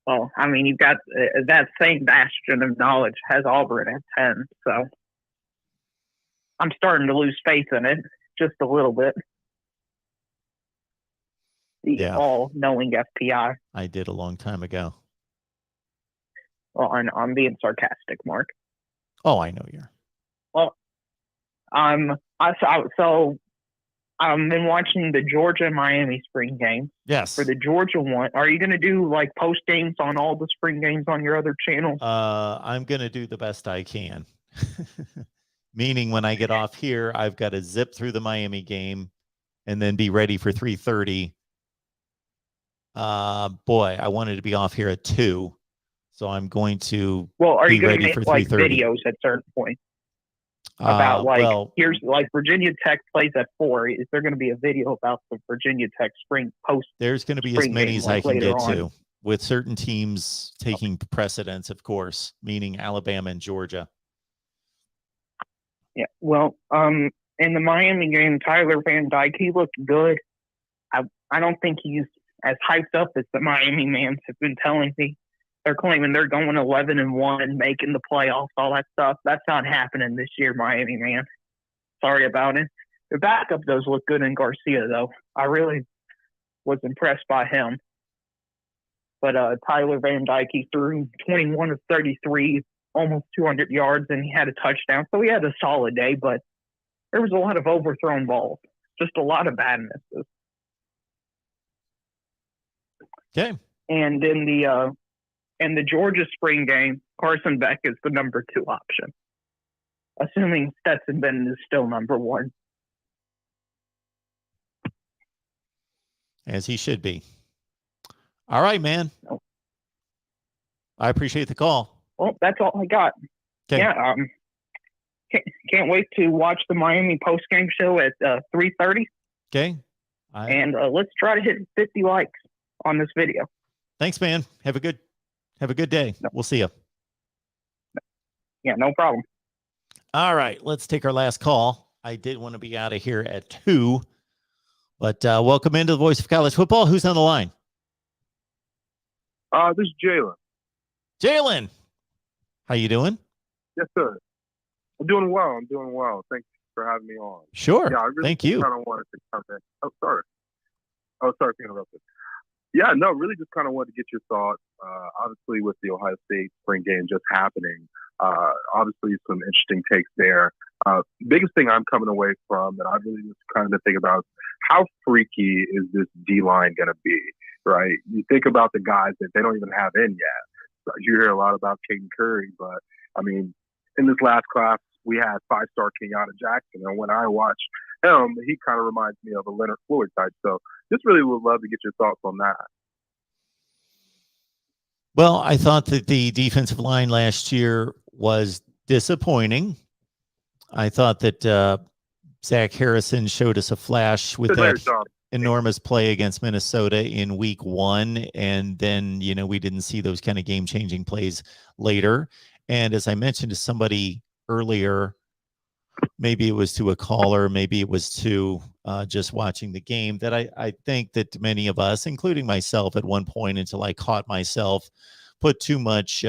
Well, I mean, you've got that same bastion of knowledge has Auburn at 10. So I'm starting to lose faith in it just a little bit. The all-knowing FPI. I did a long time ago. Well, I'm being sarcastic, Mark. Oh, I know you're. Well, so I've been watching the Georgia Miami spring game. Yes. For the Georgia one, are you going to do like post games on all the spring games on your other channels? I'm going to do the best I can. Meaning when I get off here, I've got to zip through the Miami game and then be ready for 3:30. Boy, I wanted to be off here at 2. So I'm going to are be you going ready to for make like 3:30. videos at certain points about here's like Virginia Tech plays at 4? Is there going to be a video about the Virginia Tech spring post? There's going to be as many game, as like I can get on? to, with certain teams taking precedence, of course, meaning Alabama and Georgia. Yeah, well, in the Miami game, Tyler Van Dyke, he looked good. I don't think he's as hyped up as the Miami mans have been telling me. They're claiming they're going 11-1, making the playoffs, all that stuff. That's not happening this year, Miami man. Sorry about it. The backup does look good in Garcia, though. I really was impressed by him. But Tyler Van Dyke, he threw 21 of 33, almost 200 yards, and he had a touchdown. So he had a solid day, but there was a lot of overthrown balls, just a lot of bad misses. Okay. And in the Georgia spring game, Carson Beck is the number 2 option, assuming Stetson Bennett is still number 1. As he should be. All right, man. Oh. I appreciate the call. Well, that's all I got. Okay. Yeah. Can't wait to watch the Miami post-game show at 3:30. Okay. And let's try to hit 50 likes on this video. Thanks, man. Have a good day. No. We'll see you. Yeah, no problem. All right. Let's take our last call. I did want to be out of here at 2, but welcome into the Voice of College Football. Who's on the line? This is Jalen. Jalen. How you doing? Yes, sir. I'm doing well. Thanks for having me on. Sure. Yeah, I really Thank you. kind of wanted to come in. Oh, sorry to interrupt you. Yeah, no, really just kind of wanted to get your thoughts. Obviously, with the Ohio State spring game just happening, obviously some interesting takes there. Biggest thing I'm coming away from that I really just kind of think about is how freaky is this D-line going to be, right? You think about the guys that they don't even have in yet. So you hear a lot about Caden Curry, but, I mean, in this last class, we had 5-star Kenyatta Jackson, and when I watch him, he kind of reminds me of a Leonard Floyd type. So just really would love to get your thoughts on that. Well, I thought that the defensive line last year was disappointing. I thought that Zach Harrison showed us a flash with that enormous play against Minnesota in week 1. And then, we didn't see those kind of game-changing plays later. And as I mentioned to somebody earlier, maybe it was to a caller, maybe it was to just watching the game, that I think that many of us, including myself at one point until I caught myself, put too much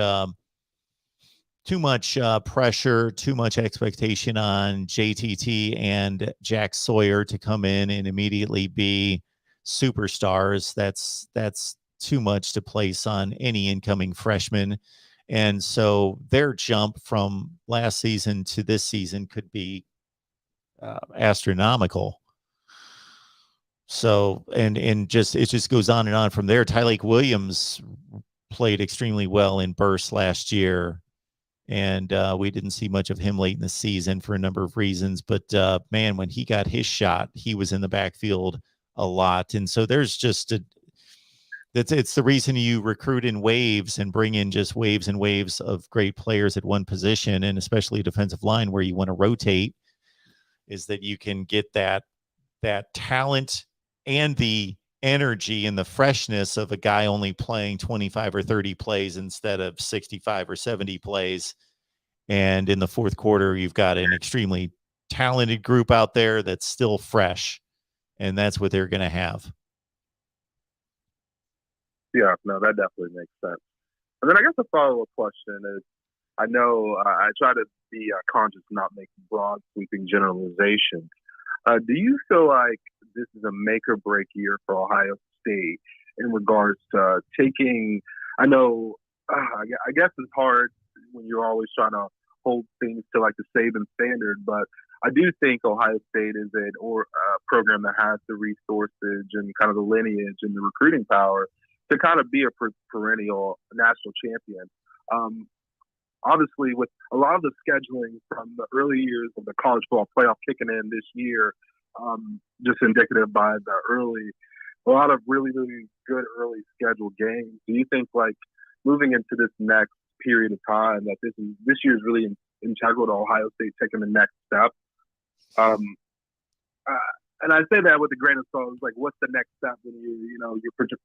pressure, too much expectation on JTT and Jack Sawyer to come in and immediately be superstars. That's too much to place on any incoming freshman. And so their jump from last season to this season could be astronomical. So, and it just goes on and on from there. Tyleik Williams played extremely well in bursts last year, and we didn't see much of him late in the season for a number of reasons. But man, when he got his shot, he was in the backfield a lot. And so there's just it's the reason you recruit in waves and bring in just waves and waves of great players at one position, and especially defensive line where you want to rotate, is that you can get that talent and the energy and the freshness of a guy only playing 25 or 30 plays instead of 65 or 70 plays. And in the fourth quarter, you've got an extremely talented group out there that's still fresh, and that's what they're going to have. Yeah, no, that definitely makes sense. And then I guess a follow-up question is, I know I try to be conscious of not making broad, sweeping generalizations. Do you feel like this is a make-or-break year for Ohio State in regards to taking – I know I guess it's hard when you're always trying to hold things to like the Saban standard, but I do think Ohio State is a program that has the resources and kind of the lineage and the recruiting power to kind of be a perennial national champion. Obviously, with a lot of the scheduling from the early years of the college football playoff kicking in this year, just indicative by a lot of really, really good early scheduled games. Do you think, like, moving into this next period of time, that this year is really integral to Ohio State taking the next step? And I say that with a grain of salt. It's like, what's the next step when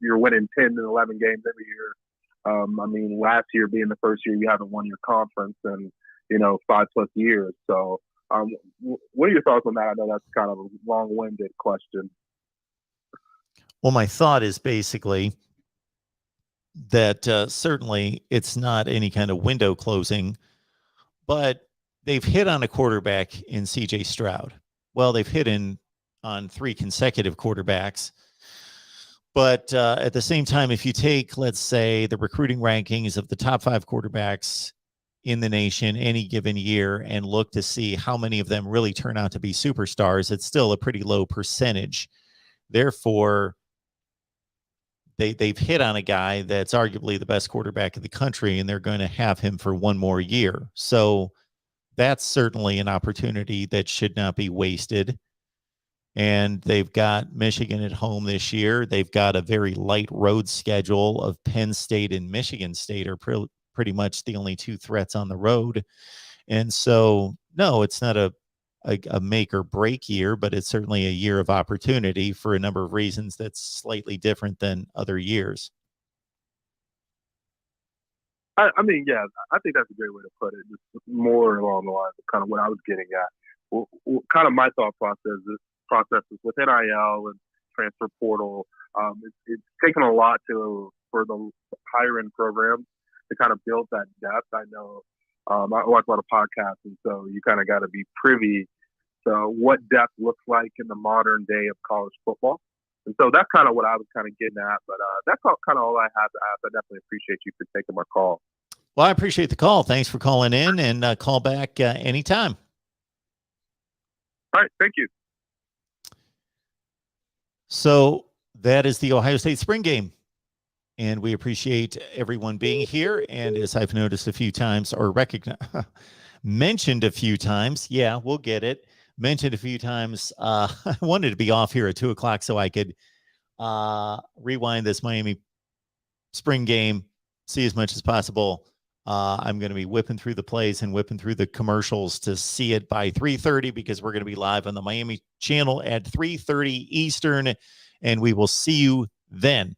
you're winning 10 and 11 games every year? I mean, last year being the first year you haven't won your conference in 5+ years. So, what are your thoughts on that? I know that's kind of a long-winded question. Well, my thought is basically that certainly it's not any kind of window closing, but they've hit on a quarterback in C.J. Stroud. Well, they've hit on 3 consecutive quarterbacks. But at the same time, if you take, let's say, the recruiting rankings of the top 5 quarterbacks in the nation any given year and look to see how many of them really turn out to be superstars, it's still a pretty low percentage. Therefore, they've hit on a guy that's arguably the best quarterback in the country, and they're going to have him for one more year. So that's certainly an opportunity that should not be wasted. And they've got Michigan at home this year. They've got a very light road schedule of Penn State and Michigan State are pretty much the only 2 threats on the road. And so, no, it's not a make or break year, but it's certainly a year of opportunity for a number of reasons that's slightly different than other years. I mean, yeah, I think that's a great way to put it. Just more along the lines of kind of what I was getting at. Well, kind of my thought processes with NIL and transfer portal. It's taken a lot for the higher end programs to kind of build that depth. I know I watch a lot of podcasts, and so you kind of got to be privy to what depth looks like in the modern day of college football. And so that's kind of what I was kind of getting at. But that's kind of all I have to ask. I definitely appreciate you for taking my call. Well, I appreciate the call. Thanks for calling in, and call back anytime. All right. Thank you. So that is the Ohio State spring game. And we appreciate everyone being here. And as I've noticed a few times, or mentioned a few times, yeah, we'll get it. Mentioned a few times. I wanted to be off here at 2:00 so I could rewind this Miami spring game, see as much as possible. I'm going to be whipping through the plays and whipping through the commercials to see it by 3:30 because we're going to be live on the Miami channel at 3:30 Eastern, and we will see you then.